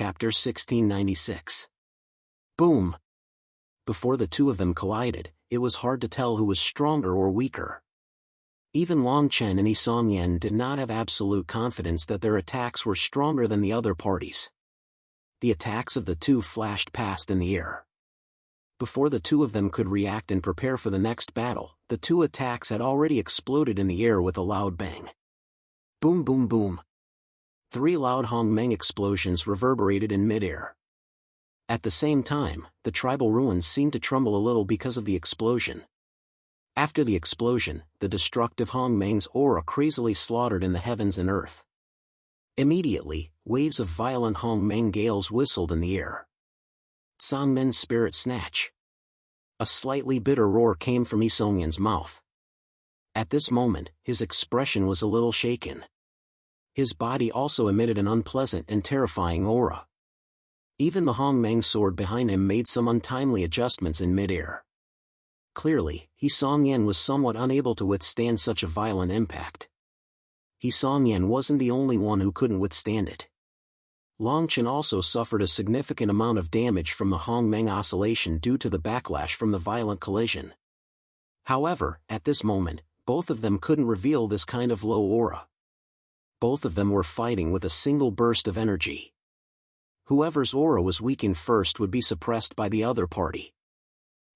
Chapter 1696. Boom! Before the two of them collided, it was hard to tell who was stronger or weaker. Even Long Chen and Yi Songyan did not have absolute confidence that their attacks were stronger than the other parties. The attacks of the two flashed past in the air. Before the two of them could react and prepare for the next battle, the two attacks had already exploded in the air with a loud bang. Boom boom boom. 3 loud Hongmeng explosions reverberated in midair. At the same time, the tribal ruins seemed to tremble a little because of the explosion. After the explosion, the destructive Hongmeng's aura crazily slaughtered in the heavens and earth. Immediately, waves of violent Hongmeng gales whistled in the air. Songmen's spirit snatch. A slightly bitter roar came from Yi Songyan's mouth. At this moment, his expression was a little shaken. His body also emitted an unpleasant and terrifying aura. Even the Hongmeng sword behind him made some untimely adjustments in midair. Clearly, Yi Songyan was somewhat unable to withstand such a violent impact. Yi Songyan wasn't the only one who couldn't withstand it. Long Chen also suffered a significant amount of damage from the Hongmeng oscillation due to the backlash from the violent collision. However, at this moment, both of them couldn't reveal this kind of low aura. Both of them were fighting with a single burst of energy. Whoever's aura was weakened first would be suppressed by the other party.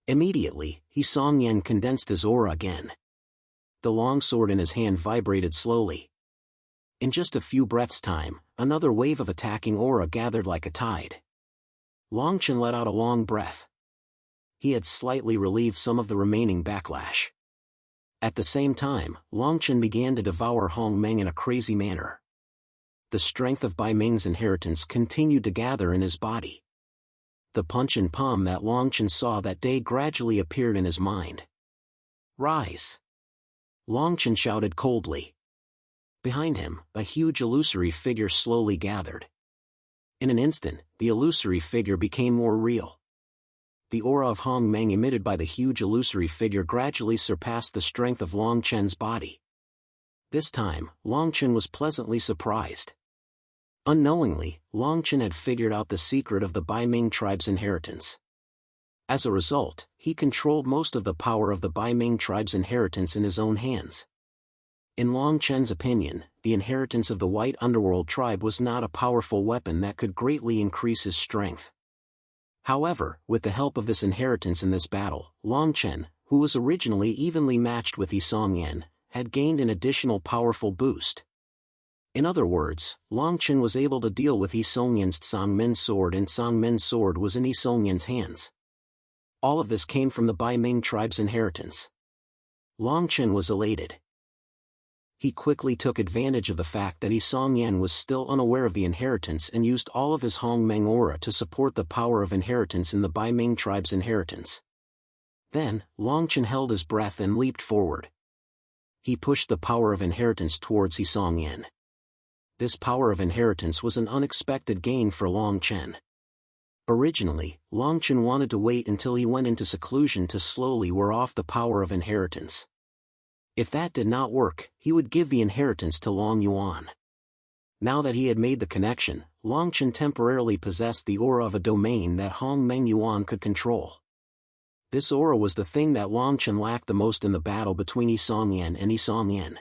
Immediately, Yi Songyan condensed his aura again. The long sword in his hand vibrated slowly. In just a few breaths' time, another wave of attacking aura gathered like a tide. Long Chen let out a long breath. He had slightly relieved some of the remaining backlash. At the same time, Long Chen began to devour Hongmeng in a crazy manner. The strength of Bai Ming's inheritance continued to gather in his body. The punch and palm that Long Chen saw that day gradually appeared in his mind. Rise! Long Chen shouted coldly. Behind him, a huge illusory figure slowly gathered. In an instant, the illusory figure became more real. The aura of Hongmeng emitted by the huge illusory figure gradually surpassed the strength of Long Chen's body. This time, Long Chen was pleasantly surprised. Unknowingly, Long Chen had figured out the secret of the Bai Ming tribe's inheritance. As a result, he controlled most of the power of the Bai Ming tribe's inheritance in his own hands. In Long Chen's opinion, the inheritance of the White Underworld tribe was not a powerful weapon that could greatly increase his strength. However, with the help of this inheritance in this battle, Long Chen, who was originally evenly matched with Yi Songyan, had gained an additional powerful boost. In other words, Long Chen was able to deal with Yi Songyan's Songmen sword, and Songmen's sword was in Yi Songyan's hands. All of this came from the Bai Ming tribe's inheritance. Long Chen was elated. He quickly took advantage of the fact that Yi Songyan was still unaware of the inheritance and used all of his Hongmeng aura to support the power of inheritance in the Bai Ming tribe's inheritance. Then, Long Chen held his breath and leaped forward. He pushed the power of inheritance towards Yi Songyan. This power of inheritance was an unexpected gain for Long Chen. Originally, Long Chen wanted to wait until he went into seclusion to slowly wear off the power of inheritance. If that did not work, he would give the inheritance to Long Yuan. Now that he had made the connection, Long Chen temporarily possessed the aura of a domain that Hongmeng Yuan could control. This aura was the thing that Long Chen lacked the most in the battle between Yi Songyan and Yi Songyan.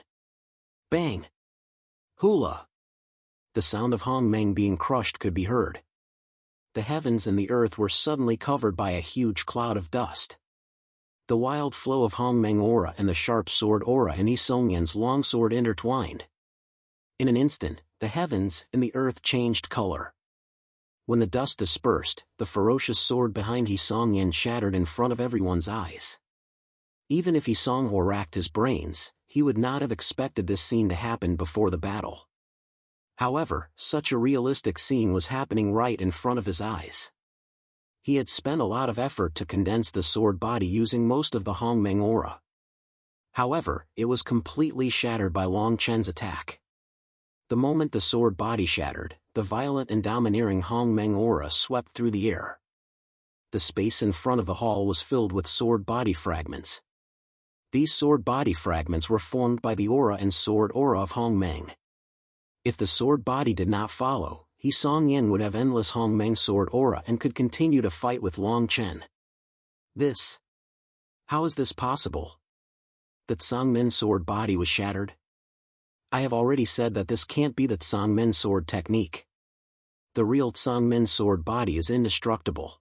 Bang! Hula! The sound of Hongmeng being crushed could be heard. The heavens and the earth were suddenly covered by a huge cloud of dust. The wild flow of Hongmeng aura and the sharp sword aura in Yi Songyan's longsword intertwined. In an instant, the heavens and the earth changed color. When the dust dispersed, the ferocious sword behind Yi Songyan shattered in front of everyone's eyes. Even if Yi Songhua racked his brains, he would not have expected this scene to happen before the battle. However, such a realistic scene was happening right in front of his eyes. He had spent a lot of effort to condense the sword body using most of the Hongmeng aura. However, it was completely shattered by Long Chen's attack. The moment the sword body shattered, the violent and domineering Hongmeng aura swept through the air. The space in front of the hall was filled with sword body fragments. These sword body fragments were formed by the aura and sword aura of Hongmeng. If the sword body did not follow, He Song Yen would have endless Hong Meng sword aura and could continue to fight with Long Chen. How is this possible? That Song Min sword body was shattered? I have already said that this can't be that Song Min sword technique. The real Song Min sword body is indestructible.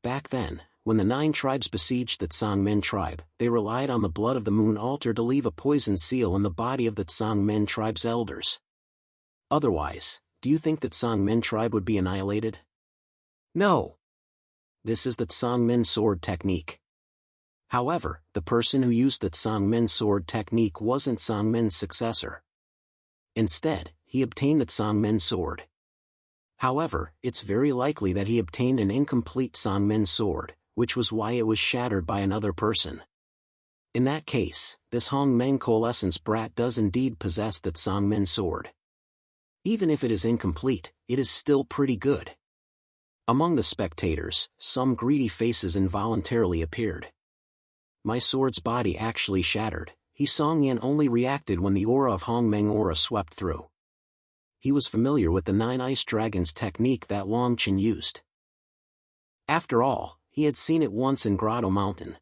Back then, when the 9 tribes besieged the Song Min tribe, they relied on the blood of the moon altar to leave a poison seal in the body of the Song Min tribe's elders. Otherwise, do you think that Song Min tribe would be annihilated? No. This is the Song Min sword technique. However, the person who used the Song Min sword technique wasn't Song Min's successor. Instead, he obtained the Song Min sword. However, it's very likely that he obtained an incomplete Song Min sword, which was why it was shattered by another person. In that case, this Hong Meng coalescence brat does indeed possess that Song Min sword. Even if it is incomplete, it is still pretty good. Among the spectators, some greedy faces involuntarily appeared. My sword's body actually shattered. He Song Yen only reacted when the aura of Hong Meng aura swept through. He was familiar with the 9 ice dragons technique that Long Chen used. After all, he had seen it once in Grotto Mountain.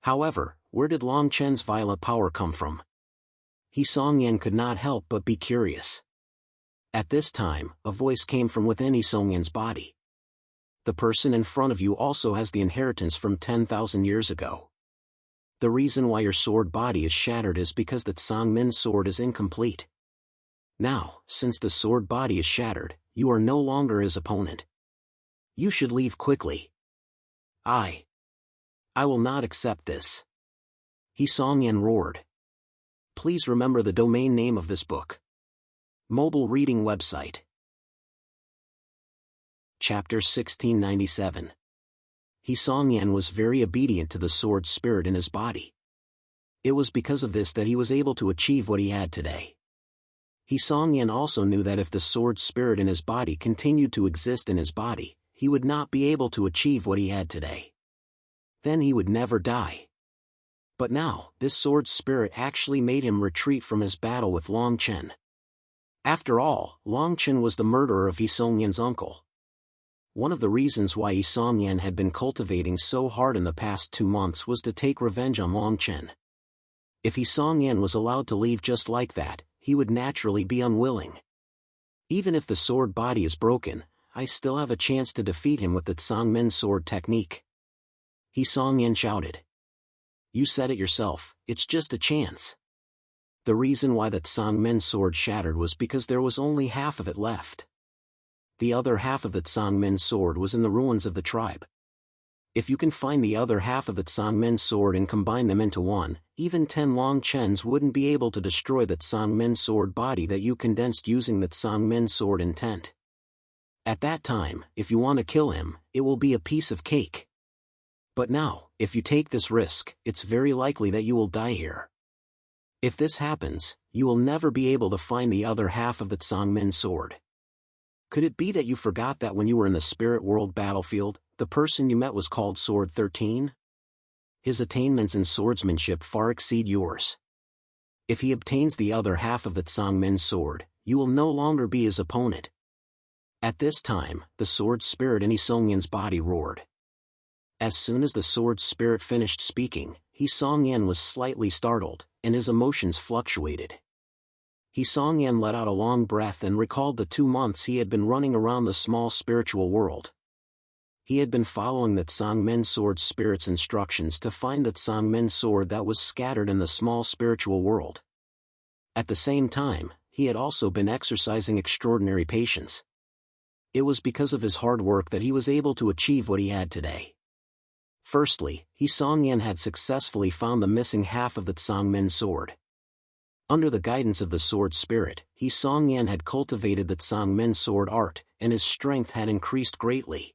However, where did Long Chen's violent power come from? He Song Yen could not help but be curious. At this time, a voice came from within He Song Yen's body. The person in front of you also has the inheritance from 10,000 years ago. The reason why your sword body is shattered is because that Song Min sword is incomplete. Now, since the sword body is shattered, you are no longer his opponent. You should leave quickly. I will not accept this. He Song Yen roared. Please remember the domain name of this book. Mobile reading website. Chapter 1697. He Song Yen was very obedient to the sword spirit in his body. It was because of this that he was able to achieve what he had today. He Song Yen also knew that if the sword spirit in his body continued to exist in his body, he would not be able to achieve what he had today. Then he would never die. But now, this sword spirit actually made him retreat from his battle with Long Chen. After all, Long Chen was the murderer of He Song Yen's uncle. One of the reasons why He Song Yen had been cultivating so hard in the past 2 months was to take revenge on Long Chen. If He Song Yen was allowed to leave just like that, he would naturally be unwilling. Even if the sword body is broken, I still have a chance to defeat him with the Song Min sword technique. He Song Yen shouted. You said it yourself, it's just a chance. The reason why that Song Min sword shattered was because there was only half of it left. The other half of that Song Min sword was in the ruins of the tribe. If you can find the other half of that Song Min sword and combine them into one, even 10 Long Chens wouldn't be able to destroy that Song Min sword body that you condensed using that Song Min sword intent. At that time, if you want to kill him, it will be a piece of cake. But now, if you take this risk, it's very likely that you will die here. If this happens, you will never be able to find the other half of that Song Min sword. Could it be that you forgot that when you were in the spirit world battlefield, the person you met was called Sword 13? His attainments in swordsmanship far exceed yours. If he obtains the other half of the Song Min sword, you will no longer be his opponent. At this time, the sword spirit in He Song Yen's body roared. As soon as the sword spirit finished speaking, He Song Yen was slightly startled, and his emotions fluctuated. He Song Yen let out a long breath and recalled the 2 months he had been running around the small spiritual world. He had been following that Song Min sword spirit's instructions to find that Song Min sword that was scattered in the small spiritual world. At the same time, he had also been exercising extraordinary patience. It was because of his hard work that he was able to achieve what he had today. Firstly, He Song Yen had successfully found the missing half of the Song Min sword. Under the guidance of the sword spirit, He Song Yen had cultivated the Song Min sword art, and his strength had increased greatly.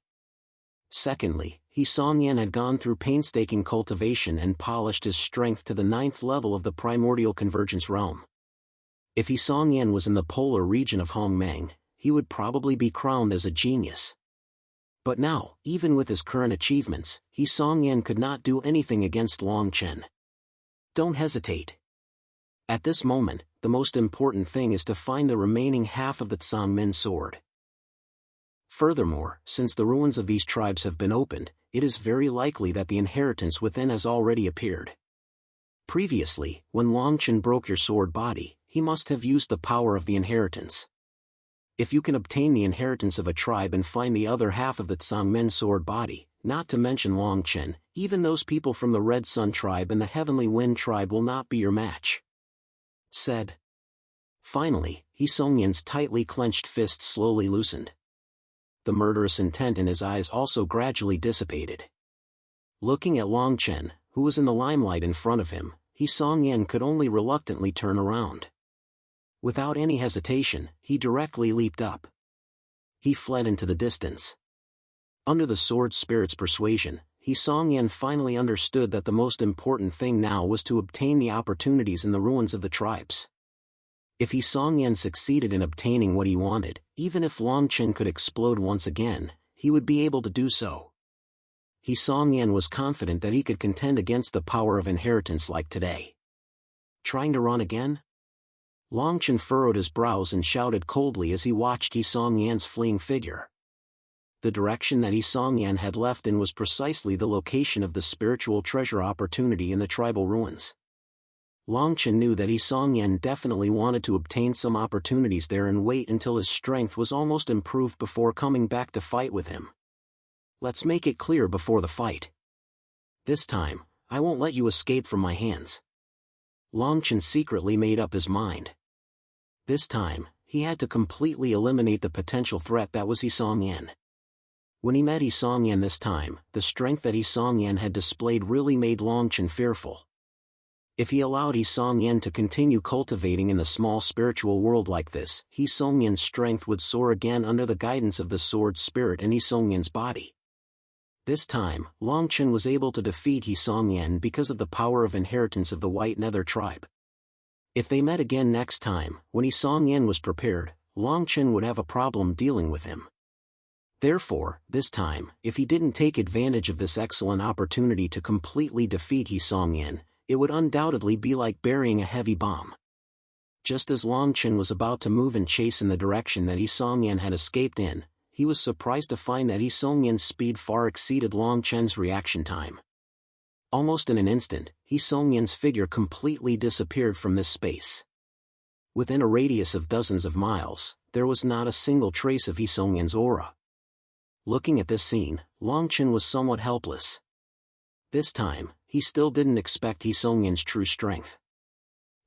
Secondly, He Song Yen had gone through painstaking cultivation and polished his strength to the 9th level of the primordial convergence realm. If He Song Yen was in the polar region of Hong Meng, he would probably be crowned as a genius. But now, even with his current achievements, He Song Yen could not do anything against Long Chen. Don't hesitate. At this moment, the most important thing is to find the remaining half of the Song Min sword. Furthermore, since the ruins of these tribes have been opened, it is very likely that the inheritance within has already appeared. Previously, when Longchen broke your sword body, he must have used the power of the inheritance. If you can obtain the inheritance of a tribe and find the other half of the Tsangmen sword body, not to mention Longchen, even those people from the Red Sun tribe and the Heavenly Wind tribe will not be your match. Said. Finally, Hisongyan's tightly clenched fist slowly loosened. The murderous intent in his eyes also gradually dissipated. Looking at Longchen, who was in the limelight in front of him, Hisongyan could only reluctantly turn around. Without any hesitation, he directly leaped up. He fled into the distance. Under the sword spirit's persuasion, Hisongyan finally understood that the most important thing now was to obtain the opportunities in the ruins of the tribes. If Hisongyan succeeded in obtaining what he wanted, even if Longchen could explode once again, he would be able to do so. Hisongyan was confident that he could contend against the power of inheritance like today. Trying to run again? Longchen furrowed his brows and shouted coldly as he watched Hisongyan's fleeing figure. The direction that Hisongyan had left in was precisely the location of the spiritual treasure opportunity in the tribal ruins. Longchen knew that Hisongyan definitely wanted to obtain some opportunities there and wait until his strength was almost improved before coming back to fight with him. Let's make it clear before the fight. This time, I won't let you escape from my hands. Longchen secretly made up his mind. This time, he had to completely eliminate the potential threat that was Hisongyan. When he met Hisongyan this time, the strength that Hisongyan had displayed really made Longchen fearful. If he allowed Hisongyan to continue cultivating in the small spiritual world like this, Hisongyan's strength would soar again under the guidance of the sword spirit in Hisongyan's body. This time, Longchen was able to defeat Hisongyan because of the power of inheritance of the White Nether tribe. If they met again next time, when Hisongyan was prepared, Longchen would have a problem dealing with him. Therefore, this time, if he didn't take advantage of this excellent opportunity to completely defeat Hisongyan, it would undoubtedly be like burying a heavy bomb. Just as Longchen was about to move and chase in the direction that Hisongyan had escaped in, he was surprised to find that Hisongyan's speed far exceeded Longchen's reaction time. Almost in an instant, Hisongyan's figure completely disappeared from this space. Within a radius of dozens of miles, there was not a single trace of Hisongyan's aura. Looking at this scene, Longchen was somewhat helpless. This time, he still didn't expect Hisongyan's true strength.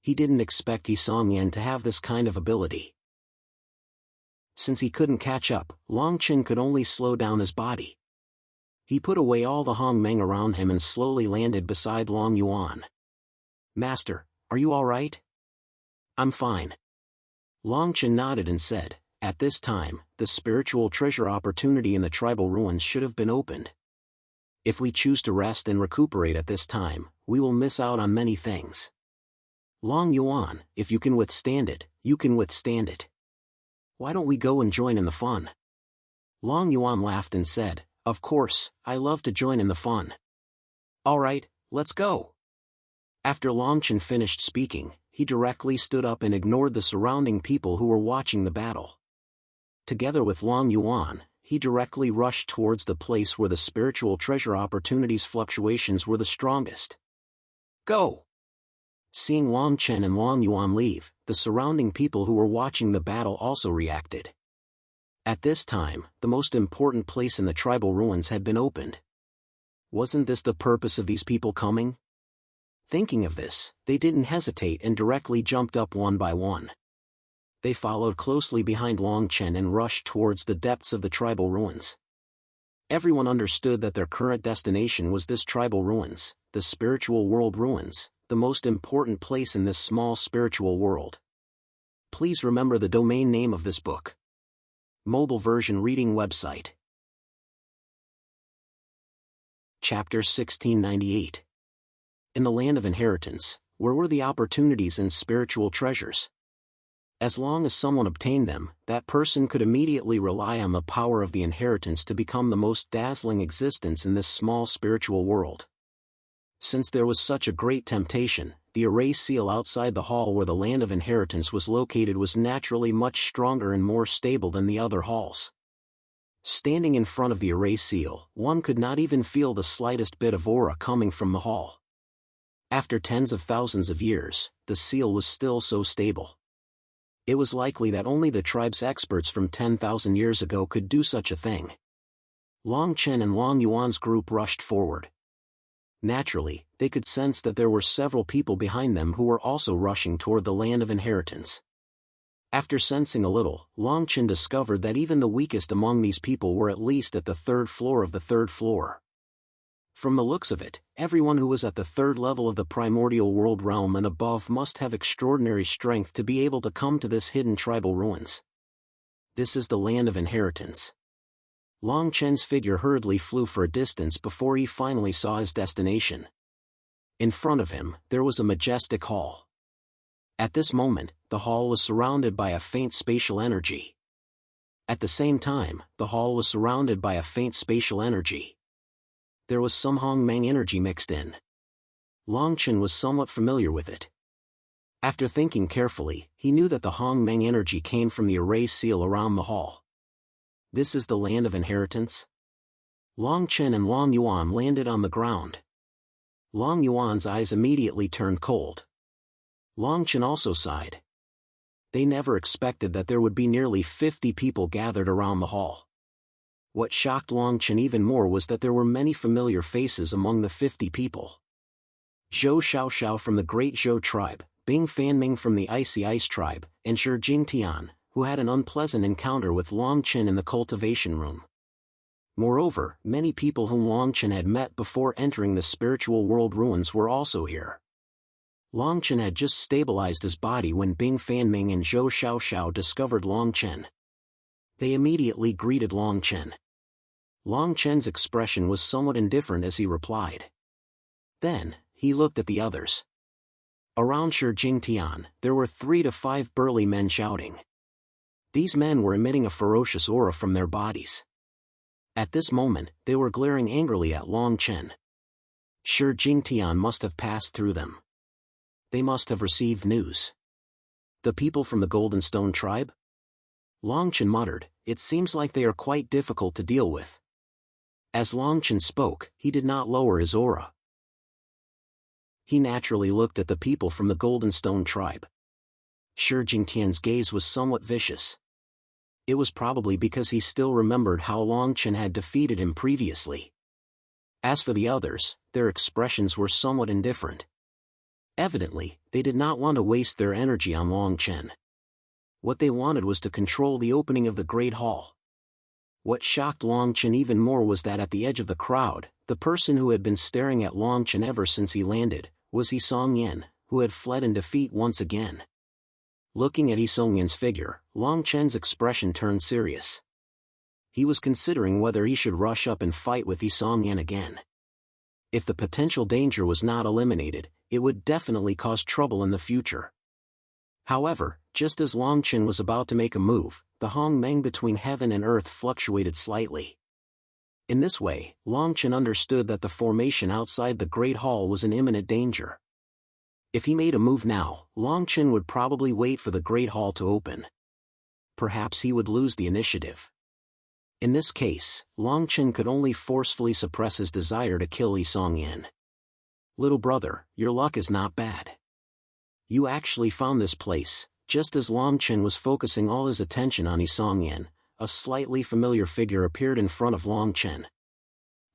He didn't expect Hisongyan to have this kind of ability. Since he couldn't catch up, Longchen could only slow down his body. He put away all the Hongmeng around him and slowly landed beside Long Yuan. "Master, are you all right?" "I'm fine." Longchen nodded and said, "At this time, the spiritual treasure opportunity in the tribal ruins should have been opened. If we choose to rest and recuperate at this time, we will miss out on many things. Long Yuan, if you can withstand it, you can withstand it. Why don't we go and join in the fun?" Long Yuan laughed and said, "Of course, I love to join in the fun. All right, let's go." After Longchen finished speaking, he directly stood up and ignored the surrounding people who were watching the battle. Together with Long Yuan, he directly rushed towards the place where the spiritual treasure opportunities fluctuations were the strongest. "Go!" Seeing Longchen and Long Yuan leave, the surrounding people who were watching the battle also reacted. At this time, the most important place in the tribal ruins had been opened. Wasn't this the purpose of these people coming? Thinking of this, they didn't hesitate and directly jumped up one by one. They followed closely behind Longchen and rushed towards the depths of the tribal ruins. Everyone understood that their current destination was this tribal ruins, the spiritual world ruins, the most important place in this small spiritual world. Please remember the domain name of this book. Mobile version reading website. Chapter 1698. In the land of inheritance, where were the opportunities and spiritual treasures? As long as someone obtained them, that person could immediately rely on the power of the inheritance to become the most dazzling existence in this small spiritual world. Since there was such a great temptation, the array seal outside the hall where the land of inheritance was located was naturally much stronger and more stable than the other halls. Standing in front of the array seal, one could not even feel the slightest bit of aura coming from the hall. After tens of thousands of years, the seal was still so stable. It was likely that only the tribe's experts from 10,000 years ago could do such a thing. Long Chen and Long Yuan's group rushed forward. Naturally, they could sense that there were several people behind them who were also rushing toward the land of inheritance. After sensing a little, Long Chen discovered that even the weakest among these people were at least at the third floor of the third floor. From the looks of it, everyone who was at the third level of the primordial world realm and above must have extraordinary strength to be able to come to this hidden tribal ruins. This is the land of inheritance. Long Chen's figure hurriedly flew for a distance before he finally saw his destination. In front of him, there was a majestic hall. At this moment, the hall was surrounded by a faint spatial energy. At the same time, the hall was surrounded by a faint spatial energy. There was some Hongmeng energy mixed in. Long Chen was somewhat familiar with it. After thinking carefully, he knew that the Hongmeng energy came from the array seal around the hall. This is the land of inheritance? Long Chen and Long Yuan landed on the ground. Long Yuan's eyes immediately turned cold. Long Chen also sighed. They never expected that there would be nearly 50 people gathered around the hall. What shocked Long Chen even more was that there were many familiar faces among the 50 people. Zhou Xiaoxiao from the Great Zhou tribe, Bing Fanming from the Icy Ice tribe, and Shi Jingtian, who had an unpleasant encounter with Long Chen in the cultivation room. Moreover, many people whom Long Chen had met before entering the spiritual world ruins were also here. Long Chen had just stabilized his body when Bing Fanming and Zhou Xiaoxiao discovered Long Chen. They immediately greeted Long Chen. Long Chen's expression was somewhat indifferent as he replied. Then, he looked at the others. Around Shi Jingtian, there were 3 to 5 burly men shouting. These men were emitting a ferocious aura from their bodies. At this moment, they were glaring angrily at Long Chen. Shi Jingtian must have passed through them. They must have received news. The people from the Golden Stone tribe? Long Chen muttered, it seems like they are quite difficult to deal with. As Long Chen spoke, he did not lower his aura. He naturally looked at the people from the Golden Stone tribe. Shi Jingtian's gaze was somewhat vicious. It was probably because he still remembered how Long Chen had defeated him previously. As for the others, their expressions were somewhat indifferent. Evidently, they did not want to waste their energy on Long Chen. What they wanted was to control the opening of the Great Hall. What shocked Long Chen even more was that at the edge of the crowd, the person who had been staring at Long Chen ever since he landed, was Yisong Yen, who had fled in defeat once again. Looking at Yisong Yen's figure, Long Chen's expression turned serious. He was considering whether he should rush up and fight with Yisong Yen again. If the potential danger was not eliminated, it would definitely cause trouble in the future. However, just as Long Chen was about to make a move, the Hongmeng between heaven and earth fluctuated slightly. In this way, Long Chen understood that the formation outside the Great Hall was in imminent danger. If he made a move now, Long Chen would probably wait for the Great Hall to open. Perhaps he would lose the initiative. In this case, Long Chen could only forcefully suppress his desire to kill Yisong Yen. Little brother, your luck is not bad. You actually found this place. Just as Long Chen was focusing all his attention on Yisong Yen, a slightly familiar figure appeared in front of Long Chen.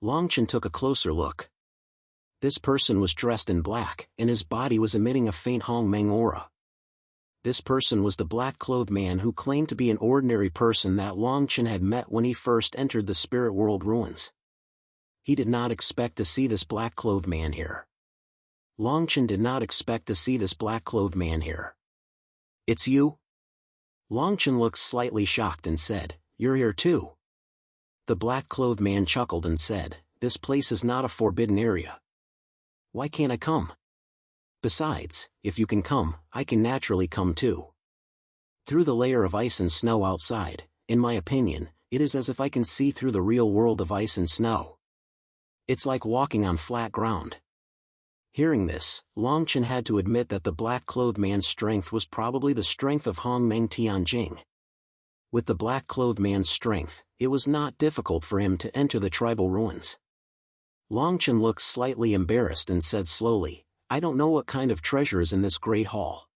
Long Chen took a closer look. This person was dressed in black, and his body was emitting a faint Hongmeng aura. This person was the black-clothed man who claimed to be an ordinary person that Long Chen had met when he first entered the spirit world ruins. He did not expect to see this black-clothed man here. Long Chen did not expect to see this black-clothed man here. It's you? Long Chen looked slightly shocked and said, you're here too. The black-clothed man chuckled and said, this place is not a forbidden area. Why can't I come? Besides, if you can come, I can naturally come too. Through the layer of ice and snow outside, in my opinion, it is as if I can see through the real world of ice and snow. It's like walking on flat ground. Hearing this, Long Chen had to admit that the black-clothed man's strength was probably the strength of Hongmeng Tianjing. With the black-clothed man's strength, it was not difficult for him to enter the tribal ruins. Longchen looked slightly embarrassed and said slowly, "I don't know what kind of treasure is in this great hall."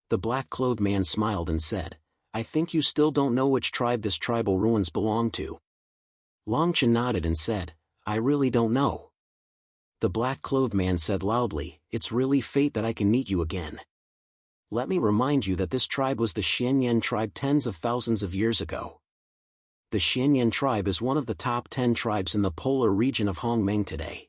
The black-clothed man smiled and said, "I think you still don't know which tribe this tribal ruins belong to." Longchen nodded and said, "I really don't know." The black-clothed man said loudly, "It's really fate that I can meet you again. Let me remind you that this tribe was the Xianyan tribe tens of thousands of years ago. The Xianyan tribe is one of the top 10 tribes in the polar region of Hongmeng today.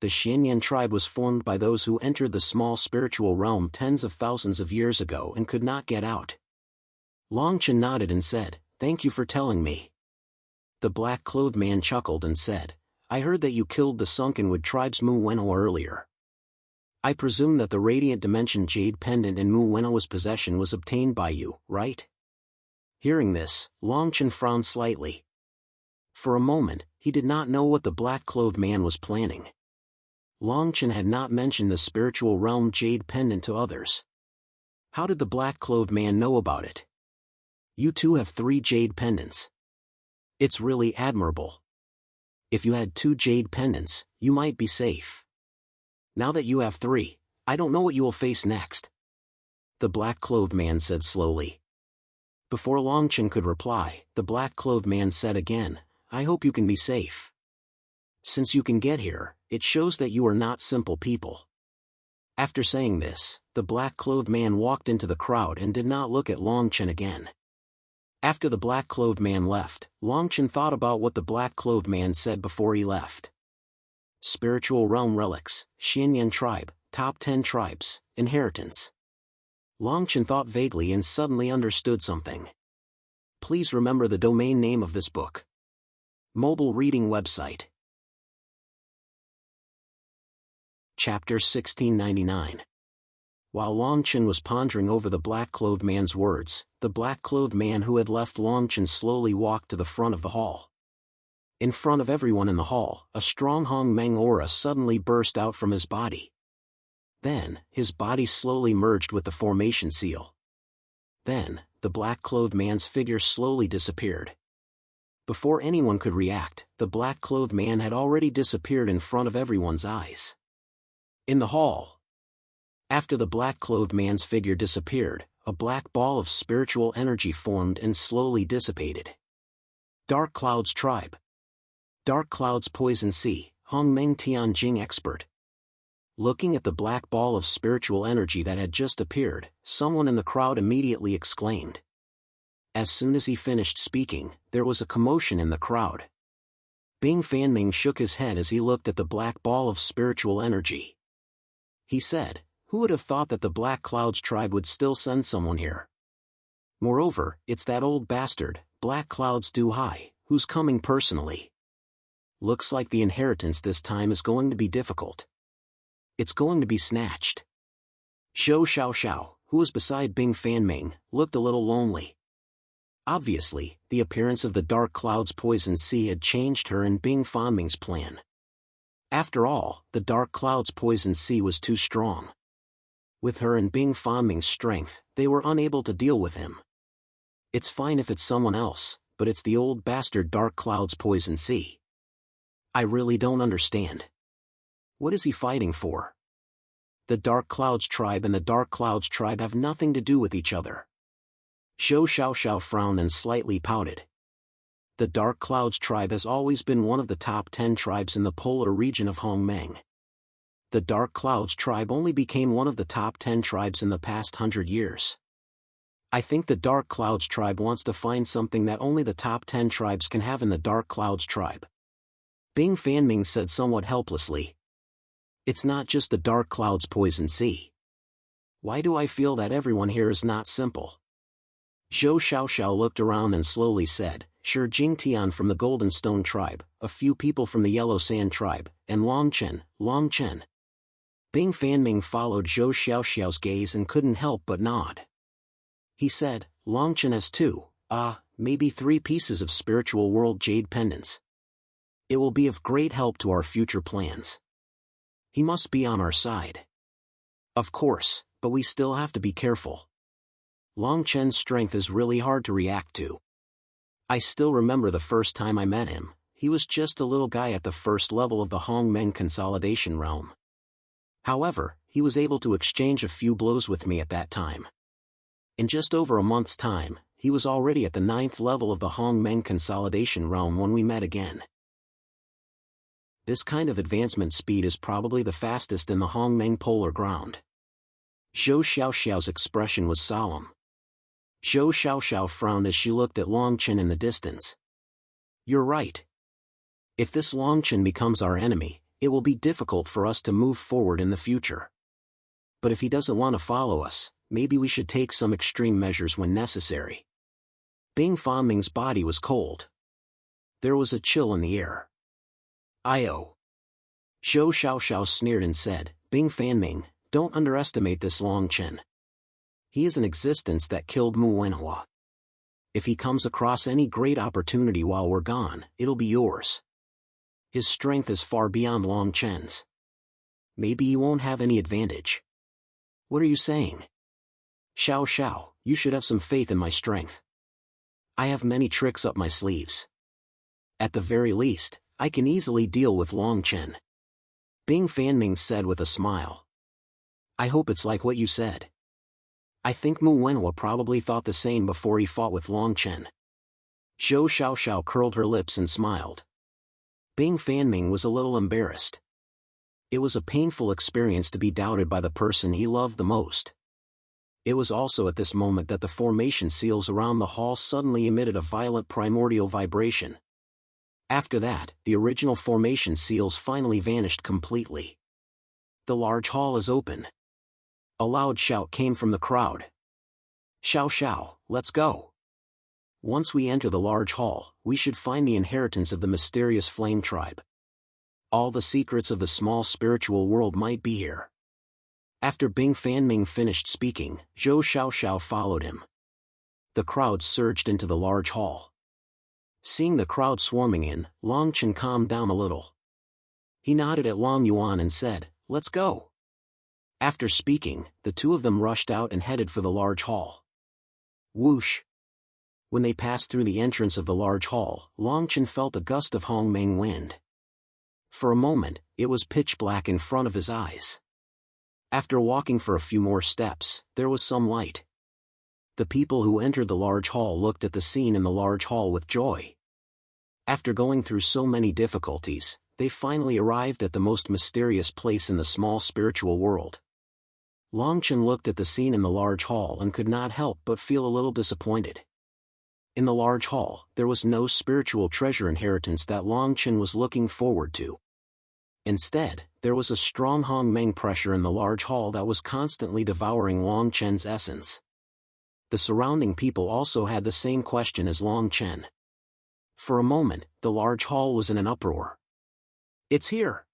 The Xianyan tribe was formed by those who entered the small spiritual realm tens of thousands of years ago and could not get out." Longchen nodded and said, "Thank you for telling me." The black-clothed man chuckled and said, "I heard that you killed the Sunkenwood tribe's Mu Wenhua earlier. I presume that the Radiant Dimension Jade Pendant in Mu Wenhua's possession was obtained by you, right?" Hearing this, Longchen frowned slightly. For a moment, he did not know what the black-clothed man was planning. Longchen had not mentioned the spiritual realm Jade Pendant to others. How did the black-clothed man know about it? "You two have 3 jade pendants. It's really admirable. If you had 2 jade pendants, you might be safe. Now that you have 3, I don't know what you will face next," the black-clothed man said slowly. Before Longchen could reply, the black-clothed man said again, "I hope you can be safe. Since you can get here, it shows that you are not simple people." After saying this, the black-clothed man walked into the crowd and did not look at Longchen again. After the black-clothed man left, Longchen thought about what the black-clothed man said before he left. Spiritual realm relics, Xianyan tribe, top 10 tribes, inheritance. Longchen thought vaguely and suddenly understood something. Please remember the domain name of this book. Mobile reading website. Chapter 1699. While Longchen was pondering over the black-clothed man's words, the black-clothed man who had left Longchen slowly walked to the front of the hall. In front of everyone in the hall, a strong Hongmeng aura suddenly burst out from his body. Then, his body slowly merged with the formation seal. Then, the black-clothed man's figure slowly disappeared. Before anyone could react, the black-clothed man had already disappeared in front of everyone's eyes. In the hall. After the black-clothed man's figure disappeared, a black ball of spiritual energy formed and slowly dissipated. Dark Cloud's tribe. Dark Cloud's poison sea, Hongmeng Tianjing expert. Looking at the black ball of spiritual energy that had just appeared, someone in the crowd immediately exclaimed. As soon as he finished speaking, there was a commotion in the crowd. Bing Fanming shook his head as he looked at the black ball of spiritual energy. He said, "Who would have thought that the Black Cloud's tribe would still send someone here? Moreover, it's that old bastard, Black Cloud's Du Hai, who's coming personally. Looks like the inheritance this time is going to be difficult. It's going to be snatched." Zhou Xiaoxiao, who was beside Bing Fanming, looked a little lonely. Obviously, the appearance of the Dark Cloud's poison sea had changed her and Bing Fanming's plan. After all, the Dark Cloud's poison sea was too strong. With her and Bing Fanming's strength, they were unable to deal with him. It's fine if it's someone else, but it's the old bastard Dark Cloud's poison sea. I really don't understand. What is he fighting for? The Dark Cloud's tribe and the Dark Cloud's tribe have nothing to do with each other. Zhou Xiaoxiao frowned and slightly pouted. The Dark Cloud's tribe has always been one of the top 10 tribes in the polar region of Hongmeng. The Dark Cloud's tribe only became one of the top 10 tribes in the past 100 years. I think the Dark Cloud's tribe wants to find something that only the top 10 tribes can have in the Dark Cloud's tribe. Bing Fanming said somewhat helplessly. It's not just the Dark Cloud's poison sea. Why do I feel that everyone here is not simple? Zhou Xiaoxiao looked around and slowly said, "Sure, Jingtian from the Golden Stone tribe, a few people from the Yellow Sand tribe, and Longchen. Bing Fanming followed Zhou Xiaoxiao's gaze and couldn't help but nod. He said, "Longchen has 2, maybe 3 pieces of spiritual world jade pendants. It will be of great help to our future plans. He must be on our side." Of course, but we still have to be careful. Long Chen's strength is really hard to react to. I still remember the first time I met him. He was just a little guy at the first level of the Hongmeng consolidation realm. However, he was able to exchange a few blows with me at that time. In just over a month's time, he was already at the 9th level of the Hongmeng consolidation realm when we met again. This kind of advancement speed is probably the fastest in the Hongmeng polar ground. Zhou Xiaoxiao's expression was solemn. Zhou Xiaoxiao frowned as she looked at Long Chen in the distance. You're right. If this Long Chen becomes our enemy, it will be difficult for us to move forward in the future. But if he doesn't want to follow us, maybe we should take some extreme measures when necessary. Bing Fanming's body was cold. There was a chill in the air. Zhou Xiaoxiao sneered and said, Bing Fanming, don't underestimate this Long Chen. He is an existence that killed Mu Wenhua. If he comes across any great opportunity while we're gone, it'll be yours. His strength is far beyond Long Chen's. Maybe he won't have any advantage. What are you saying? Xiao, you should have some faith in my strength. I have many tricks up my sleeves. At the very least, I can easily deal with Long Chen. Bing Fanming said with a smile. I hope it's like what you said. I think Mu Wenhua probably thought the same before he fought with Long Chen. Zhou Xiaoxiao curled her lips and smiled. Bing Fanming was a little embarrassed. It was a painful experience to be doubted by the person he loved the most. It was also at this moment that the formation seals around the hall suddenly emitted a violent primordial vibration. After that, the original formation seals finally vanished completely. The large hall is open. A loud shout came from the crowd. Xiao, let's go. Once we enter the large hall, we should find the inheritance of the mysterious flame tribe. All the secrets of the small spiritual world might be here. After Bing Fanming finished speaking, Zhou Xiaoxiao followed him. The crowd surged into the large hall. Seeing the crowd swarming in, Long Chen calmed down a little. He nodded at Long Yuan and said, Let's go. After speaking, the two of them rushed out and headed for the large hall. Whoosh! When they passed through the entrance of the large hall, Long Chen felt a gust of Hongmeng wind. For a moment, it was pitch black in front of his eyes. After walking for a few more steps, there was some light. The people who entered the large hall looked at the scene in the large hall with joy. After going through so many difficulties, they finally arrived at the most mysterious place in the small spiritual world. Long Chen looked at the scene in the large hall and could not help but feel a little disappointed. In the large hall, there was no spiritual treasure inheritance that Long Chen was looking forward to. Instead, there was a strong Hongmeng pressure in the large hall that was constantly devouring Long Chen's essence. The surrounding people also had the same question as Long Chen. For a moment, the large hall was in an uproar. It's here!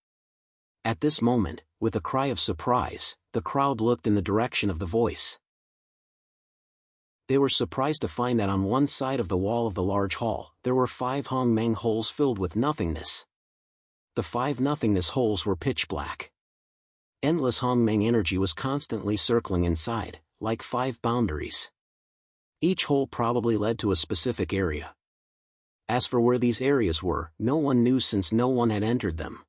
At this moment, with a cry of surprise, the crowd looked in the direction of the voice. They were surprised to find that on one side of the wall of the large hall, there were 5 Hongmeng holes filled with nothingness. The 5 nothingness holes were pitch black. Endless Hongmeng energy was constantly circling inside, like 5 boundaries. Each hole probably led to a specific area. As for where these areas were, no one knew since no one had entered them.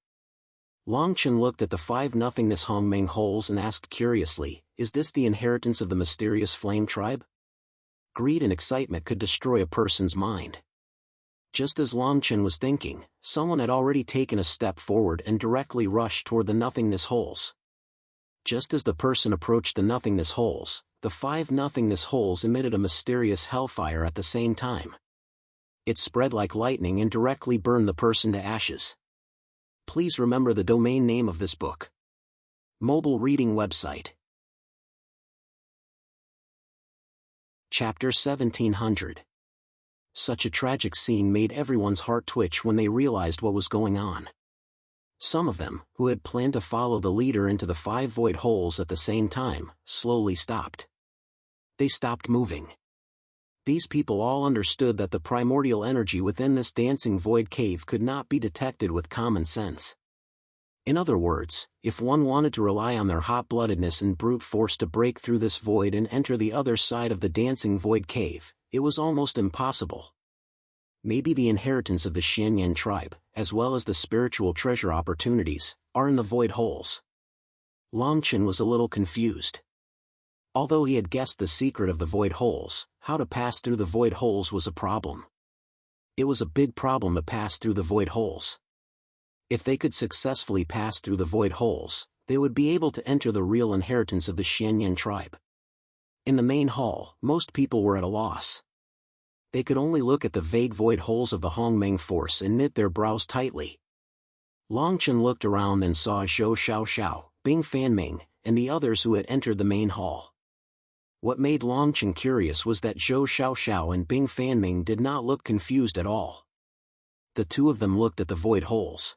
Long Chen looked at the 5 nothingness Hongmeng holes and asked curiously, is this the inheritance of the mysterious flame tribe? Greed and excitement could destroy a person's mind. Just as Long Chen was thinking, someone had already taken a step forward and directly rushed toward the nothingness holes. Just as the person approached the nothingness holes, the 5 nothingness holes emitted a mysterious hellfire at the same time. It spread like lightning and directly burned the person to ashes. Please remember the domain name of this book. Mobile reading website. Chapter 1700. Such a tragic scene made everyone's heart twitch when they realized what was going on. Some of them, who had planned to follow the leader into the 5 void holes at the same time, slowly stopped. They stopped moving. These people all understood that the primordial energy within this dancing void cave could not be detected with common sense. In other words, if one wanted to rely on their hot-bloodedness and brute force to break through this void and enter the other side of the dancing void cave, it was almost impossible. Maybe the inheritance of the Xianyan tribe, as well as the spiritual treasure opportunities, are in the void holes. Longchen was a little confused. Although he had guessed the secret of the void holes, how to pass through the void holes was a problem. It was a big problem to pass through the void holes. If they could successfully pass through the void holes, they would be able to enter the real inheritance of the Xianyan tribe. In the main hall, most people were at a loss. They could only look at the vague void holes of the Hongmeng force and knit their brows tightly. Longchen looked around and saw Zhou Xiaoxiao, Bing Fanming, and the others who had entered the main hall. What made Longchen curious was that Zhou Xiaoxiao and Bing Fanming did not look confused at all. The two of them looked at the void holes.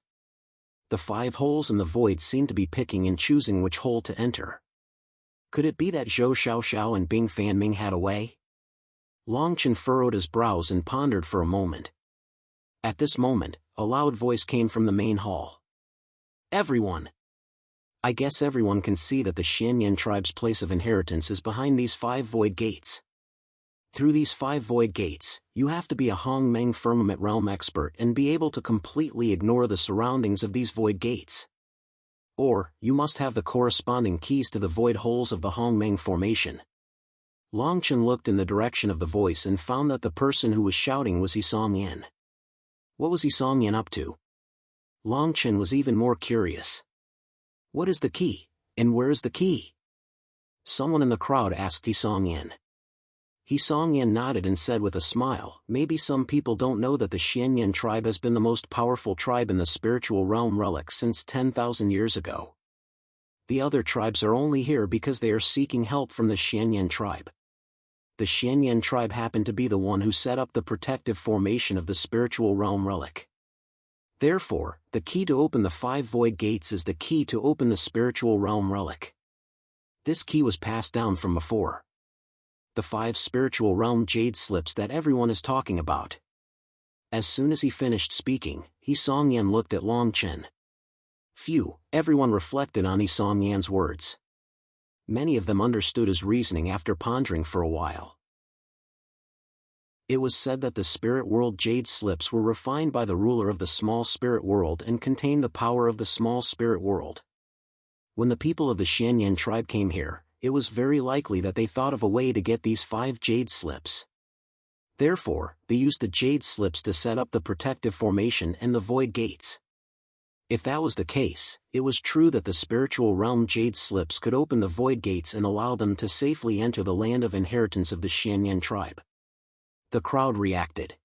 The 5 holes in the void seemed to be picking and choosing which hole to enter. Could it be that Zhou Xiaoxiao and Bing Fanming had a way? Longchen furrowed his brows and pondered for a moment. At this moment, a loud voice came from the main hall. "Everyone! I guess everyone can see that the Xianyan tribe's place of inheritance is behind these 5 void gates. Through these 5 void gates, you have to be a Hongmeng firmament realm expert and be able to completely ignore the surroundings of these void gates. Or, you must have the corresponding keys to the void holes of the Hongmeng formation." Longchen looked in the direction of the voice and found that the person who was shouting was Yisong Yin. What was Yisong Yin up to? Longchen was even more curious. What is the key, and where is the key? Someone in the crowd asked Yisong Yin. Yisong Yin nodded and said with a smile, "Maybe some people don't know that the Xianyan tribe has been the most powerful tribe in the spiritual realm relic since 10,000 years ago. The other tribes are only here because they are seeking help from the Xianyan tribe. The Xianyan tribe happened to be the one who set up the protective formation of the spiritual realm relic. Therefore, the key to open the 5 void gates is the key to open the spiritual realm relic. This key was passed down from before. The 5 spiritual realm jade slips that everyone is talking about." As soon as he finished speaking, Yisong Yin looked at Longchen. Phew, everyone reflected on Yisong Yin's words. Many of them understood his reasoning after pondering for a while. It was said that the spirit world jade slips were refined by the ruler of the small spirit world and contained the power of the small spirit world. When the people of the Xianyan tribe came here, it was very likely that they thought of a way to get these 5 jade slips. Therefore, they used the jade slips to set up the protective formation and the void gates. If that was the case, it was true that the spiritual realm jade slips could open the void gates and allow them to safely enter the land of inheritance of the Xianyan tribe. The crowd reacted.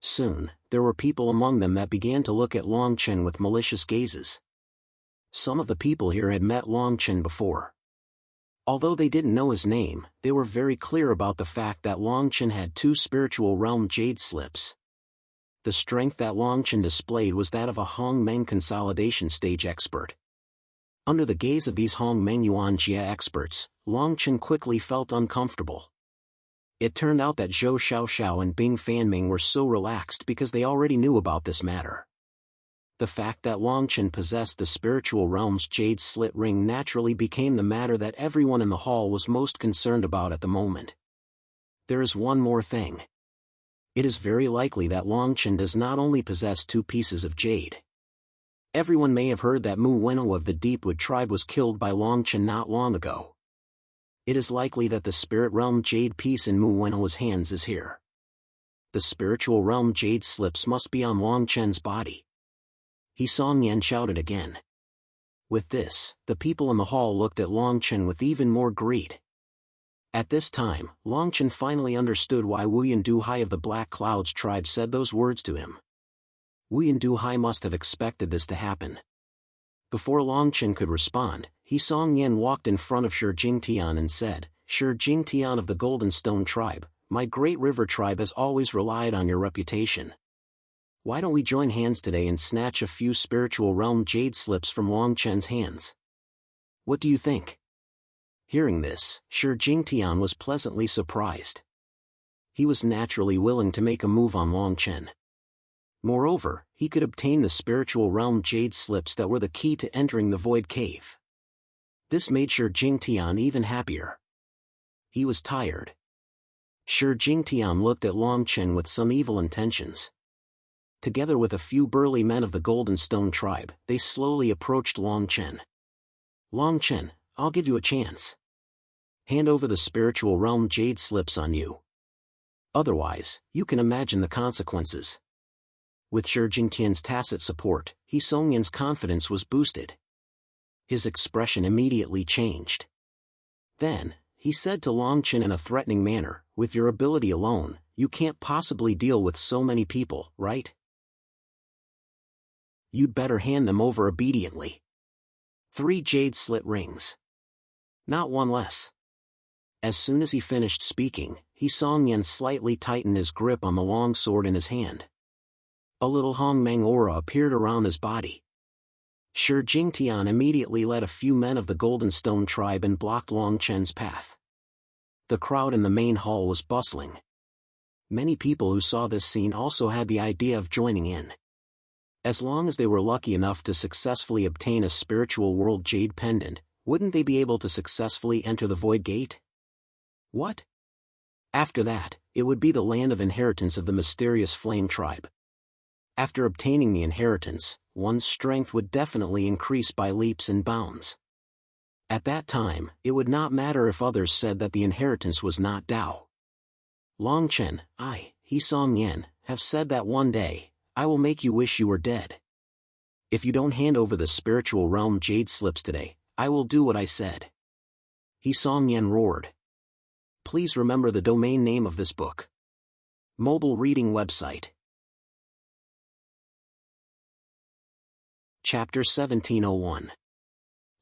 Soon, there were people among them that began to look at Longchen with malicious gazes. Some of the people here had met Longchen before. Although they didn't know his name, they were very clear about the fact that Longchen had 2 spiritual realm jade slips. The strength that Longchen displayed was that of a Hongmeng consolidation stage expert. Under the gaze of these Hongmeng Yuanjia experts, Longchen quickly felt uncomfortable. It turned out that Zhou Xiaoxiao and Bing Fanming were so relaxed because they already knew about this matter. The fact that Longchen possessed the spiritual realm's jade slit ring naturally became the matter that everyone in the hall was most concerned about at the moment. There is one more thing. It is very likely that Longchen does not only possess 2 pieces of jade. Everyone may have heard that Mu Wenno of the Deepwood tribe was killed by Longchen not long ago. It is likely that the spirit realm jade piece in Mu Wenno's hands is here. The spiritual realm jade slips must be on Longchen's body. Yisong Yin shouted again. With this, the people in the hall looked at Longchen with even more greed. At this time, Longchen finally understood why Wuyan Duhai of the Black Clouds tribe said those words to him. Wuyan Duhai must have expected this to happen. Before Longchen could respond, Yisong Yin walked in front of Shi Jingtian and said, "Shi Jingtian of the Golden Stone tribe, my great river tribe has always relied on your reputation. Why don't we join hands today and snatch a few spiritual realm jade slips from Longchen's hands? What do you think?" Hearing this, Shi Jingtian was pleasantly surprised. He was naturally willing to make a move on Longchen. Moreover, he could obtain the spiritual realm jade slips that were the key to entering the void cave. This made Shi Jingtian even happier. He was tired. Shi Jingtian looked at Long Chen with some evil intentions. Together with a few burly men of the Golden Stone tribe, they slowly approached Long Chen. Long Chen, I'll give you a chance. Hand over the spiritual realm jade slips on you. Otherwise, you can imagine the consequences. With Shi Jingtian's tacit support, He Songyan's confidence was boosted. His expression immediately changed. Then, he said to Long Chen in a threatening manner, with your ability alone, you can't possibly deal with so many people, right? You'd better hand them over obediently. 3 jade slit rings. Not one less. As soon as he finished speaking, He Songyan slightly tightened his grip on the long sword in his hand. A little Hongmeng aura appeared around his body. Shi Jingtian immediately led a few men of the Golden Stone tribe and blocked Long Chen's path. The crowd in the main hall was bustling. Many people who saw this scene also had the idea of joining in. As long as they were lucky enough to successfully obtain a spiritual world jade pendant, wouldn't they be able to successfully enter the void gate? What? After that, it would be the land of inheritance of the mysterious flame tribe. After obtaining the inheritance, one's strength would definitely increase by leaps and bounds. At that time, it would not matter if others said that the inheritance was not Tao. Long Chen, He Songyan, have said that one day, I will make you wish you were dead. If you don't hand over the spiritual realm jade slips today, I will do what I said. He Songyan roared. Please remember the domain name of this book. Mobile reading website. Chapter 1701.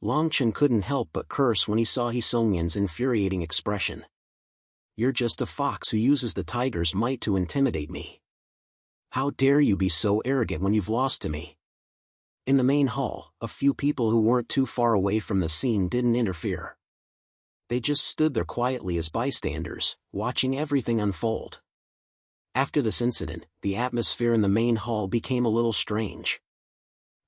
Long Chen couldn't help but curse when he saw He Songyan's infuriating expression. You're just a fox who uses the tiger's might to intimidate me. How dare you be so arrogant when you've lost to me? In the main hall, a few people who weren't too far away from the scene didn't interfere. They just stood there quietly as bystanders, watching everything unfold. After this incident, the atmosphere in the main hall became a little strange.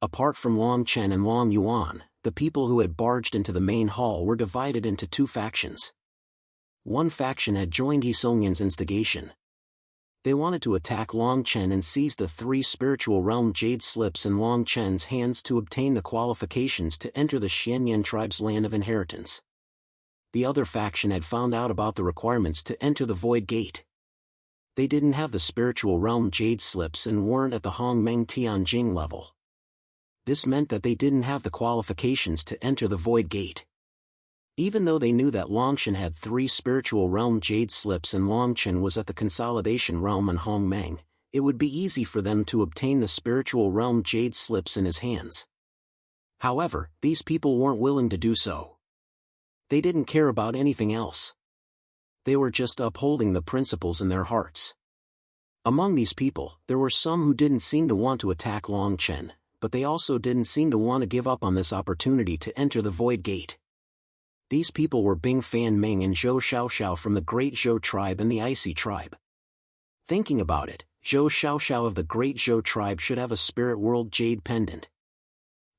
Apart from Long Chen and Long Yuan, the people who had barged into the main hall were divided into 2 factions. One faction had joined He Songyan's instigation. They wanted to attack Long Chen and seize the 3 spiritual realm jade slips in Long Chen's hands to obtain the qualifications to enter the Xianyan tribe's land of inheritance. The other faction had found out about the requirements to enter the void gate. They didn't have the spiritual realm jade slips and weren't at the Hongmeng Tianjing level. This meant that they didn't have the qualifications to enter the void gate. Even though they knew that Long Chen had 3 spiritual realm jade slips and Long Chen was at the consolidation realm in Hongmeng, it would be easy for them to obtain the spiritual realm jade slips in his hands. However, these people weren't willing to do so. They didn't care about anything else. They were just upholding the principles in their hearts. Among these people, there were some who didn't seem to want to attack Long Chen, but they also didn't seem to want to give up on this opportunity to enter the void gate. These people were Bing Fan Ming and Zhou Xiaoxiao from the Great Zhou tribe and the Icy tribe. Thinking about it, Zhou Xiaoxiao of the Great Zhou tribe should have a spirit world jade pendant.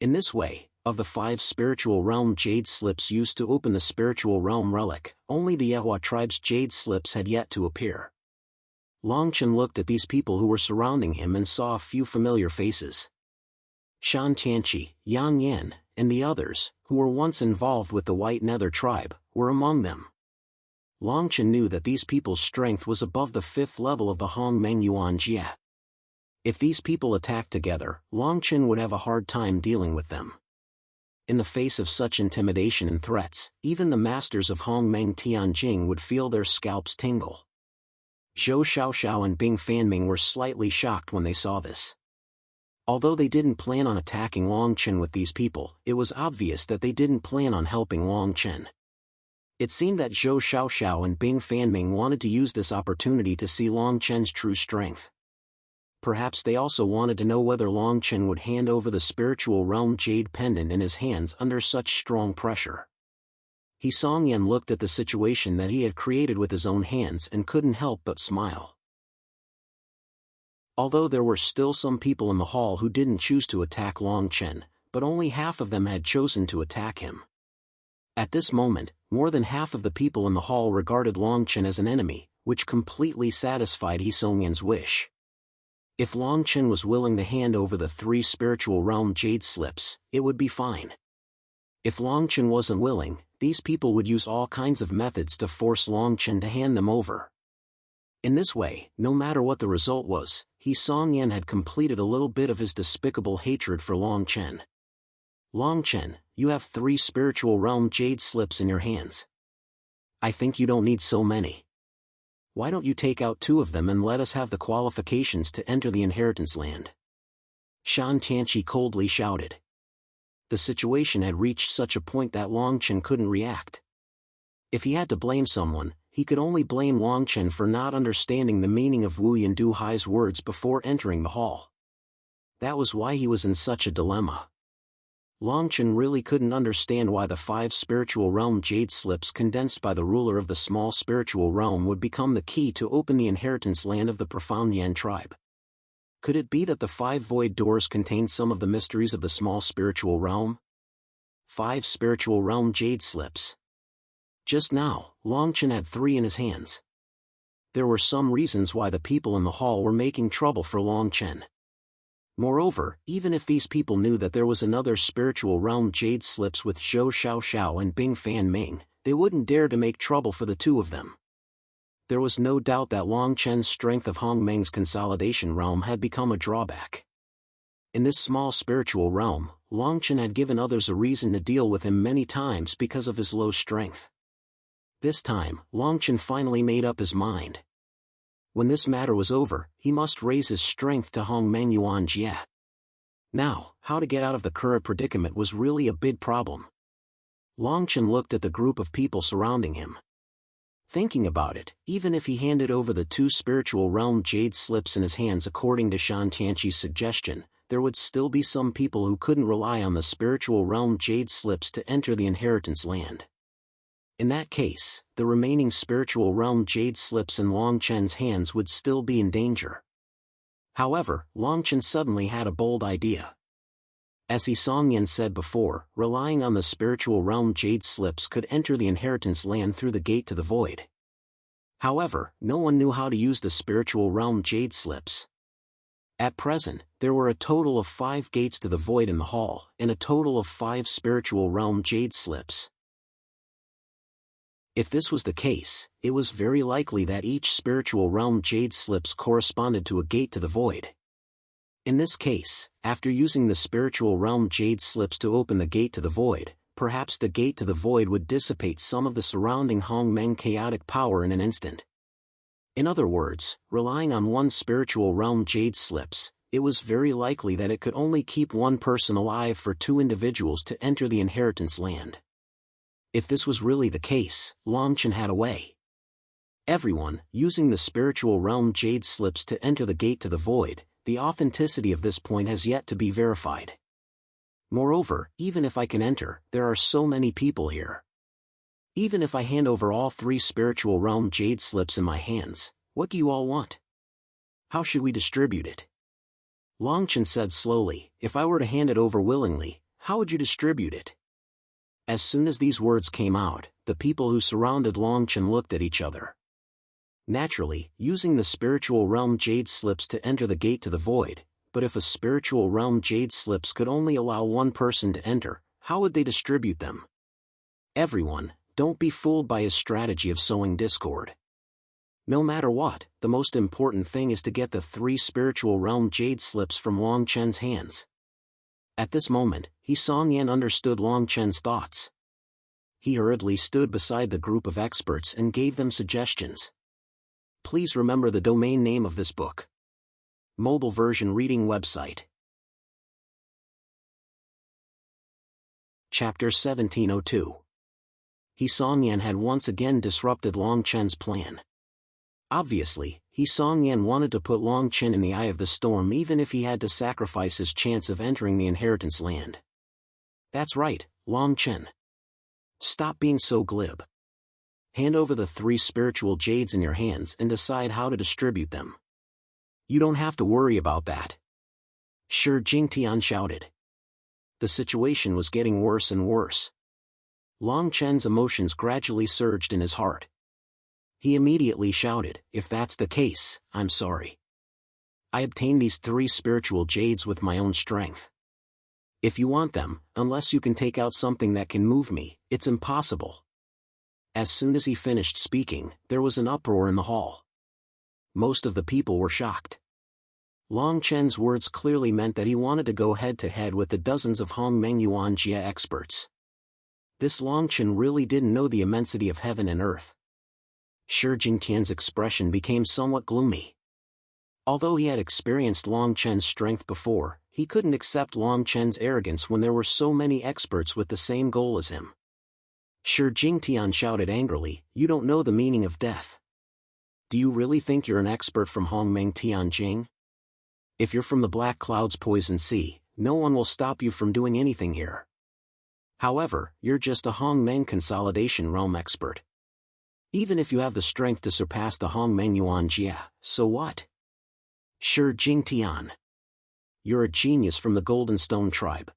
In this way, of the 5 spiritual realm jade slips used to open the spiritual realm relic, only the Yehua tribe's jade slips had yet to appear. Long Chen looked at these people who were surrounding him and saw a few familiar faces. Shan Tianqi, Yang Yan, and the others, who were once involved with the White Nether tribe, were among them. Long Chen knew that these people's strength was above the 5th level of the Hongmeng Yuan Jie. If these people attacked together, Long Chen would have a hard time dealing with them. In the face of such intimidation and threats, even the masters of Hongmeng Tianjing would feel their scalps tingle. Zhou Xiaoxiao and Bing Fanming were slightly shocked when they saw this. Although they didn't plan on attacking Long Chen with these people, it was obvious that they didn't plan on helping Long Chen. It seemed that Zhou Xiaoxiao and Bing Fanming wanted to use this opportunity to see Long Chen's true strength. Perhaps they also wanted to know whether Long Chen would hand over the spiritual realm jade pendant in his hands under such strong pressure. He Songyan looked at the situation that he had created with his own hands and couldn't help but smile. Although there were still some people in the hall who didn't choose to attack Long Chen, but only half of them had chosen to attack him. At this moment, more than half of the people in the hall regarded Long Chen as an enemy, which completely satisfied He Songyan's wish. If Long Chen was willing to hand over the 3 spiritual realm jade slips, it would be fine. If Long Chen wasn't willing, these people would use all kinds of methods to force Long Chen to hand them over. In this way, no matter what the result was, He Songyan had completed a little bit of his despicable hatred for Long Chen. Long Chen, you have 3 spiritual realm jade slips in your hands. I think you don't need so many. Why don't you take out 2 of them and let us have the qualifications to enter the inheritance land? Shan Tianqi coldly shouted. The situation had reached such a point that Long Chen couldn't react. If he had to blame someone, he could only blame Long Chen for not understanding the meaning of Wu Yandu Hai's words before entering the hall. That was why he was in such a dilemma. Long Chen really couldn't understand why the 5 spiritual realm jade slips condensed by the ruler of the small spiritual realm would become the key to open the inheritance land of the profound Yan tribe. Could it be that the 5 void doors contained some of the mysteries of the small spiritual realm? 5 spiritual realm jade slips. Just now, Long Chen had 3 in his hands. There were some reasons why the people in the hall were making trouble for Long Chen. Moreover, even if these people knew that there was another spiritual realm jade slips with Zhou Xiaoxiao and Bing Fan Ming, they wouldn't dare to make trouble for the 2 of them. There was no doubt that Long Chen's strength of Hong Meng's consolidation realm had become a drawback. In this small spiritual realm, Long Chen had given others a reason to deal with him many times because of his low strength. This time, Long Chen finally made up his mind. When this matter was over, he must raise his strength to Hong Meng Yuan Jie. Now, how to get out of the current predicament was really a big problem. Long Chen looked at the group of people surrounding him. Thinking about it, even if he handed over the 2 spiritual realm jade slips in his hands according to Shan Tianqi's suggestion, there would still be some people who couldn't rely on the spiritual realm jade slips to enter the inheritance land. In that case, the remaining spiritual realm jade slips in Long Chen's hands would still be in danger. However, Long Chen suddenly had a bold idea. As He Songyan said before, relying on the spiritual realm jade slips could enter the inheritance land through the gate to the void. However, no one knew how to use the spiritual realm jade slips. At present, there were a total of 5 gates to the void in the hall, and a total of 5 spiritual realm jade slips. If this was the case, it was very likely that each spiritual realm jade slips corresponded to a gate to the void. In this case, after using the spiritual realm jade slips to open the gate to the void, perhaps the gate to the void would dissipate some of the surrounding Hong Meng chaotic power in an instant. In other words, relying on 1 spiritual realm jade slips, it was very likely that it could only keep 1 person alive for 2 individuals to enter the inheritance land. If this was really the case, Long Chen had a way. Everyone, using the spiritual realm jade slips to enter the gate to the void, the authenticity of this point has yet to be verified. Moreover, even if I can enter, there are so many people here. Even if I hand over all 3 spiritual realm jade slips in my hands, what do you all want? How should we distribute it? Long Chen said slowly, if I were to hand it over willingly, how would you distribute it? As soon as these words came out, the people who surrounded Long Chen looked at each other. Naturally, using the spiritual realm jade slips to enter the gate to the void, but if a spiritual realm jade slips could only allow 1 person to enter, how would they distribute them? Everyone, don't be fooled by his strategy of sowing discord. No matter what, the most important thing is to get the 3 spiritual realm jade slips from Long Chen's hands. At this moment, He Songyan understood Long Chen's thoughts. He hurriedly stood beside the group of experts and gave them suggestions. Please remember the domain name of this book. Mobile version reading website. Chapter 1702. He Songyan had once again disrupted Long Chen's plan. Obviously, He Songyan wanted to put Long Chen in the eye of the storm even if he had to sacrifice his chance of entering the inheritance land. That's right, Long Chen. Stop being so glib. Hand over the 3 spiritual jades in your hands and decide how to distribute them. You don't have to worry about that. Shi Jingtian shouted. The situation was getting worse and worse. Long Chen's emotions gradually surged in his heart. He immediately shouted, "If that's the case, I'm sorry. I obtained these 3 spiritual jades with my own strength. If you want them, unless you can take out something that can move me, it's impossible." As soon as he finished speaking, there was an uproar in the hall. Most of the people were shocked. Long Chen's words clearly meant that he wanted to go head-to-head with the dozens of Hongmeng Yuan Jia experts. This Long Chen really didn't know the immensity of heaven and earth. Shi Jingtian's expression became somewhat gloomy. Although he had experienced Long Chen's strength before, he couldn't accept Long Chen's arrogance when there were so many experts with the same goal as him. Shi Jingtian shouted angrily, "You don't know the meaning of death. Do you really think you're an expert from Hongmeng Tianjing? If you're from the Black Cloud's Poison Sea, no one will stop you from doing anything here. However, you're just a Hongmeng Consolidation Realm expert. Even if you have the strength to surpass the Hongmeng Yuan Jia, so what? Shi Jingtian. You're a genius from the Golden Stone tribe.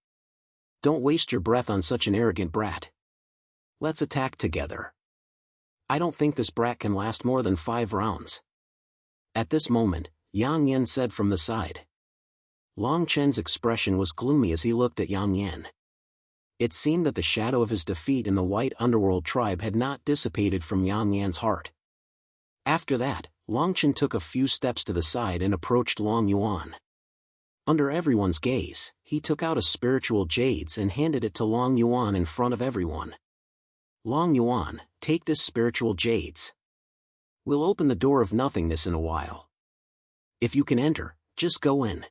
Don't waste your breath on such an arrogant brat. Let's attack together. I don't think this brat can last more than 5 rounds." At this moment, Yang Yan said from the side. Long Chen's expression was gloomy as he looked at Yang Yan. It seemed that the shadow of his defeat in the White Underworld tribe had not dissipated from Yang Yan's heart. After that, Long Chen took a few steps to the side and approached Long Yuan. Under everyone's gaze, he took out a spiritual jades and handed it to Long Yuan in front of everyone. "Long Yuan, take this spiritual jades. We'll open the door of nothingness in a while. If you can enter, just go in."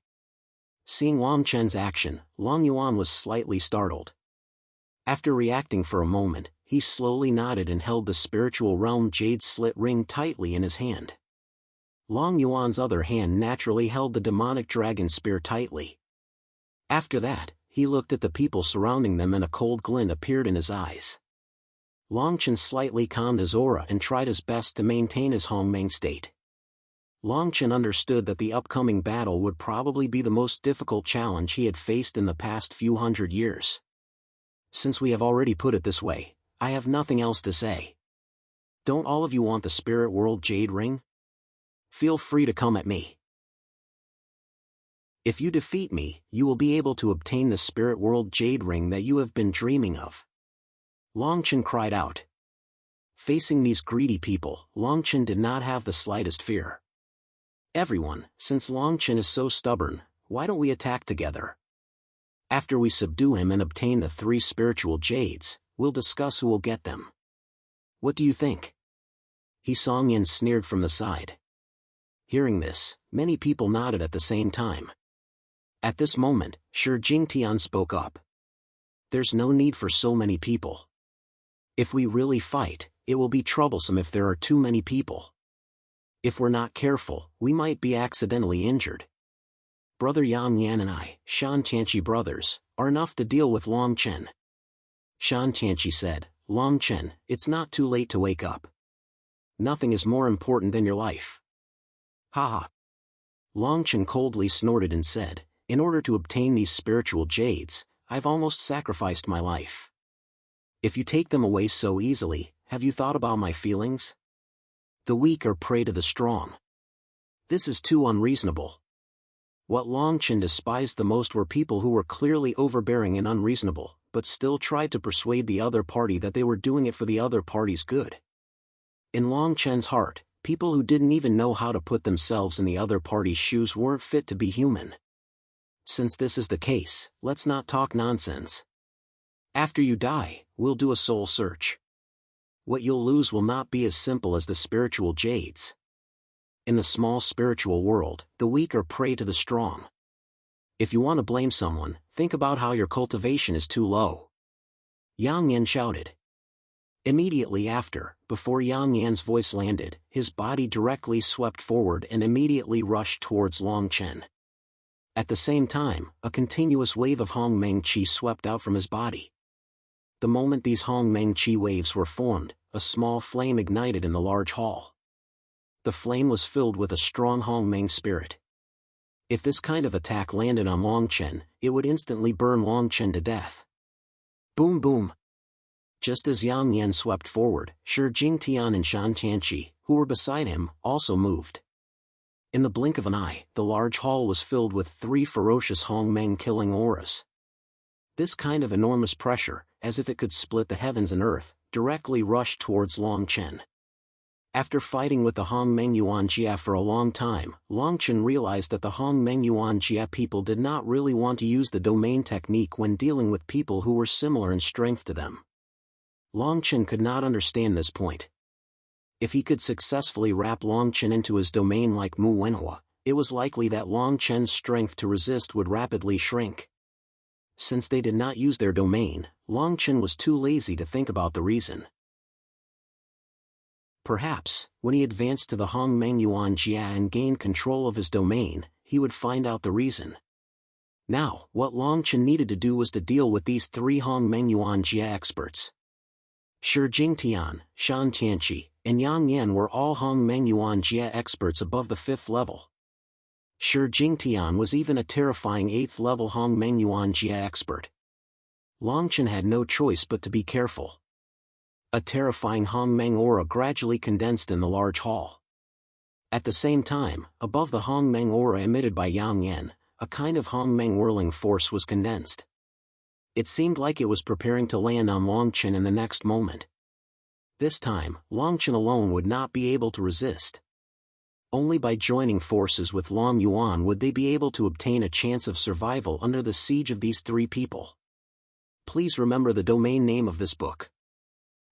Seeing Long Chen's action, Long Yuan was slightly startled. After reacting for a moment, he slowly nodded and held the spiritual realm jade slit ring tightly in his hand. Long Yuan's other hand naturally held the demonic dragon spear tightly. After that, he looked at the people surrounding them and a cold glint appeared in his eyes. Long Chen slightly calmed his aura and tried his best to maintain his Hongmeng state. Long Chen understood that the upcoming battle would probably be the most difficult challenge he had faced in the past few hundred years. Since we have already put it this way, I have nothing else to say. Don't all of you want the Spirit World Jade Ring? Feel free to come at me. If you defeat me, you will be able to obtain the Spirit World Jade Ring that you have been dreaming of. Long Chen cried out. Facing these greedy people, Long Chen did not have the slightest fear. "Everyone, since Long Chen is so stubborn, why don't we attack together? After we subdue him and obtain the 3 spiritual jades, we'll discuss who will get them. What do you think?" He Songyan sneered from the side. Hearing this, many people nodded at the same time. At this moment, Shi Jingtian spoke up. "There's no need for so many people. If we really fight, it will be troublesome if there are too many people. If we're not careful, we might be accidentally injured. Brother Yang Yan and I, Shan Tianqi brothers, are enough to deal with Long Chen." Shan Tianqi said, "Long Chen, it's not too late to wake up. Nothing is more important than your life." "Ha!" Long Chen coldly snorted and said, "In order to obtain these spiritual jades, I've almost sacrificed my life. If you take them away so easily, have you thought about my feelings? The weak are prey to the strong. This is too unreasonable." What Long Chen despised the most were people who were clearly overbearing and unreasonable, but still tried to persuade the other party that they were doing it for the other party's good. In Long Chen's heart, people who didn't even know how to put themselves in the other party's shoes weren't fit to be human. Since this is the case, let's not talk nonsense. After you die, we'll do a soul search. What you'll lose will not be as simple as the spiritual jades. In the small spiritual world, the weak are prey to the strong. If you want to blame someone, think about how your cultivation is too low." Yang Yan shouted. Immediately after, before Yang Yan's voice landed, his body directly swept forward and immediately rushed towards Long Chen. At the same time, a continuous wave of Hongmeng Qi swept out from his body. The moment these Hongmeng Qi waves were formed, a small flame ignited in the large hall. The flame was filled with a strong Hongmeng spirit. If this kind of attack landed on Longchen, it would instantly burn Longchen to death. Boom boom! Just as Yang Yan swept forward, Shi Jingtian and Shan Tianqi, who were beside him, also moved. In the blink of an eye, the large hall was filled with 3 ferocious Hongmeng killing auras. This kind of enormous pressure, as if it could split the heavens and earth, directly rushed towards Longchen. After fighting with the Hongmeng Yuanjia for a long time, Longchen realized that the Hongmeng Yuanjia people did not really want to use the domain technique when dealing with people who were similar in strength to them. Longchen could not understand this point. If he could successfully wrap Longchen into his domain like Mu Wenhua, it was likely that Longchen's strength to resist would rapidly shrink. Since they did not use their domain, Longchen was too lazy to think about the reason. Perhaps, when he advanced to the Hongmeng Yuanjia and gained control of his domain, he would find out the reason. Now, what Longchen needed to do was to deal with these 3 Hongmeng Yuanjia experts. Shi Jingtian, Shan Tianqi, and Yang Yan were all Hongmeng Yuanjia experts above the 5th level. Shi Jingtian was even a terrifying 8th level Hongmeng Yuanjia expert. Longchen had no choice but to be careful. A terrifying Hongmeng aura gradually condensed in the large hall. At the same time, above the Hongmeng aura emitted by Yang Yan, a kind of Hongmeng whirling force was condensed. It seemed like it was preparing to land on Longchen in the next moment. This time, Longchen alone would not be able to resist. Only by joining forces with Long Yuan would they be able to obtain a chance of survival under the siege of these 3 people. Please remember the domain name of this book.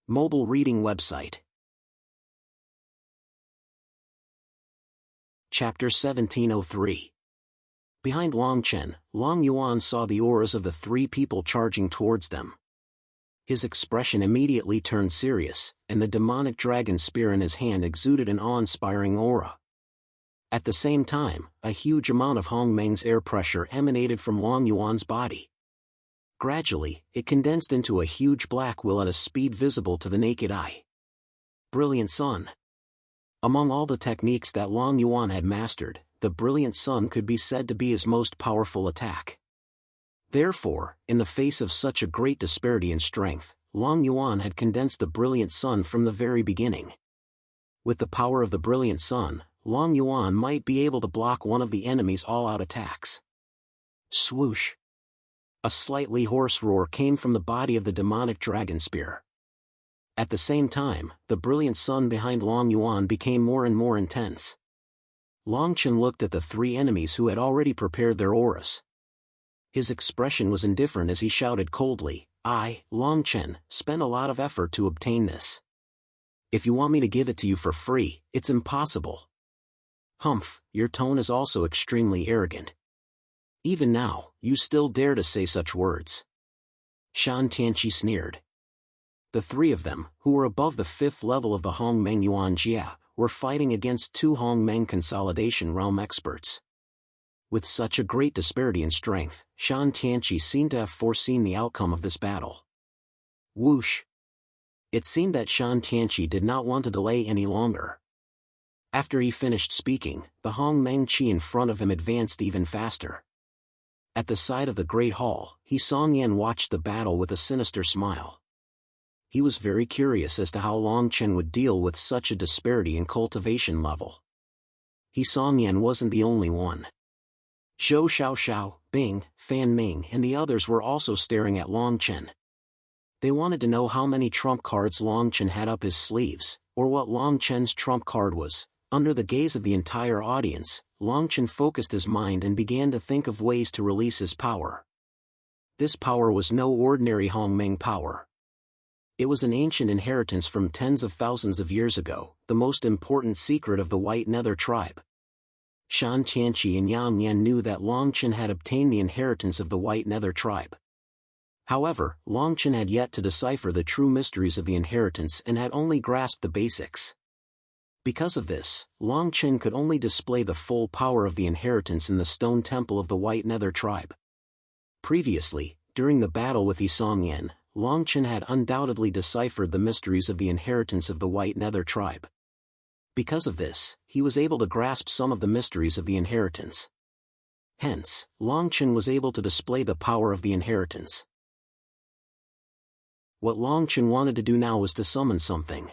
Mobile reading website. Chapter 1703. Behind Longchen, Long Yuan saw the auras of the 3 people charging towards them. His expression immediately turned serious, and the demonic dragon spear in his hand exuded an awe-inspiring aura. At the same time, a huge amount of Hongmeng's air pressure emanated from Long Yuan's body. Gradually, it condensed into a huge black wheel at a speed visible to the naked eye. Brilliant Sun. Among all the techniques that Long Yuan had mastered, the Brilliant Sun could be said to be his most powerful attack. Therefore, in the face of such a great disparity in strength, Long Yuan had condensed the Brilliant Sun from the very beginning. With the power of the Brilliant Sun, Long Yuan might be able to block one of the enemy's all-out attacks. Swoosh! A slightly hoarse roar came from the body of the demonic dragon spear. At the same time, the Brilliant Sun behind Long Yuan became more and more intense. Longchen looked at the 3 enemies who had already prepared their auras. His expression was indifferent as he shouted coldly, "I, Longchen, spent a lot of effort to obtain this. If you want me to give it to you for free, it's impossible." Humph, your tone is also extremely arrogant. Even now, you still dare to say such words. Shan Tianqi sneered. The 3 of them, who were above the 5th level of the Hongmeng Yuanjia, were fighting against 2 Hongmeng Consolidation Realm experts. With such a great disparity in strength, Shan Tianqi seemed to have foreseen the outcome of this battle. Whoosh! It seemed that Shan Tianqi did not want to delay any longer. After he finished speaking, the Hongmeng Qi in front of him advanced even faster. At the side of the great hall, Song Yan watched the battle with a sinister smile. He was very curious as to how Longchen would deal with such a disparity in cultivation level. Song Yan wasn't the only one. Zhou Xiaoxiao, Bing, Fan Ming and the others were also staring at Longchen. They wanted to know how many trump cards Longchen had up his sleeves, or what Longchen's trump card was. Under the gaze of the entire audience, Longchen focused his mind and began to think of ways to release his power. This power was no ordinary Hongmeng power. It was an ancient inheritance from tens of thousands of years ago, the most important secret of the White Nether tribe. Shan Tianqi and Yang Yan knew that Longchen had obtained the inheritance of the White Nether tribe. However, Longchen had yet to decipher the true mysteries of the inheritance and had only grasped the basics. Because of this, Longchen could only display the full power of the inheritance in the stone temple of the White Nether tribe. Previously, during the battle with Song Yan, Longchen had undoubtedly deciphered the mysteries of the inheritance of the White Nether tribe. Because of this, he was able to grasp some of the mysteries of the inheritance. Hence, Long Chen was able to display the power of the inheritance. What Long Chen wanted to do now was to summon something.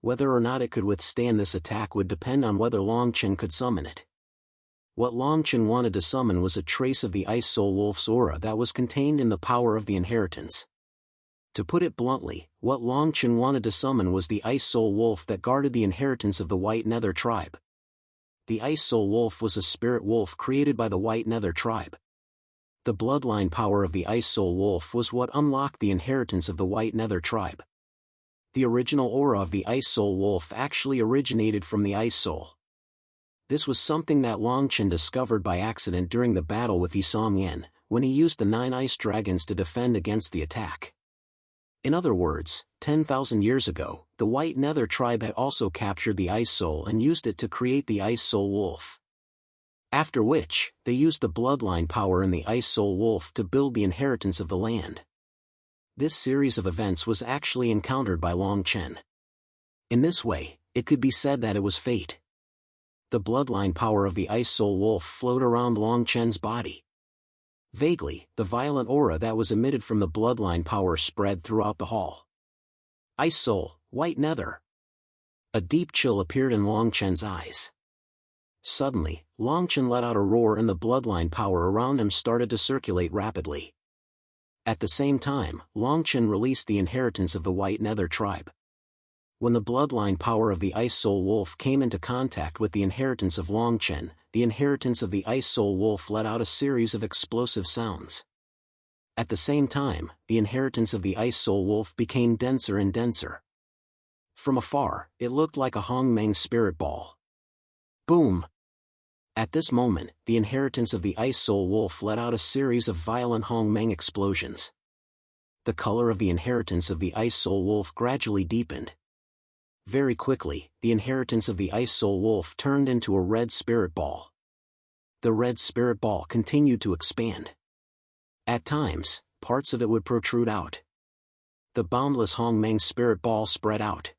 Whether or not it could withstand this attack would depend on whether Long Chen could summon it. What Long Chen wanted to summon was a trace of the Ice Soul Wolf's aura that was contained in the power of the inheritance. To put it bluntly, what Long Chen wanted to summon was the Ice Soul Wolf that guarded the inheritance of the White Nether tribe. The Ice Soul Wolf was a spirit wolf created by the White Nether tribe. The bloodline power of the Ice Soul Wolf was what unlocked the inheritance of the White Nether tribe. The original aura of the Ice Soul Wolf actually originated from the Ice Soul. This was something that Long Chen discovered by accident during the battle with Yisong Yen, when he used the 9 ice dragons to defend against the attack. In other words, 10,000 years ago, the White Nether tribe had also captured the Ice Soul and used it to create the Ice Soul Wolf. After which, they used the bloodline power in the Ice Soul Wolf to build the inheritance of the land. This series of events was actually encountered by Long Chen. In this way, it could be said that it was fate. The bloodline power of the Ice Soul Wolf flowed around Long Chen's body. Vaguely, the violent aura that was emitted from the bloodline power spread throughout the hall. Ice Soul, White Nether. A deep chill appeared in Long Chen's eyes. Suddenly, Long Chen let out a roar and the bloodline power around him started to circulate rapidly. At the same time, Long Chen released the inheritance of the White Nether tribe. When the bloodline power of the Ice Soul Wolf came into contact with the inheritance of Long Chen, the inheritance of the Ice Soul Wolf let out a series of explosive sounds. At the same time, the inheritance of the Ice Soul Wolf became denser and denser. From afar, it looked like a Hongmeng spirit ball. Boom! At this moment, the inheritance of the Ice Soul Wolf let out a series of violent Hongmeng explosions. The color of the inheritance of the Ice Soul Wolf gradually deepened. Very quickly, the inheritance of the Ice Soul Wolf turned into a red spirit ball. The red spirit ball continued to expand. At times, parts of it would protrude out. The boundless Hongmeng spirit ball spread out.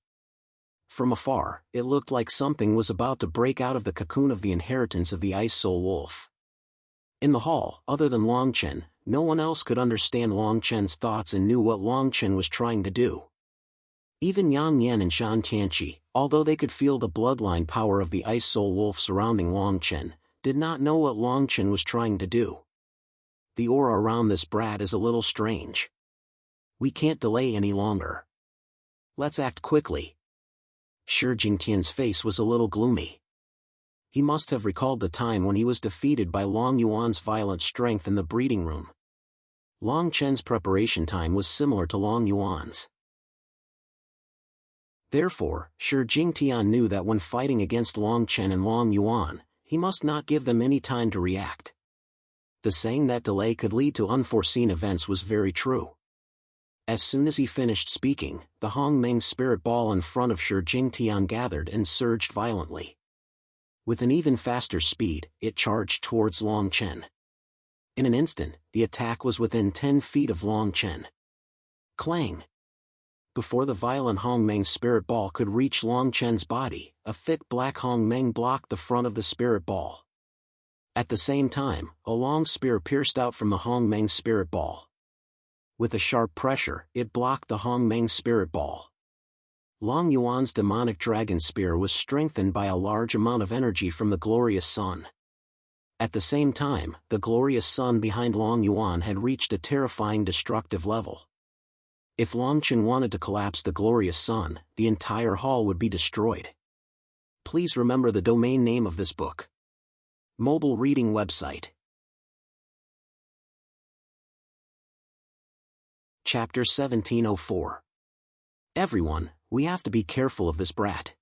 From afar, it looked like something was about to break out of the cocoon of the inheritance of the Ice Soul Wolf. In the hall, other than Long Chen, no one else could understand Long Chen's thoughts and knew what Long Chen was trying to do. Even Yang Yan and Shan Tianqi, although they could feel the bloodline power of the Ice Soul Wolf surrounding Long Chen, did not know what Long Chen was trying to do. The aura around this brat is a little strange. We can't delay any longer. Let's act quickly. Shi Jingtian's face was a little gloomy. He must have recalled the time when he was defeated by Long Yuan's violent strength in the breeding room. Long Chen's preparation time was similar to Long Yuan's. Therefore, Shi Jingtian knew that when fighting against Long Chen and Long Yuan, he must not give them any time to react. The saying that delay could lead to unforeseen events was very true. As soon as he finished speaking, the Hongmeng spirit ball in front of Shi Jingtian gathered and surged violently. With an even faster speed, it charged towards Long Chen. In an instant, the attack was within 10 feet of Long Chen. Clang! Before the violent Hongmeng spirit ball could reach Long Chen's body, a thick black Hongmeng blocked the front of the spirit ball. At the same time, a long spear pierced out from the Hongmeng spirit ball. With a sharp pressure, it blocked the Hongmeng spirit ball. Long Yuan's demonic dragon spear was strengthened by a large amount of energy from the glorious sun. At the same time, the glorious sun behind Long Yuan had reached a terrifying destructive level. If Long Chen wanted to collapse the glorious sun, the entire hall would be destroyed. Please remember the domain name of this book. Mobile reading website. Chapter 1704. Everyone, we have to be careful of this brat.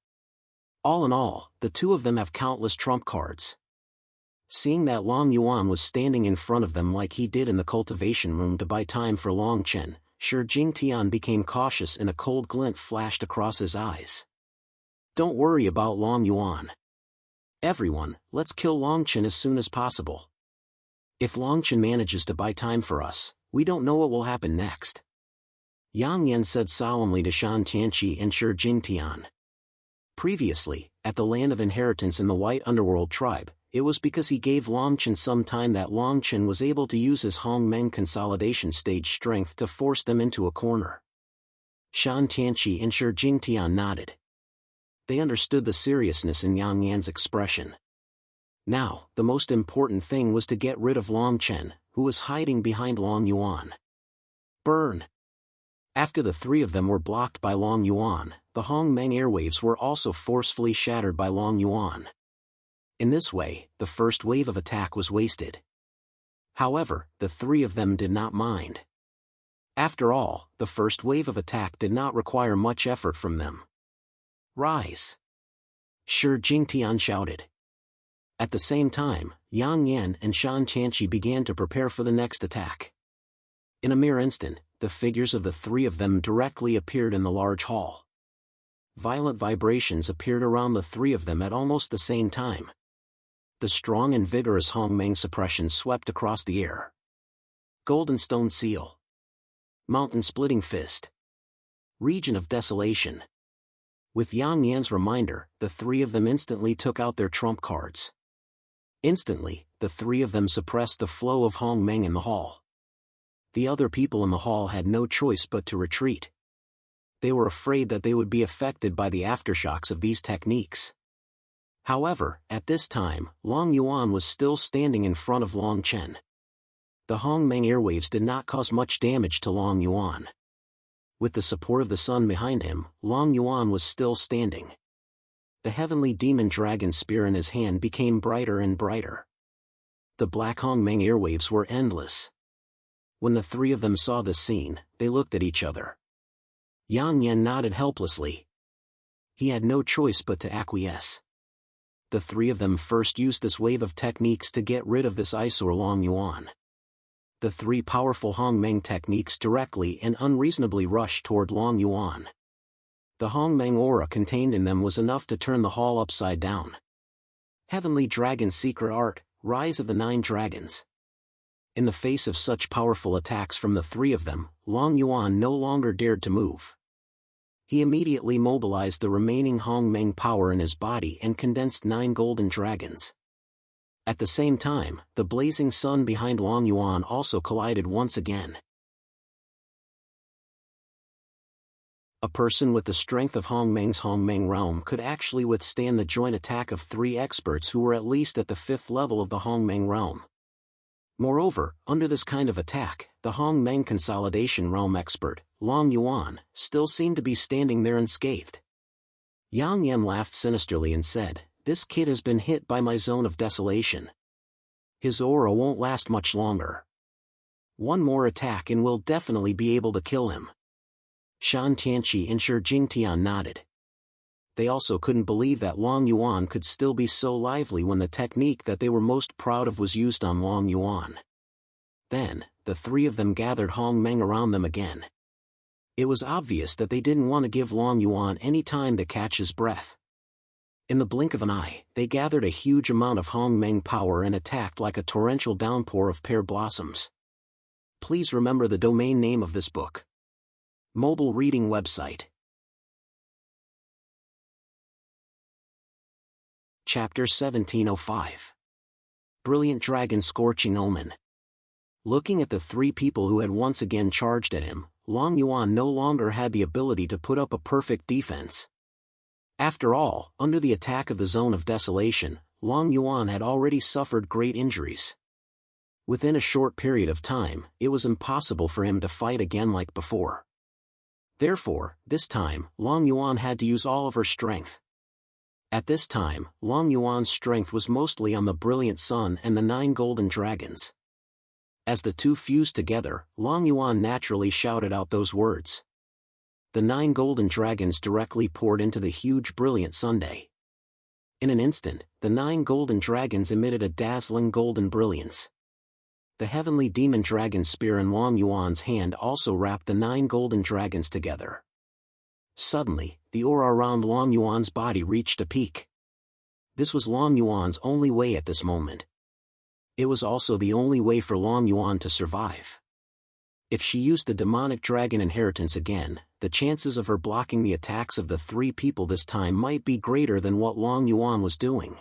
All in all, the two of them have countless trump cards. Seeing that Long Yuan was standing in front of them like he did in the cultivation room to buy time for Long Chen, Shi Jingtian became cautious and a cold glint flashed across his eyes. Don't worry about Long Yuan. Everyone, let's kill Long Chen as soon as possible. If Long Chen manages to buy time for us, we don't know what will happen next. Yang Yan said solemnly to Shan Tianqi and Shi Jingtian. Previously, at the land of inheritance in the White Underworld tribe, it was because he gave Longchen some time that Longchen was able to use his Hongmeng consolidation stage strength to force them into a corner. Shan Tianqi and Shi Jingtian nodded. They understood the seriousness in Yang Yan's expression. Now, the most important thing was to get rid of Longchen, who was hiding behind Long Yuan. Burn! After the three of them were blocked by Long Yuan, the Hongmeng airwaves were also forcefully shattered by Long Yuan. In this way, the first wave of attack was wasted. However, the three of them did not mind. After all, the first wave of attack did not require much effort from them. Rise! Shi Jingtian shouted. At the same time, Yang Yan and Shan Tianqi began to prepare for the next attack. In a mere instant, the figures of the three of them directly appeared in the large hall. Violent vibrations appeared around the three of them at almost the same time. The strong and vigorous Hongmeng suppression swept across the air. Golden Stone Seal. Mountain Splitting Fist. Region of Desolation. With Yang Yan's reminder, the three of them instantly took out their trump cards. Instantly, the three of them suppressed the flow of Hongmeng in the hall. The other people in the hall had no choice but to retreat. They were afraid that they would be affected by the aftershocks of these techniques. However, at this time, Long Yuan was still standing in front of Long Chen. The Hongmeng airwaves did not cause much damage to Long Yuan. With the support of the sun behind him, Long Yuan was still standing. The heavenly demon dragon spear in his hand became brighter and brighter. The black Hongmeng airwaves were endless. When the three of them saw this scene, they looked at each other. Yang Yan nodded helplessly. He had no choice but to acquiesce. The three of them first used this wave of techniques to get rid of this eyesore Long Yuan. The three powerful Hongmeng techniques directly and unreasonably rushed toward Long Yuan. The Hongmeng aura contained in them was enough to turn the hall upside down. Heavenly Dragon Secret Art, Rise of the Nine Dragons. In the face of such powerful attacks from the three of them, Long Yuan no longer dared to move. He immediately mobilized the remaining Hongmeng power in his body and condensed 9 golden dragons. At the same time, the blazing sun behind Long Yuan also collided once again. A person with the strength of Hongmeng's Hongmeng realm could actually withstand the joint attack of 3 experts who were at least at the 5th level of the Hongmeng realm. Moreover, under this kind of attack, the Hongmeng consolidation realm expert, Long Yuan, still seemed to be standing there unscathed. Yang Yan laughed sinisterly and said, "This kid has been hit by my zone of desolation. His aura won't last much longer. One more attack and we'll definitely be able to kill him." Shan Tianqi and Shi Jingtian nodded. They also couldn't believe that Long Yuan could still be so lively when the technique that they were most proud of was used on Long Yuan. Then, the three of them gathered Hongmeng around them again. It was obvious that they didn't want to give Long Yuan any time to catch his breath. In the blink of an eye, they gathered a huge amount of Hongmeng power and attacked like a torrential downpour of pear blossoms. Please remember the domain name of this book. Mobile reading website. Chapter 1705. Brilliant Dragon Scorching Omen. Looking at the 3 people who had once again charged at him, Long Yuan no longer had the ability to put up a perfect defense. After all, under the attack of the Zone of Desolation, Long Yuan had already suffered great injuries. Within a short period of time, it was impossible for him to fight again like before. Therefore, this time, Long Yuan had to use all of her strength. At this time, Long Yuan's strength was mostly on the brilliant sun and the 9 golden dragons. As the two fused together, Long Yuan naturally shouted out those words. The 9 golden dragons directly poured into the huge brilliant sunday. In an instant, the 9 golden dragons emitted a dazzling golden brilliance. The heavenly demon dragon spear in Long Yuan's hand also wrapped the 9 golden dragons together. Suddenly, the aura around Long Yuan's body reached a peak. This was Long Yuan's only way at this moment. It was also the only way for Long Yuan to survive. If she used the demonic dragon inheritance again, the chances of her blocking the attacks of the 3 people this time might be greater than what Long Yuan was doing.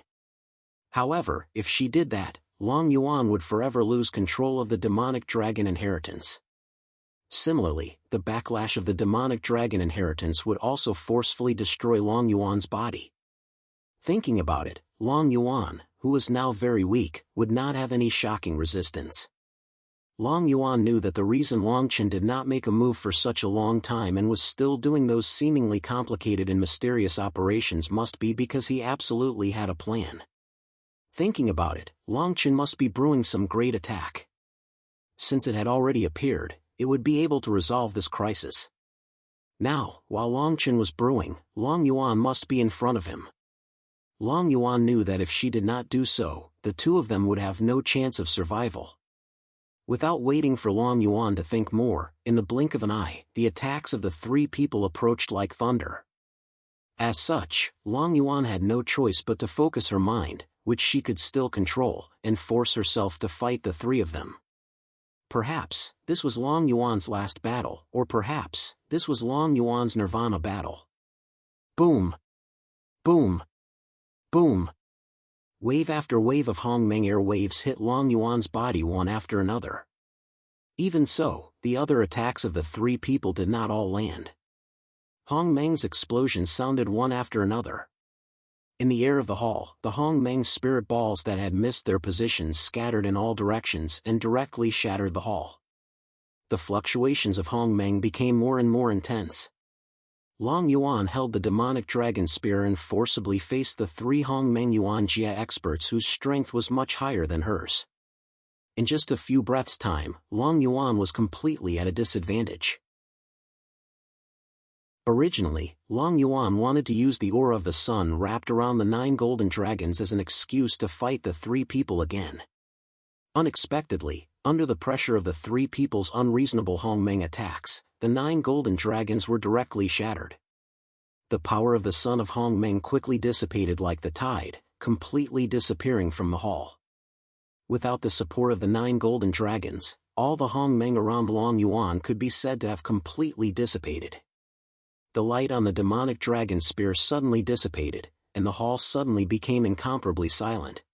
However, if she did that, Long Yuan would forever lose control of the demonic dragon inheritance. Similarly, the backlash of the demonic dragon inheritance would also forcefully destroy Long Yuan's body. Thinking about it, Long Yuan, who was now very weak, would not have any shocking resistance. Long Yuan knew that the reason Long Chen did not make a move for such a long time and was still doing those seemingly complicated and mysterious operations must be because he absolutely had a plan. Thinking about it, Long Chen must be brewing some great attack. Since it had already appeared, it would be able to resolve this crisis. Now, while Long Chen was brewing, Long Yuan must be in front of him. Long Yuan knew that if she did not do so, the two of them would have no chance of survival. Without waiting for Long Yuan to think more, in the blink of an eye, the attacks of the three people approached like thunder. As such, Long Yuan had no choice but to focus her mind, which she could still control, and force herself to fight the three of them. Perhaps, this was Long Yuan's last battle, or perhaps, this was Long Yuan's nirvana battle. Boom! Boom! Boom! Wave after wave of Hongmeng air waves hit Long Yuan's body one after another. Even so, the other attacks of the three people did not all land. Hongmeng's explosions sounded one after another. In the air of the hall, the Hongmeng spirit balls that had missed their positions scattered in all directions and directly shattered the hall. The fluctuations of Hongmeng became more and more intense. Long Yuan held the demonic dragon spear and forcibly faced the three Hongmeng Yuan Jia experts whose strength was much higher than hers. In just a few breaths' time, Long Yuan was completely at a disadvantage. Originally, Long Yuan wanted to use the aura of the sun wrapped around the 9 golden dragons as an excuse to fight the three people again. Unexpectedly, under the pressure of the three people's unreasonable Hongmeng attacks, the 9 golden dragons were directly shattered. The power of the sun of Hongmeng quickly dissipated like the tide, completely disappearing from the hall. Without the support of the 9 golden dragons, all the Hongmeng around Long Yuan could be said to have completely dissipated. The light on the demonic dragon spear suddenly dissipated, and the hall suddenly became incomparably silent.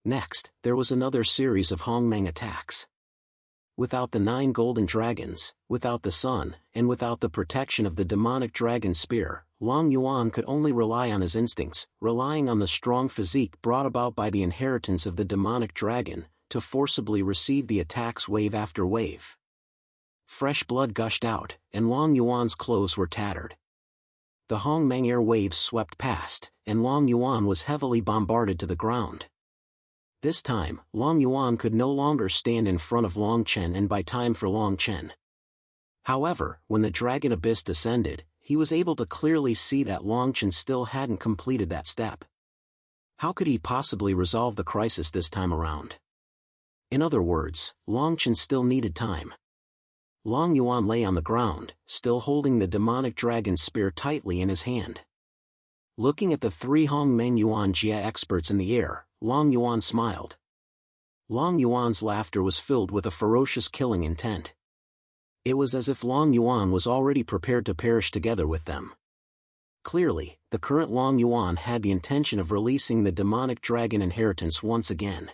Next, there was another series of Hongmeng attacks. Without the 9 golden dragons, without the sun, and without the protection of the demonic dragon spear, Long Yuan could only rely on his instincts, relying on the strong physique brought about by the inheritance of the demonic dragon, to forcibly receive the attacks wave after wave. Fresh blood gushed out, and Long Yuan's clothes were tattered. The Hongmeng air waves swept past, and Long Yuan was heavily bombarded to the ground. This time, Long Yuan could no longer stand in front of Long Chen and buy time for Long Chen. However, when the dragon abyss descended, he was able to clearly see that Long Chen still hadn't completed that step. How could he possibly resolve the crisis this time around? In other words, Long Chen still needed time. Long Yuan lay on the ground, still holding the demonic dragon spear tightly in his hand. Looking at the three Hongmeng Yuan Jia experts in the air, Long Yuan smiled. Long Yuan's laughter was filled with a ferocious killing intent. It was as if Long Yuan was already prepared to perish together with them. Clearly, the current Long Yuan had the intention of releasing the demonic dragon inheritance once again.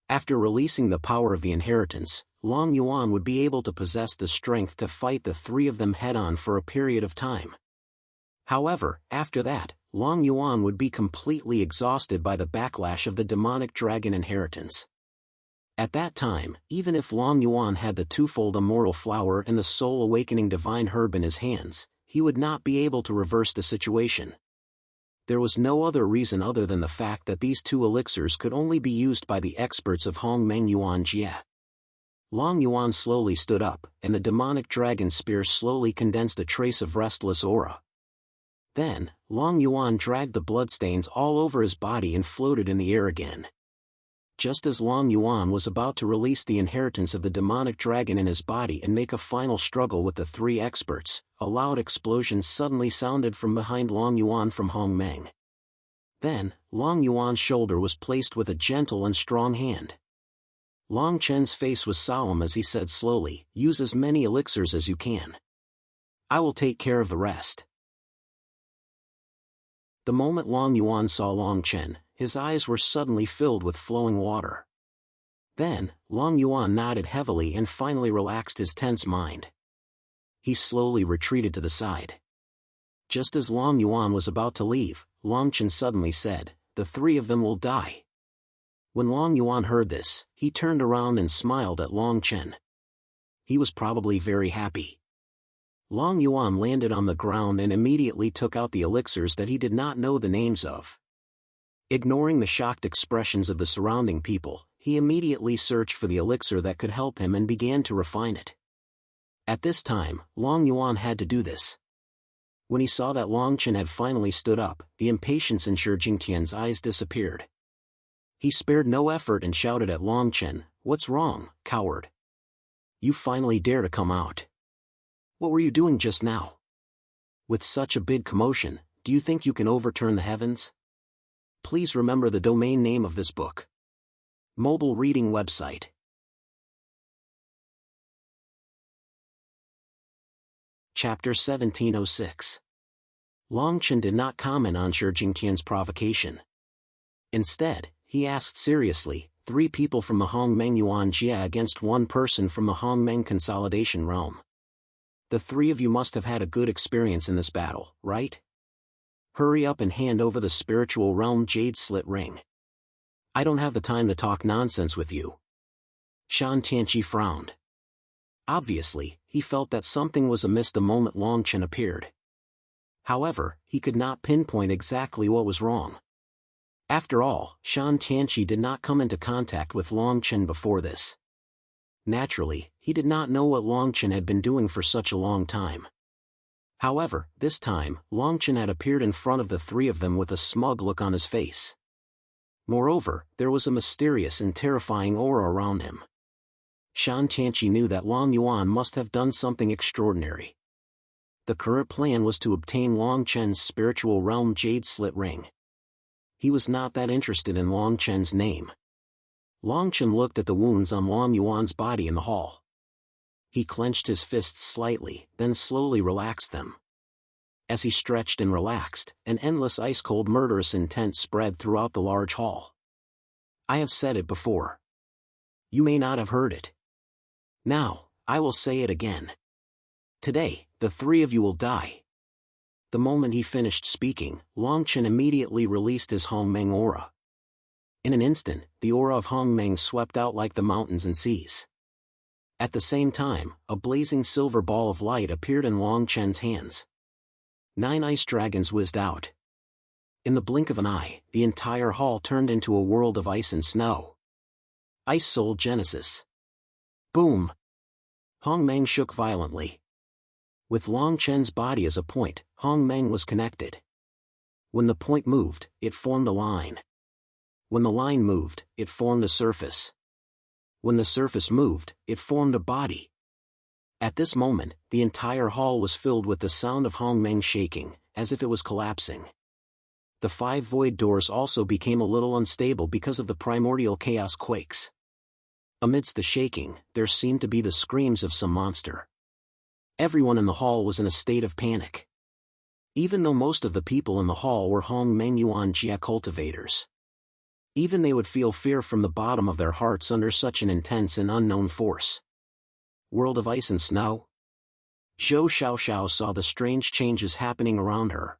After releasing the power of the inheritance, Long Yuan would be able to possess the strength to fight the three of them head-on for a period of time. However, after that, Long Yuan would be completely exhausted by the backlash of the demonic dragon inheritance. At that time, even if Long Yuan had the twofold immortal flower and the soul-awakening divine herb in his hands, he would not be able to reverse the situation. There was no other reason other than the fact that these two elixirs could only be used by the experts of Hongmeng Yuan Jia. Long Yuan slowly stood up, and the demonic dragon spear slowly condensed a trace of restless aura. Then, Long Yuan dragged the bloodstains all over his body and floated in the air again. Just as Long Yuan was about to release the inheritance of the demonic dragon in his body and make a final struggle with the three experts, a loud explosion suddenly sounded from behind Long Yuan from Hongmeng. Then, Long Yuan's shoulder was placed with a gentle and strong hand. Long Chen's face was solemn as he said slowly, "Use as many elixirs as you can. I will take care of the rest." The moment Long Yuan saw Long Chen, his eyes were suddenly filled with flowing water. Then, Long Yuan nodded heavily and finally relaxed his tense mind. He slowly retreated to the side. Just as Long Yuan was about to leave, Long Chen suddenly said, "The three of them will die." When Long Yuan heard this, he turned around and smiled at Long Chen. He was probably very happy. Long Yuan landed on the ground and immediately took out the elixirs that he did not know the names of. Ignoring the shocked expressions of the surrounding people, he immediately searched for the elixir that could help him and began to refine it. At this time, Long Yuan had to do this. When he saw that Long Chen had finally stood up, the impatience in Shi Jingtian's eyes disappeared. He spared no effort and shouted at Long Chen, "What's wrong, coward? You finally dare to come out. What were you doing just now? With such a big commotion, do you think you can overturn the heavens?" Please remember the domain name of this book. Mobile reading website. Chapter 1706. Long Chen did not comment on Shi Jingtian's provocation. Instead, he asked seriously, "Three people from the Hongmeng Yuan Jia against one person from the Hongmeng Consolidation realm. The three of you must have had a good experience in this battle, right? Hurry up and hand over the spiritual realm jade slit ring. I don't have the time to talk nonsense with you." Shan Tianqi frowned. Obviously, he felt that something was amiss the moment Long Chen appeared. However, he could not pinpoint exactly what was wrong. After all, Shan Tianqi did not come into contact with Long Chen before this. Naturally, he did not know what Long Chen had been doing for such a long time. However, this time, Long Chen had appeared in front of the three of them with a smug look on his face. Moreover, there was a mysterious and terrifying aura around him. Shan Tianqi knew that Long Yuan must have done something extraordinary. The current plan was to obtain Long Chen's spiritual realm jade slit ring. He was not that interested in Long Chen's name. Long Chen looked at the wounds on Long Yuan's body in the hall. He clenched his fists slightly, then slowly relaxed them. As he stretched and relaxed, an endless ice-cold murderous intent spread throughout the large hall. I have said it before. You may not have heard it. Now, I will say it again. Today, the three of you will die. The moment he finished speaking, Long Chen immediately released his Hongmeng aura. In an instant, the aura of Hongmeng swept out like the mountains and seas. At the same time, a blazing silver ball of light appeared in Long Chen's hands. 9 ice dragons whizzed out. In the blink of an eye, the entire hall turned into a world of ice and snow. Ice Soul Genesis. Boom! Hongmeng shook violently. With Long Chen's body as a point, Hongmeng was connected. When the point moved, it formed a line. When the line moved, it formed a surface. When the surface moved, it formed a body. At this moment, the entire hall was filled with the sound of Hongmeng shaking, as if it was collapsing. The 5 void doors also became a little unstable because of the primordial chaos quakes. Amidst the shaking, there seemed to be the screams of some monster. Everyone in the hall was in a state of panic. Even though most of the people in the hall were Hongmeng Yuan Jia cultivators. Even they would feel fear from the bottom of their hearts under such an intense and unknown force. World of ice and snow? Zhou Xiaoxiao saw the strange changes happening around her.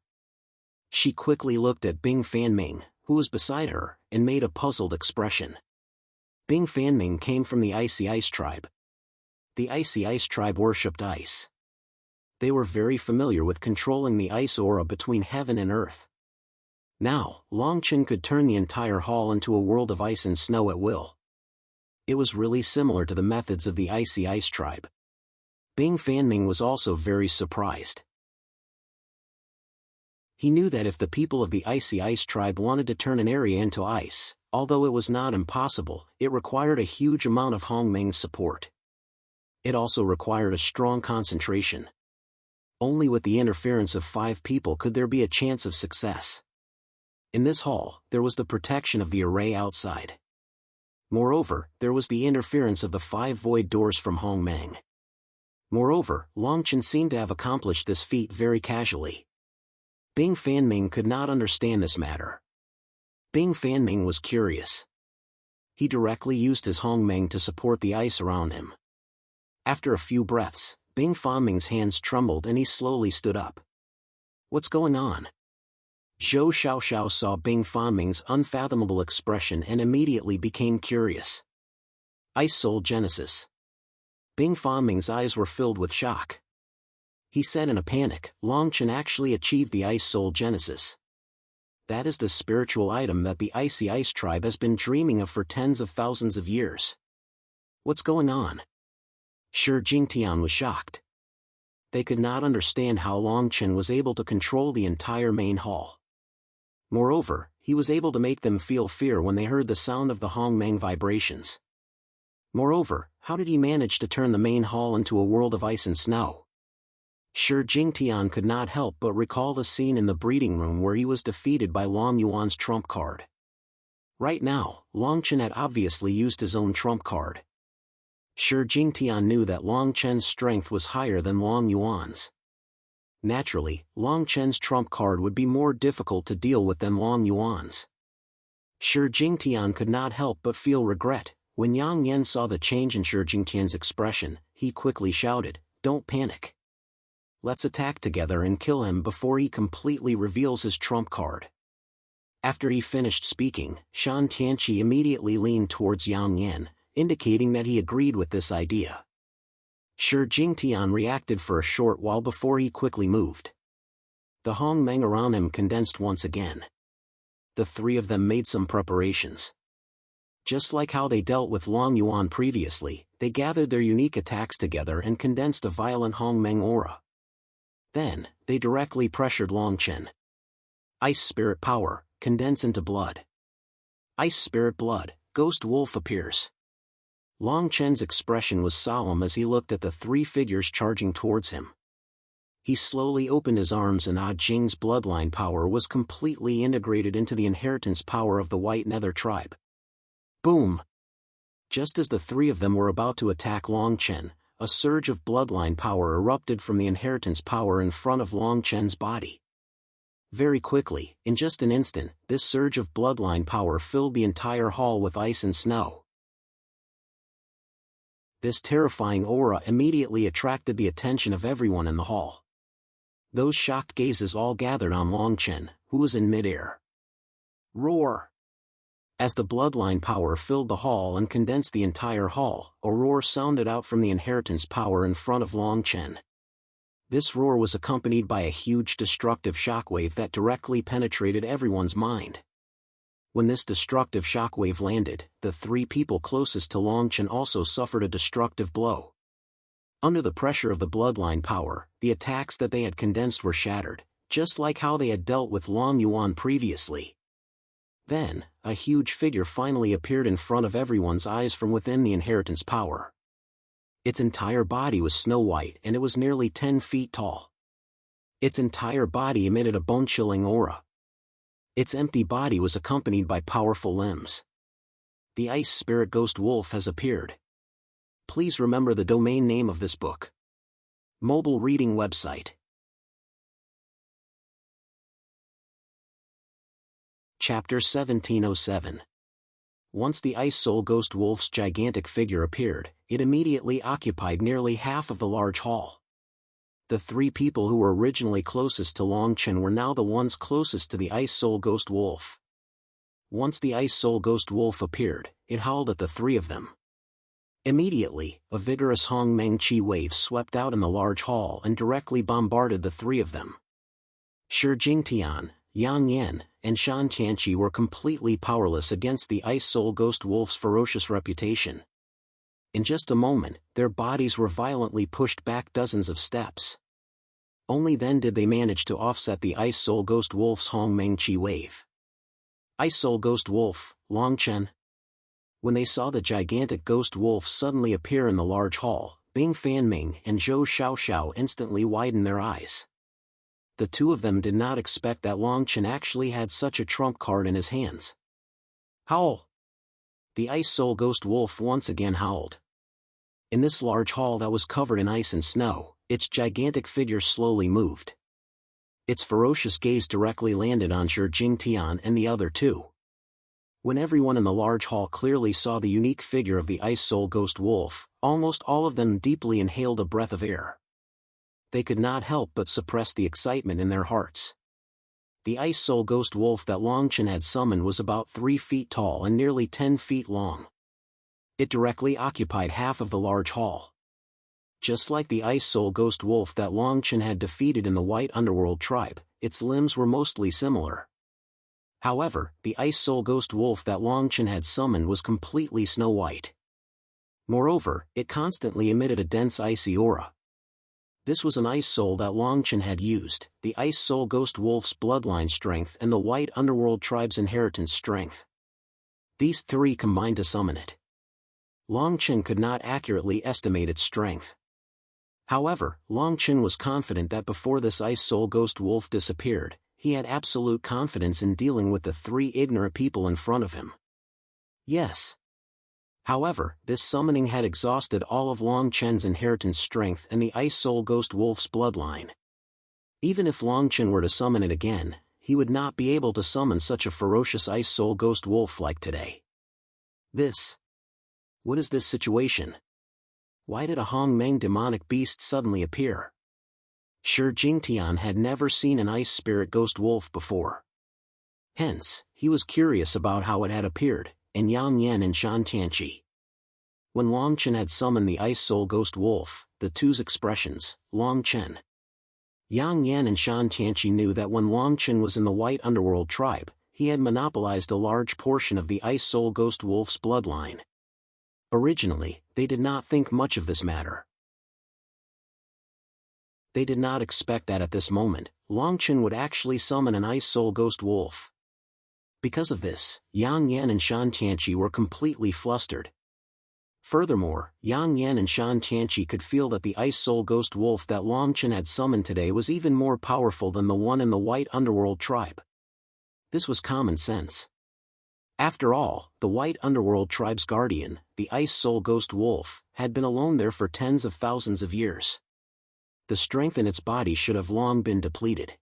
She quickly looked at Bing Fanming, who was beside her, and made a puzzled expression. Bing Fanming came from the Icy Ice tribe. The Icy Ice tribe worshipped ice. They were very familiar with controlling the ice aura between heaven and earth. Now, Long Chen could turn the entire hall into a world of ice and snow at will. It was really similar to the methods of the Icy Ice tribe. Bing Fanming was also very surprised. He knew that if the people of the Icy Ice tribe wanted to turn an area into ice, although it was not impossible, it required a huge amount of Hongmeng's support. It also required a strong concentration. Only with the interference of 5 people could there be a chance of success. In this hall, there was the protection of the array outside. Moreover, there was the interference of the 5 void doors from Hongmeng. Moreover, Long Chen seemed to have accomplished this feat very casually. Bing Fanming could not understand this matter. Bing Fanming was curious. He directly used his Hongmeng to support the ice around him. After a few breaths, Bing Fanming's hands trembled and he slowly stood up. What's going on? Zhou Xiaoxiao saw Bing Fanming's unfathomable expression and immediately became curious. Ice Soul Genesis. Bing Fanming's eyes were filled with shock. He said in a panic, Longchen actually achieved the Ice Soul Genesis. That is the spiritual item that the Icy Ice Tribe has been dreaming of for tens of thousands of years. What's going on? Shi Jingtian was shocked. They could not understand how Longchen was able to control the entire main hall. Moreover, he was able to make them feel fear when they heard the sound of the Hongmeng vibrations. Moreover, how did he manage to turn the main hall into a world of ice and snow? Shi Jingtian could not help but recall the scene in the breeding room where he was defeated by Long Yuan's trump card. Right now, Longchen had obviously used his own trump card. Shi Jingtian knew that Longchen's strength was higher than Long Yuan's. Naturally, Longchen's trump card would be more difficult to deal with than Long Yuan's. Shi Jingtian could not help but feel regret. When Yang Yan saw the change in Shi Jingtian's expression, he quickly shouted, "Don't panic. Let's attack together and kill him before he completely reveals his trump card." After he finished speaking, Shan Tianqi immediately leaned towards Yang Yan, indicating that he agreed with this idea. Shi Jingtian reacted for a short while before he quickly moved. The Hongmeng around him condensed once again. The three of them made some preparations. Just like how they dealt with Long Yuan previously, they gathered their unique attacks together and condensed a violent Hongmeng aura. Then, they directly pressured Longchen. Ice Spirit Power, condense into blood. Ice Spirit Blood, Ghost Wolf appears. Longchen's expression was solemn as he looked at the three figures charging towards him. He slowly opened his arms and Ah Jing's bloodline power was completely integrated into the inheritance power of the White Nether tribe. Boom! Just as the three of them were about to attack Longchen, a surge of bloodline power erupted from the inheritance power in front of Longchen's body. Very quickly, in just an instant, this surge of bloodline power filled the entire hall with ice and snow. This terrifying aura immediately attracted the attention of everyone in the hall. Those shocked gazes all gathered on Longchen, who was in midair. Roar! As the bloodline power filled the hall and condensed the entire hall, a roar sounded out from the inheritance power in front of Longchen. This roar was accompanied by a huge destructive shockwave that directly penetrated everyone's mind. When this destructive shockwave landed, the three people closest to Longchen also suffered a destructive blow. Under the pressure of the bloodline power, the attacks that they had condensed were shattered, just like how they had dealt with Long Yuan previously. Then, a huge figure finally appeared in front of everyone's eyes from within the inheritance power. Its entire body was snow white and it was nearly 10 feet tall. Its entire body emitted a bone-chilling aura. Its empty body was accompanied by powerful limbs. The Ice Spirit Ghost Wolf has appeared. Please remember the domain name of this book. Mobile reading website. Chapter 1707. Once the Ice Soul Ghost Wolf's gigantic figure appeared, it immediately occupied nearly half of the large hall. The three people who were originally closest to Longchen were now the ones closest to the Ice Soul Ghost Wolf. Once the Ice Soul Ghost Wolf appeared, it howled at the three of them. Immediately, a vigorous Hongmeng Qi wave swept out in the large hall and directly bombarded the three of them. Shi Jingtian, Yang Yan, and Shan Tianqi were completely powerless against the Ice Soul Ghost Wolf's ferocious reputation. In just a moment, their bodies were violently pushed back dozens of steps. Only then did they manage to offset the Ice Soul Ghost Wolf's Hongmeng Qi wave. Ice Soul Ghost Wolf, Longchen. When they saw the gigantic ghost wolf suddenly appear in the large hall, Bing Fanming and Zhou Xiaoxiao instantly widened their eyes. The two of them did not expect that Longchen actually had such a trump card in his hands. Howl! The Ice Soul Ghost Wolf once again howled. In this large hall that was covered in ice and snow, its gigantic figure slowly moved. Its ferocious gaze directly landed on Shi Jingtian and the other two. When everyone in the large hall clearly saw the unique figure of the Ice Soul Ghost Wolf, almost all of them deeply inhaled a breath of air. They could not help but suppress the excitement in their hearts. The Ice Soul Ghost Wolf that Longchen had summoned was about 3 feet tall and nearly 10 feet long. It directly occupied half of the large hall. Just like the Ice Soul Ghost Wolf that Longchen had defeated in the White Underworld tribe, its limbs were mostly similar. However, the Ice Soul Ghost Wolf that Longchen had summoned was completely snow-white. Moreover, it constantly emitted a dense icy aura. This was an Ice Soul that Longchen had used, the Ice Soul Ghost Wolf's bloodline strength and the White Underworld tribe's inheritance strength. These three combined to summon it. Longchen could not accurately estimate its strength. However, Longchen was confident that before this Ice Soul Ghost Wolf disappeared, he had absolute confidence in dealing with the 3 ignorant people in front of him. Yes. However, this summoning had exhausted all of Longchen's inheritance strength and the Ice Soul Ghost Wolf's bloodline. Even if Longchen were to summon it again, he would not be able to summon such a ferocious Ice Soul Ghost Wolf like today. What is this situation? Why did a Hongmeng demonic beast suddenly appear? Shi Jingtian had never seen an ice spirit ghost wolf before. Hence, he was curious about how it had appeared, and Yang Yan and Shan Tianqi. When Longchen had summoned the Ice Soul Ghost Wolf, the two's expressions, Longchen. Yang Yan and Shan Tianqi knew that when Longchen was in the White Underworld tribe, he had monopolized a large portion of the Ice Soul Ghost Wolf's bloodline. Originally, they did not think much of this matter. They did not expect that at this moment, Longchen would actually summon an Ice Soul Ghost Wolf. Because of this, Yang Yan and Shan Tianqi were completely flustered. Furthermore, Yang Yan and Shan Tianqi could feel that the Ice Soul Ghost Wolf that Longchen had summoned today was even more powerful than the one in the White Underworld tribe. This was common sense. After all, the White Underworld tribe's guardian, the Ice Soul Ghost Wolf, had been alone there for tens of thousands of years. The strength in its body should have long been depleted.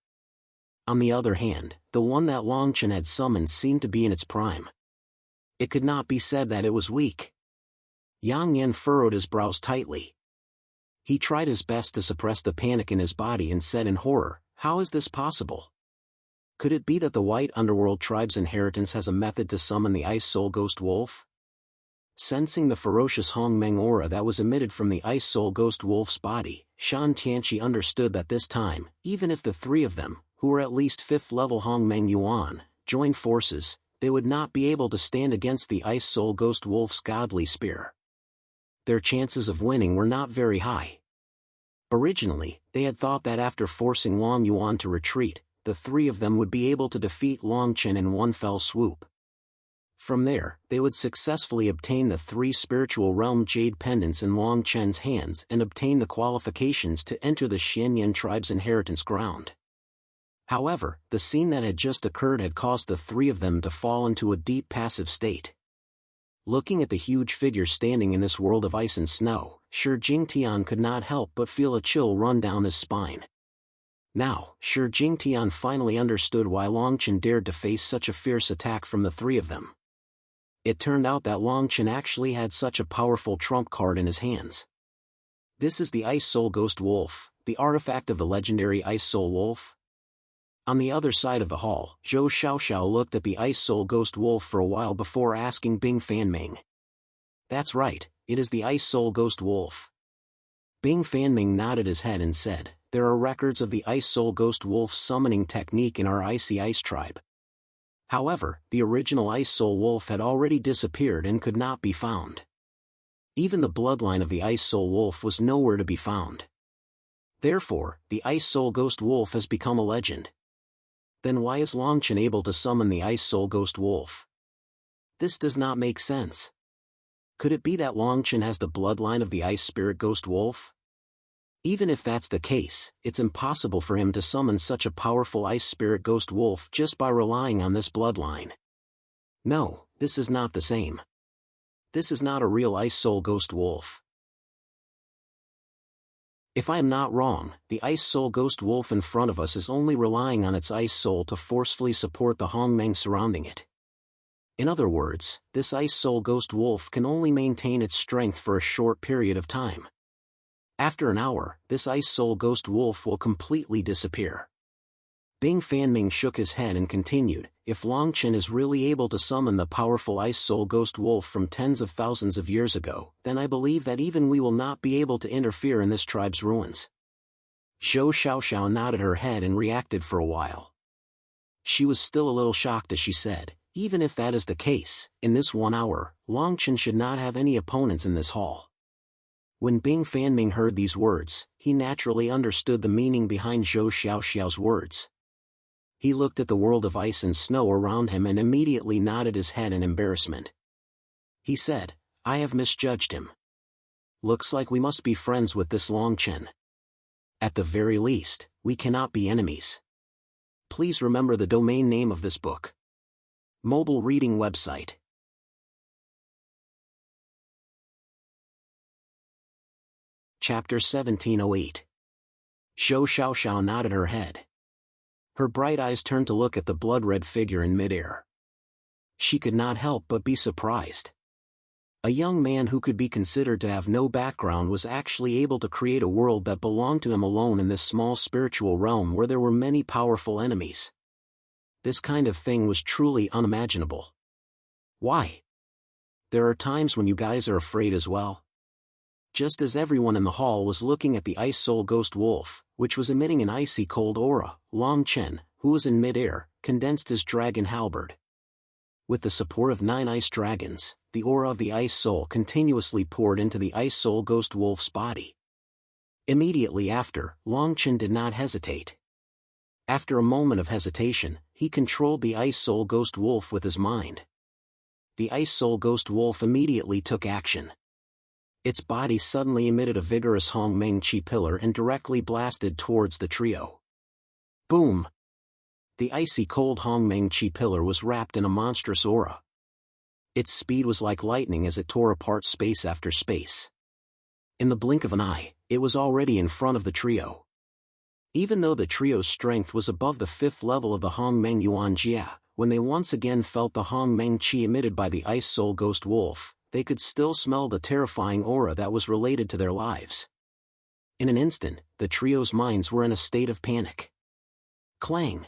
On the other hand, the one that Longchen had summoned seemed to be in its prime. It could not be said that it was weak. Yang Yan furrowed his brows tightly. He tried his best to suppress the panic in his body and said in horror, "How is this possible? Could it be that the White Underworld tribe's inheritance has a method to summon the Ice Soul Ghost Wolf?" Sensing the ferocious Hongmeng aura that was emitted from the Ice Soul Ghost Wolf's body, Shan Tianqi understood that this time, even if the 3 of them, who were at least 5th-level Hongmeng Yuan, joined forces, they would not be able to stand against the Ice Soul Ghost Wolf's godly spear. Their chances of winning were not very high. Originally, they had thought that after forcing Long Yuan to retreat, the 3 of them would be able to defeat Longchen in one fell swoop. From there, they would successfully obtain the 3 spiritual realm jade pendants in Longchen's hands and obtain the qualifications to enter the Xianyan tribe's inheritance ground. However, the scene that had just occurred had caused the 3 of them to fall into a deep passive state. Looking at the huge figure standing in this world of ice and snow, Shi Jingtian could not help but feel a chill run down his spine. Now, Shi Jingtian finally understood why Longchen dared to face such a fierce attack from the 3 of them. It turned out that Longchen actually had such a powerful trump card in his hands. This is the Ice Soul Ghost Wolf, the artifact of the legendary Ice Soul Wolf. On the other side of the hall, Zhou Xiaoxiao looked at the Ice Soul Ghost Wolf for a while before asking Bing Fanming. "That's right, it is the Ice Soul Ghost Wolf." Bing Fanming nodded his head and said, "There are records of the Ice Soul Ghost Wolf's summoning technique in our Icy Ice tribe. However, the original Ice Soul Wolf had already disappeared and could not be found. Even the bloodline of the Ice Soul Wolf was nowhere to be found. Therefore, the Ice Soul Ghost Wolf has become a legend. Then why is Longchen able to summon the Ice Soul Ghost Wolf? This does not make sense. Could it be that Longchen has the bloodline of the Ice Spirit Ghost Wolf? Even if that's the case, it's impossible for him to summon such a powerful Ice Spirit Ghost Wolf just by relying on this bloodline. No, this is not the same. This is not a real Ice Soul Ghost Wolf. If I am not wrong, the Ice Soul Ghost Wolf in front of us is only relying on its Ice Soul to forcefully support the Hongmeng surrounding it. In other words, this Ice Soul Ghost Wolf can only maintain its strength for a short period of time. After an hour, this Ice Soul Ghost Wolf will completely disappear. Bing Fanming shook his head and continued, if Longchen is really able to summon the powerful Ice Soul Ghost Wolf from tens of thousands of years ago, then I believe that even we will not be able to interfere in this tribe's ruins. Zhou Xiaoxiao nodded her head and reacted for a while. She was still a little shocked as she said, even if that is the case, in this 1 hour, Longchen should not have any opponents in this hall. When Bing Fanming heard these words, he naturally understood the meaning behind Zhou Xiaoxiao's words. He looked at the world of ice and snow around him and immediately nodded his head in embarrassment. He said, I have misjudged him. Looks like we must be friends with this Longchen. At the very least, we cannot be enemies. Please remember the domain name of this book. Mobile reading website. Chapter 1708. Zhou Xiaoxiao nodded her head. Her bright eyes turned to look at the blood-red figure in midair. She could not help but be surprised. A young man who could be considered to have no background was actually able to create a world that belonged to him alone in this small spiritual realm where there were many powerful enemies. This kind of thing was truly unimaginable. Why? There are times when you guys are afraid as well. Just as everyone in the hall was looking at the Ice Soul Ghost Wolf, which was emitting an icy cold aura, Longchen, who was in midair, condensed his dragon halberd. With the support of 9 ice dragons, the aura of the Ice Soul continuously poured into the Ice Soul Ghost Wolf's body. Immediately after, Longchen did not hesitate. After a moment of hesitation, he controlled the Ice Soul Ghost Wolf with his mind. The Ice Soul Ghost Wolf immediately took action. Its body suddenly emitted a vigorous Hong Meng Chi pillar and directly blasted towards the trio. Boom! The icy cold Hong Meng Chi pillar was wrapped in a monstrous aura. Its speed was like lightning as it tore apart space after space. In the blink of an eye, it was already in front of the trio. Even though the trio's strength was above the 5th level of the Hong Meng Yuan Jia, when they once again felt the Hong Meng Chi emitted by the Ice Soul Ghost Wolf, they could still smell the terrifying aura that was related to their lives. In an instant, the trio's minds were in a state of panic. Clang!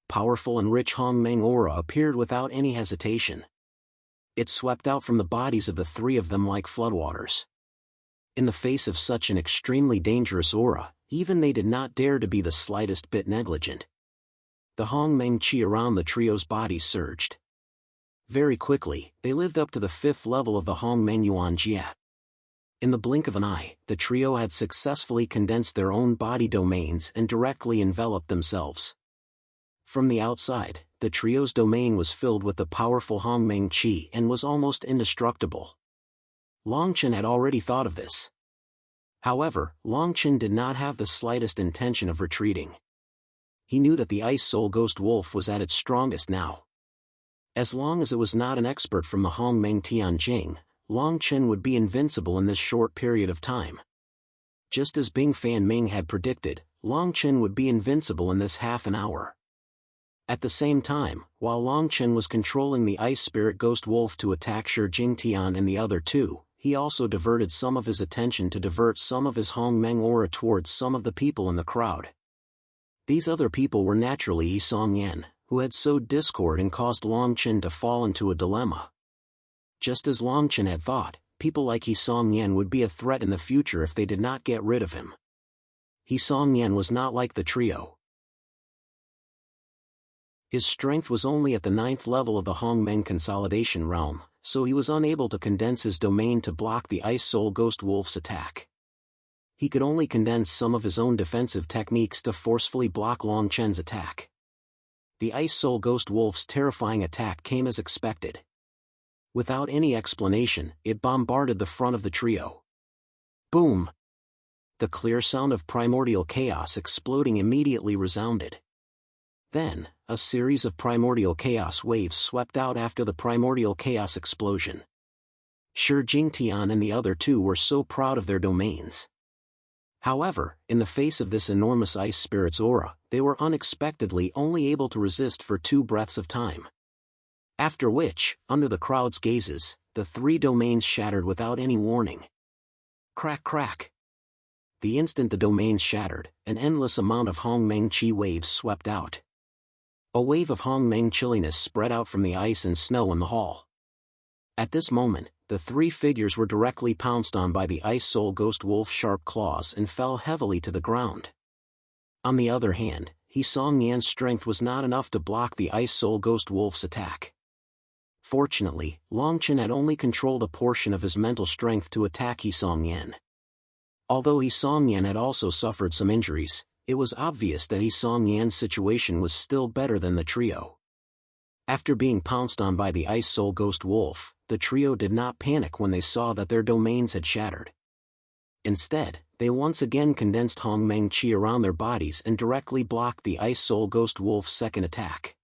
Powerful and rich Hong Meng aura appeared without any hesitation. It swept out from the bodies of the 3 of them like floodwaters. In the face of such an extremely dangerous aura, even they did not dare to be the slightest bit negligent. The Hong Meng Chi around the trio's bodies surged. Very quickly, they lived up to the 5th level of the Hong Meng Yuan Jia. In the blink of an eye, the trio had successfully condensed their own body domains and directly enveloped themselves. From the outside, the trio's domain was filled with the powerful Hong Meng Chi and was almost indestructible. Longchen had already thought of this. However, Longchen did not have the slightest intention of retreating. He knew that the Ice Soul Ghost Wolf was at its strongest now. As long as it was not an expert from the Hong Meng Tianjing, Longchen would be invincible in this short period of time. Just as Bing Fanming had predicted, Longchen would be invincible in this half an hour. At the same time, while Longchen was controlling the Ice Spirit Ghost Wolf to attack Shi Jingtian and the other 2, he also diverted some of his attention to divert some of his Hong Meng aura towards some of the people in the crowd. These other people were naturally Yi Songyan, who had sowed discord and caused Longchen to fall into a dilemma. Just as Longchen had thought, people like Yi Songyan would be a threat in the future if they did not get rid of him. Yi Songyan was not like the trio. His strength was only at the 9th level of the Hong Meng consolidation realm, so he was unable to condense his domain to block the Ice Soul Ghost Wolf's attack. He could only condense some of his own defensive techniques to forcefully block Longchen's attack. The Ice Soul Ghost Wolf's terrifying attack came as expected. Without any explanation, it bombarded the front of the trio. Boom! The clear sound of primordial chaos exploding immediately resounded. Then, a series of primordial chaos waves swept out after the primordial chaos explosion. Shi Jingtian and the other 2 were so proud of their domains. However, in the face of this enormous ice spirit's aura, they were unexpectedly only able to resist for 2 breaths of time. After which, under the crowd's gazes, the three domains shattered without any warning. Crack crack. The instant the domains shattered, an endless amount of Hongmeng Qi waves swept out. A wave of Hongmeng chilliness spread out from the ice and snow in the hall. At this moment, the three figures were directly pounced on by the Ice Soul Ghost Wolf's sharp claws and fell heavily to the ground. On the other hand, He Song Yan's strength was not enough to block the Ice Soul Ghost Wolf's attack. Fortunately, Long Chen had only controlled a portion of his mental strength to attack He Song Yan. Although He Song Yan had also suffered some injuries, it was obvious that He Song Yan's situation was still better than the trio. After being pounced on by the Ice Soul Ghost Wolf, the trio did not panic when they saw that their domains had shattered. Instead, they once again condensed Hongmeng Qi around their bodies and directly blocked the Ice Soul Ghost Wolf's second attack.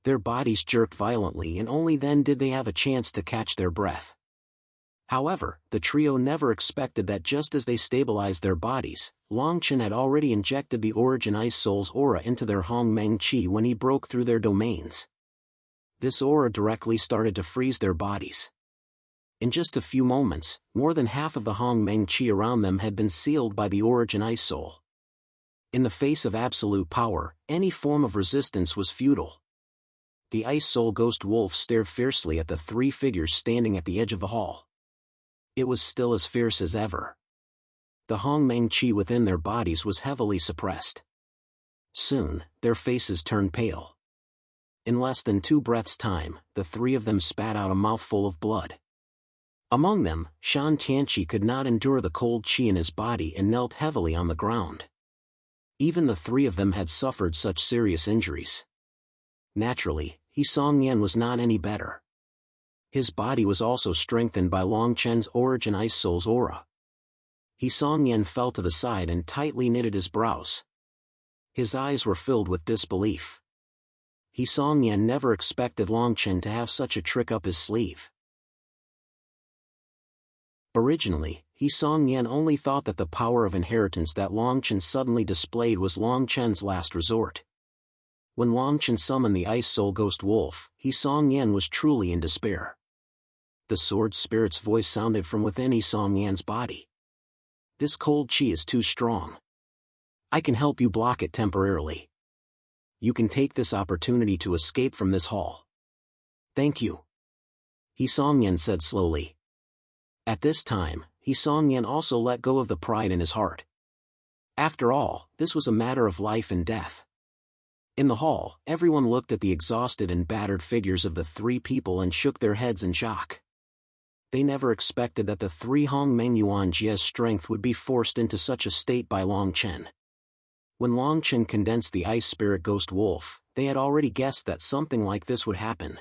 Their bodies jerked violently and only then did they have a chance to catch their breath. However, the trio never expected that just as they stabilized their bodies, Long Chen had already injected the Origin Ice Soul's aura into their Hongmeng Qi when he broke through their domains. This aura directly started to freeze their bodies. In just a few moments, more than half of the Hongmeng Qi around them had been sealed by the Origin Ice Soul. In the face of absolute power, any form of resistance was futile. The Ice Soul Ghost Wolf stared fiercely at the three figures standing at the edge of the hall. It was still as fierce as ever. The Hongmeng Qi within their bodies was heavily suppressed. Soon, their faces turned pale. In less than 2 breaths' time, the three of them spat out a mouthful of blood. Among them, Shan Tianqi could not endure the cold qi in his body and knelt heavily on the ground. Even the three of them had suffered such serious injuries. Naturally, He Song Yan was not any better. His body was also strengthened by Long Chen's Origin Ice Soul's aura. He Song Yan fell to the side and tightly knitted his brows. His eyes were filled with disbelief. He Song Yan never expected Long Chen to have such a trick up his sleeve. Originally, He Song Yan only thought that the power of inheritance that Long Chen suddenly displayed was Long Chen's last resort. When Long Chen summoned the Ice Soul Ghost Wolf, He Song Yan was truly in despair. The Sword Spirit's voice sounded from within He Song Yan's body. This cold qi is too strong. I can help you block it temporarily. You can take this opportunity to escape from this hall. Thank you. He Song Yan said slowly. At this time, He Song Yan also let go of the pride in his heart. After all, this was a matter of life and death. In the hall, everyone looked at the exhausted and battered figures of the three people and shook their heads in shock. They never expected that the three Hongmeng Yuan Jie's strength would be forced into such a state by Long Chen. When Long Chen condensed the Ice Spirit Ghost Wolf, they had already guessed that something like this would happen.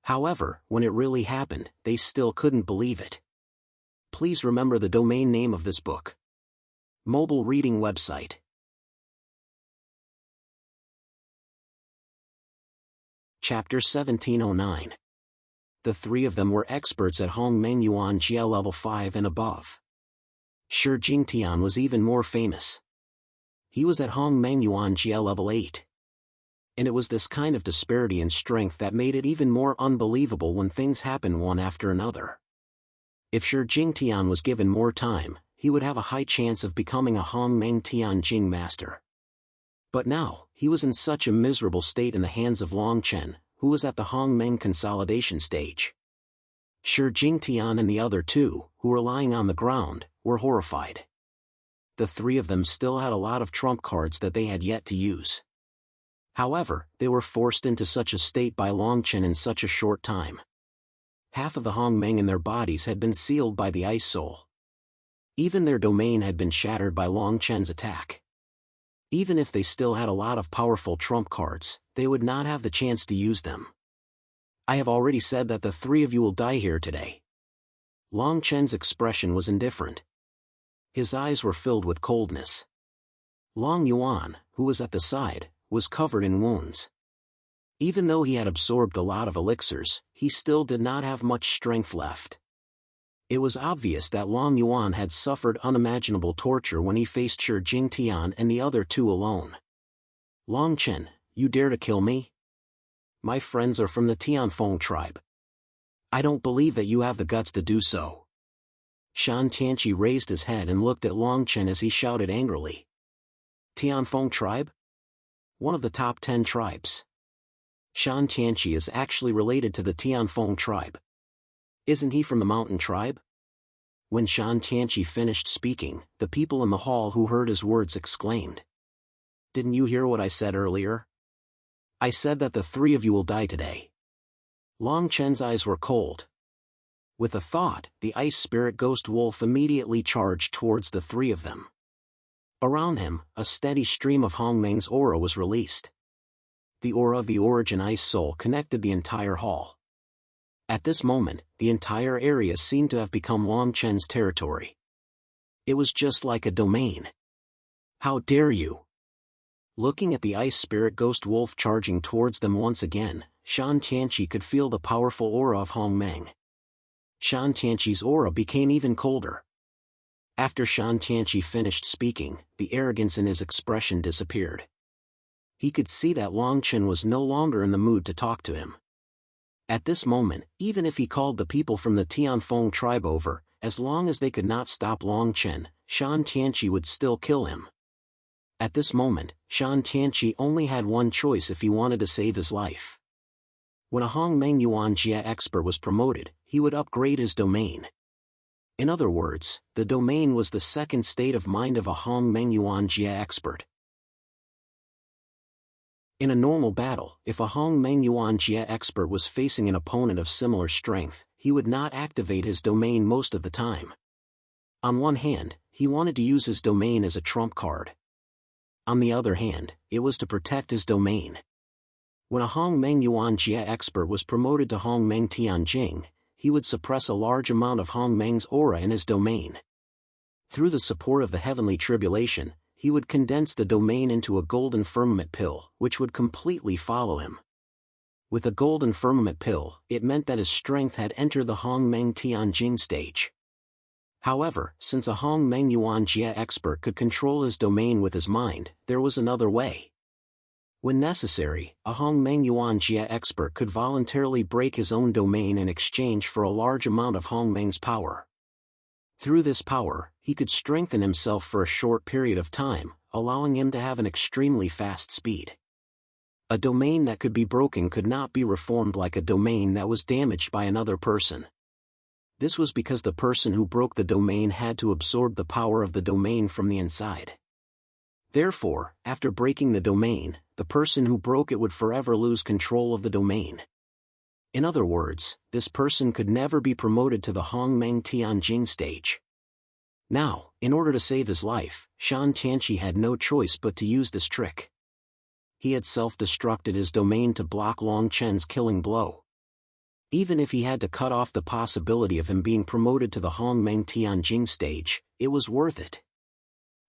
However, when it really happened, they still couldn't believe it. Please remember the domain name of this book. Mobile reading website. Chapter 1709. The three of them were experts at Hongmeng Yuan Jie level 5 and above. Shi Jingtian was even more famous. He was at Hongmeng Yuan Jie level 8. And it was this kind of disparity in strength that made it even more unbelievable when things happened one after another. If Shi Jingtian was given more time, he would have a high chance of becoming a Hongmeng Tianjing master. But now, he was in such a miserable state in the hands of Long Chen, who was at the Hongmeng consolidation stage. Shi Jingtian and the other two, who were lying on the ground, were horrified. The three of them still had a lot of trump cards that they had yet to use. However, they were forced into such a state by Long Chen in such a short time. Half of the Hongmeng in their bodies had been sealed by the Ice Soul. Even their domain had been shattered by Long Chen's attack. Even if they still had a lot of powerful trump cards, they would not have the chance to use them. I have already said that the three of you will die here today. Long Chen's expression was indifferent. His eyes were filled with coldness. Long Yuan, who was at the side, was covered in wounds. Even though he had absorbed a lot of elixirs, he still did not have much strength left. It was obvious that Long Yuan had suffered unimaginable torture when he faced Shi Jingtian and the other two alone. Long Chen, you dare to kill me? my friends are from the Tianfeng tribe. I don't believe that you have the guts to do so. Shan Tianqi raised his head and looked at Long Chen as he shouted angrily. Tianfeng tribe? One of the top 10 tribes. Shan Tianqi is actually related to the Tianfeng tribe. Isn't he from the mountain tribe? When Shan Tianqi finished speaking, the people in the hall who heard his words exclaimed. Didn't you hear what I said earlier? I said that the three of you will die today. Long Chen's eyes were cold. With a thought, the ice spirit ghost wolf immediately charged towards the three of them. Around him, a steady stream of Hongmeng's aura was released. The aura of the origin ice soul connected the entire hall. At this moment, the entire area seemed to have become Long Chen's territory. It was just like a domain. How dare you! Looking at the ice spirit ghost wolf charging towards them once again, Shan Tianqi could feel the powerful aura of Hongmeng. Shan Tianqi's aura became even colder. After Shan Tianqi finished speaking, the arrogance in his expression disappeared. He could see that Long Chen was no longer in the mood to talk to him. At this moment, even if he called the people from the Tianfeng tribe over, as long as they could not stop Long Chen, Shan Tianqi would still kill him. At this moment, Shan Tianqi only had one choice if he wanted to save his life. When a Hongmeng Yuan Jia expert was promoted, he would upgrade his domain. In other words, the domain was the second state of mind of a Hongmeng Yuan Jia expert. In a normal battle, if a Hongmeng Yuan Jia expert was facing an opponent of similar strength, he would not activate his domain most of the time. On one hand, he wanted to use his domain as a trump card. On the other hand, it was to protect his domain. When a Hongmeng Yuan Jia expert was promoted to Hongmeng Tianjing, he would suppress a large amount of Hongmeng's aura in his domain. Through the support of the heavenly tribulation, he would condense the domain into a golden firmament pill, which would completely follow him. With a golden firmament pill, it meant that his strength had entered the Hongmeng Tianjing stage. However, since a Hongmeng Yuan Jia expert could control his domain with his mind, there was another way. When necessary, a Hongmeng Yuan Jia expert could voluntarily break his own domain in exchange for a large amount of Hongmeng's power. Through this power, he could strengthen himself for a short period of time, allowing him to have an extremely fast speed. A domain that could be broken could not be reformed like a domain that was damaged by another person. This was because the person who broke the domain had to absorb the power of the domain from the inside. Therefore, after breaking the domain, the person who broke it would forever lose control of the domain. In other words, this person could never be promoted to the Hongmeng Tianjing stage. Now, in order to save his life, Shan Tianqi had no choice but to use this trick. He had self-destructed his domain to block Long Chen's killing blow. Even if he had to cut off the possibility of him being promoted to the Hongmeng Tianjing stage, it was worth it.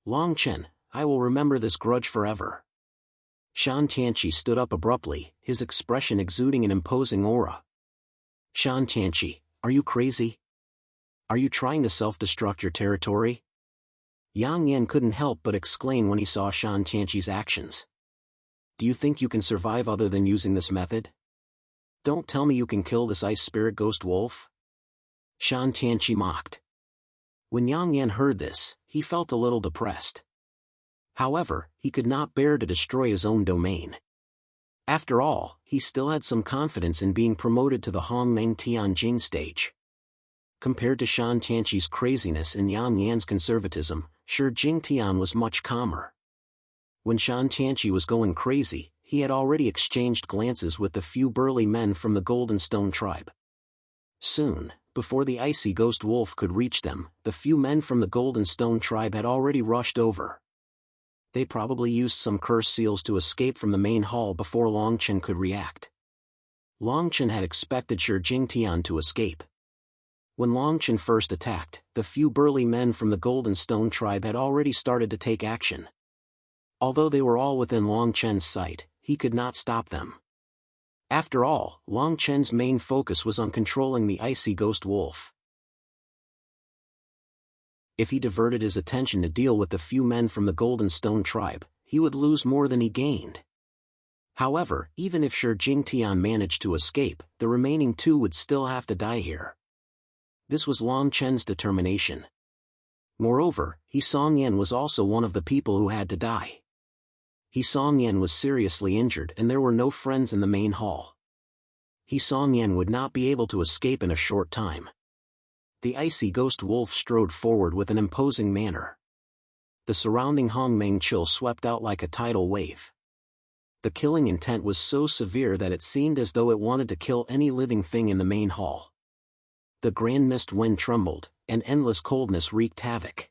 Long Chen, I will remember this grudge forever. Shan Tianqi stood up abruptly, his expression exuding an imposing aura. Shan Tianqi, are you crazy? Are you trying to self-destruct your territory? Yang Yan couldn't help but exclaim when he saw Shan Tianqi's actions. Do you think you can survive other than using this method? Don't tell me you can kill this ice spirit ghost wolf? Shan Tianqi mocked. When Yang Yan heard this, he felt a little depressed. However, he could not bear to destroy his own domain. After all, he still had some confidence in being promoted to the Hongmeng Tianjing stage. Compared to Shan Tianqi's craziness and Yang Yan's conservatism, Shi Jingtian was much calmer. When Shan Tianqi was going crazy, he had already exchanged glances with the few burly men from the Golden Stone tribe. Soon, before the icy ghost wolf could reach them, the few men from the Golden Stone tribe had already rushed over. They probably used some curse seals to escape from the main hall before Long Chen could react. Long Chen had expected Shi Jingtian to escape. When Long Chen first attacked, the few burly men from the Golden Stone tribe had already started to take action. Although they were all within Long Chen's sight, he could not stop them. After all, Long Chen's main focus was on controlling the icy ghost wolf. If he diverted his attention to deal with the few men from the Golden Stone tribe, he would lose more than he gained. However, even if Shi Jingtian managed to escape, the remaining two would still have to die here. This was Long Chen's determination. Moreover, He Songyan was also one of the people who had to die. He Songyan was seriously injured and there were no friends in the main hall. He Songyan would not be able to escape in a short time. The icy ghost wolf strode forward with an imposing manner. The surrounding Hongmeng chill swept out like a tidal wave. The killing intent was so severe that it seemed as though it wanted to kill any living thing in the main hall. The grand mist wind trembled, and endless coldness wreaked havoc.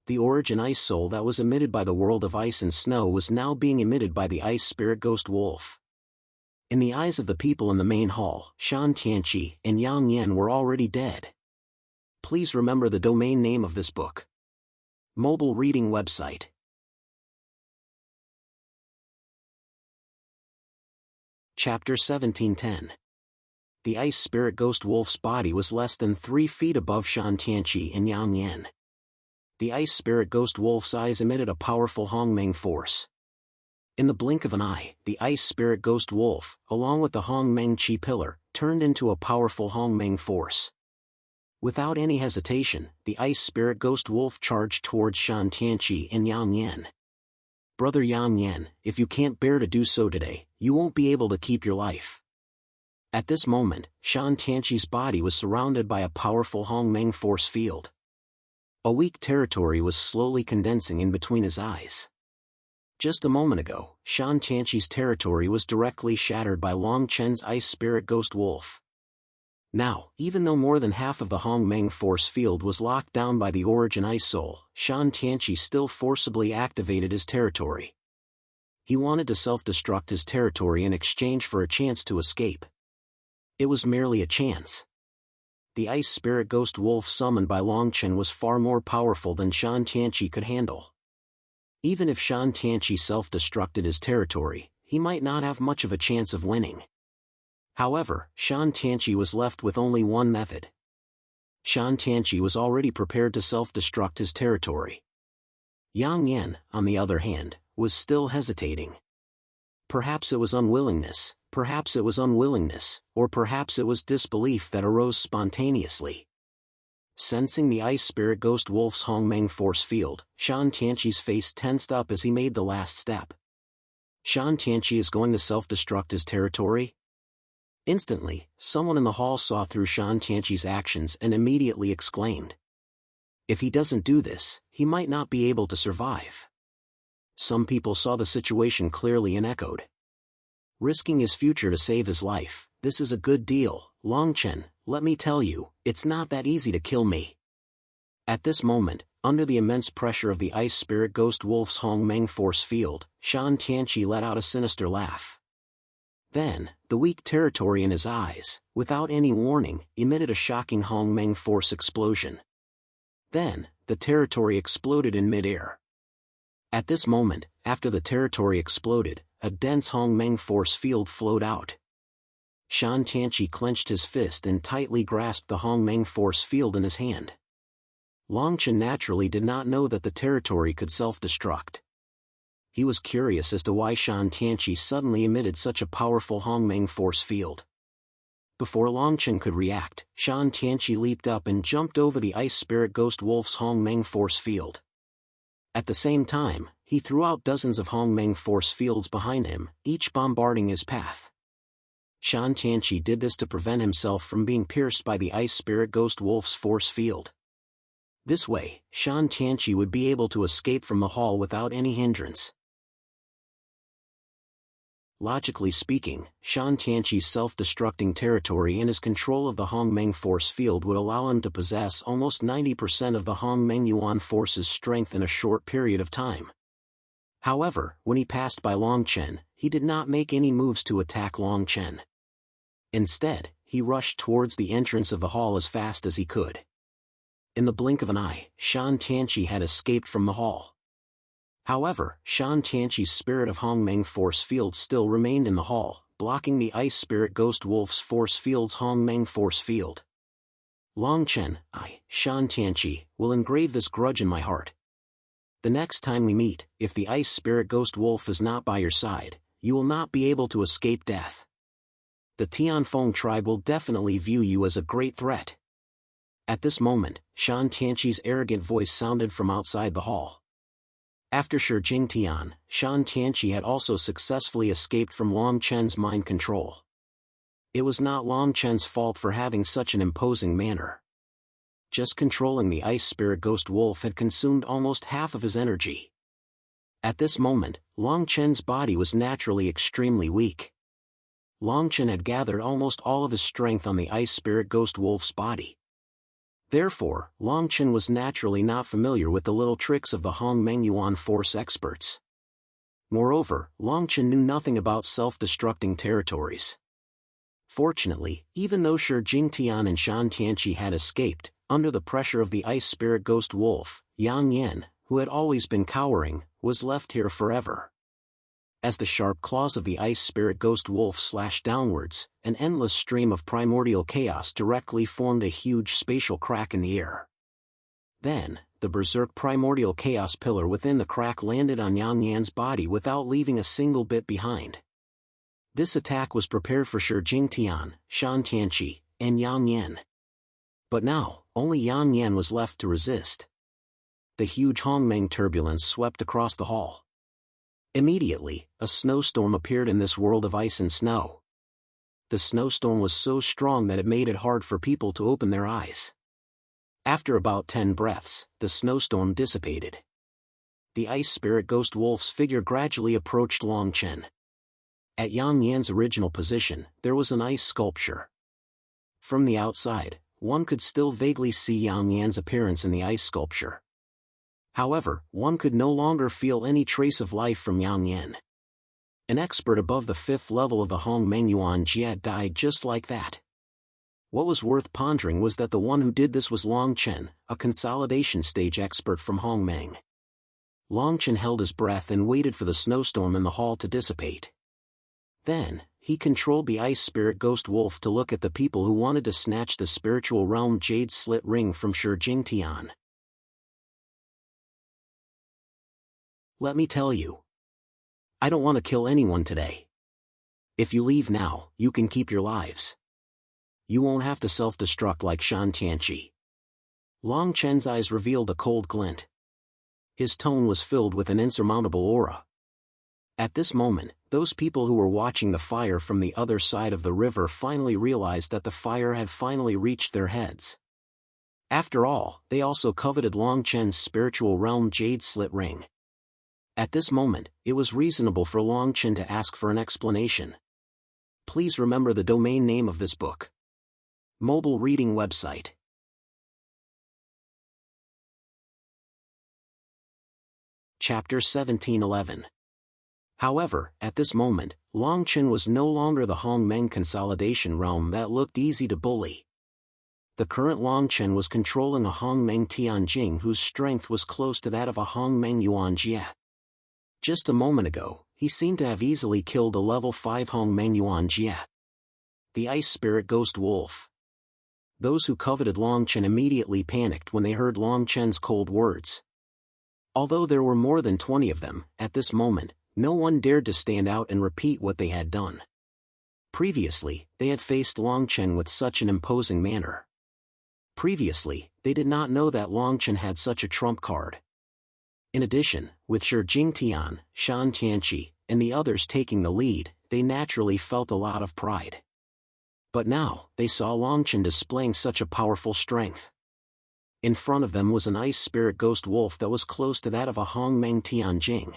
The origin ice soul that was emitted by the world of ice and snow was now being emitted by the ice spirit ghost wolf. In the eyes of the people in the main hall, Shan Tianqi and Yang Yan were already dead. Please remember the domain name of this book. Mobile reading website. Chapter 1710. The ice spirit ghost wolf's body was less than 3 feet above Shan Tianqi and Yang Yan. The ice spirit ghost wolf's eyes emitted a powerful Hongmeng force. In the blink of an eye, the ice spirit ghost wolf, along with the Hongmeng Qi pillar, turned into a powerful Hongmeng force. Without any hesitation, the ice spirit ghost wolf charged towards Shan Tianqi and Yang Yan. Brother Yang Yan, if you can't bear to do so today, you won't be able to keep your life. At this moment, Shan Tianqi's body was surrounded by a powerful Hongmeng force field. A weak territory was slowly condensing in between his eyes. Just a moment ago, Shan Tianqi's territory was directly shattered by Long Chen's ice spirit ghost wolf. Now, even though more than half of the Hongmeng force field was locked down by the origin ice soul, Shan Tianqi still forcibly activated his territory. He wanted to self-destruct his territory in exchange for a chance to escape. It was merely a chance. The ice spirit ghost wolf summoned by Long Chen was far more powerful than Shan Tianqi could handle. Even if Shan Tianqi self-destructed his territory, he might not have much of a chance of winning. However, Shan Tianqi was left with only one method. Shan Tianqi was already prepared to self-destruct his territory. Yang Yan, on the other hand, was still hesitating. Perhaps it was unwillingness, or perhaps it was disbelief that arose spontaneously. Sensing the ice spirit ghost wolf's Hongmeng force field, Shan Tianqi's face tensed up as he made the last step. Shan Tianqi is going to self-destruct his territory? Instantly, someone in the hall saw through Shan Tianqi's actions and immediately exclaimed. If he doesn't do this, he might not be able to survive. Some people saw the situation clearly and echoed. Risking his future to save his life, this is a good deal, Long Chen, let me tell you, it's not that easy to kill me. At this moment, under the immense pressure of the ice spirit ghost wolf's Hongmeng force field, Shan Tianqi let out a sinister laugh. Then, the weak territory in his eyes, without any warning, emitted a shocking Hongmeng force explosion. Then, the territory exploded in mid-air. At this moment, after the territory exploded, a dense Hongmeng force field flowed out. Shan Tianqi clenched his fist and tightly grasped the Hongmeng force field in his hand. Long Chen naturally did not know that the territory could self-destruct. He was curious as to why Shan Tianqi suddenly emitted such a powerful Hongmeng force field. Before Long Chen could react, Shan Tianqi leaped up and jumped over the ice spirit ghost wolf's Hongmeng force field. At the same time, he threw out dozens of Hongmeng force fields behind him, each bombarding his path. Shan Tianqi did this to prevent himself from being pierced by the ice spirit ghost wolf's force field. This way, Shan Tianqi would be able to escape from the hall without any hindrance. Logically speaking, Shan Tianqi's self-destructing territory and his control of the Hongmeng force field would allow him to possess almost 90% of the Hongmeng Yuan force's strength in a short period of time. However, when he passed by Long Chen, he did not make any moves to attack Long Chen. Instead, he rushed towards the entrance of the hall as fast as he could. In the blink of an eye, Shan Tianqi had escaped from the hall. However, Shan Tianqi's spirit of Hongmeng force field still remained in the hall, blocking the ice spirit ghost wolf's force field's Hongmeng force field. Long Chen, I, Shan Tianqi, will engrave this grudge in my heart. The next time we meet, if the ice spirit ghost wolf is not by your side, you will not be able to escape death. The Tianfeng tribe will definitely view you as a great threat. At this moment, Shan Tianqi's arrogant voice sounded from outside the hall. After Shi Jingtian, Shan Tianqi had also successfully escaped from Long Chen's mind control. It was not Long Chen's fault for having such an imposing manner. Just controlling the ice spirit ghost wolf had consumed almost half of his energy. At this moment, Long Chen's body was naturally extremely weak. Long Chen had gathered almost all of his strength on the ice spirit ghost wolf's body. Therefore, Long Chen was naturally not familiar with the little tricks of the Hong Meng Yuan force experts. Moreover, Long Chen knew nothing about self-destructing territories. Fortunately, even though Shi Jingtian and Shan Tianqi had escaped, under the pressure of the ice spirit ghost wolf, Yang Yan, who had always been cowering, was left here forever. As the sharp claws of the ice spirit ghost wolf slashed downwards, an endless stream of primordial chaos directly formed a huge spatial crack in the air. Then, the berserk primordial chaos pillar within the crack landed on Yang Yan's body without leaving a single bit behind. This attack was prepared for Shi Jingtian, Shan Tianqi, and Yang Yan. But now, only Yang Yan was left to resist. The huge Hongmeng turbulence swept across the hall. Immediately, a snowstorm appeared in this world of ice and snow. The snowstorm was so strong that it made it hard for people to open their eyes. After about 10 breaths, the snowstorm dissipated. The ice spirit ghost wolf's figure gradually approached Long Chen. At Yang Yan's original position, there was an ice sculpture. From the outside, one could still vaguely see Yang Yan's appearance in the ice sculpture. However, one could no longer feel any trace of life from Yang Yan. An expert above the 5th level of the Hong Meng Yuan Jia died just like that. What was worth pondering was that the one who did this was Long Chen, a consolidation stage expert from Hong Meng. Long Chen held his breath and waited for the snowstorm in the hall to dissipate. Then, he controlled the ice spirit ghost wolf to look at the people who wanted to snatch the spiritual realm jade slit ring from Shi Jingtian. Let me tell you. I don't want to kill anyone today. If you leave now, you can keep your lives. You won't have to self-destruct like Shan Tianqi. Long Chen's eyes revealed a cold glint. His tone was filled with an insurmountable aura. At this moment, those people who were watching the fire from the other side of the river finally realized that the fire had finally reached their heads. After all, they also coveted Long Chen's spiritual realm jade slit ring. At this moment, it was reasonable for Long Chen to ask for an explanation. Please remember the domain name of this book. Mobile reading website. Chapter 1711. However, at this moment, Long Chen was no longer the Hong Meng consolidation realm that looked easy to bully. The current Long Chen was controlling a Hong Meng Tianjing whose strength was close to that of a Hong Meng Yuan Jia. Just a moment ago, he seemed to have easily killed a level 5 Hong Meng Yuan Jia. The ice spirit ghost wolf. Those who coveted Long Chen immediately panicked when they heard Long Chen's cold words. Although there were more than 20 of them, at this moment, no one dared to stand out and repeat what they had done. Previously, they had faced Long Chen with such an imposing manner. Previously, they did not know that Long Chen had such a trump card. In addition, with Shi Jingtian, Shan Tianqi, and the others taking the lead, they naturally felt a lot of pride. But now, they saw Long Chen displaying such a powerful strength. In front of them was an ice spirit ghost wolf that was close to that of a Hong Meng Tianjing.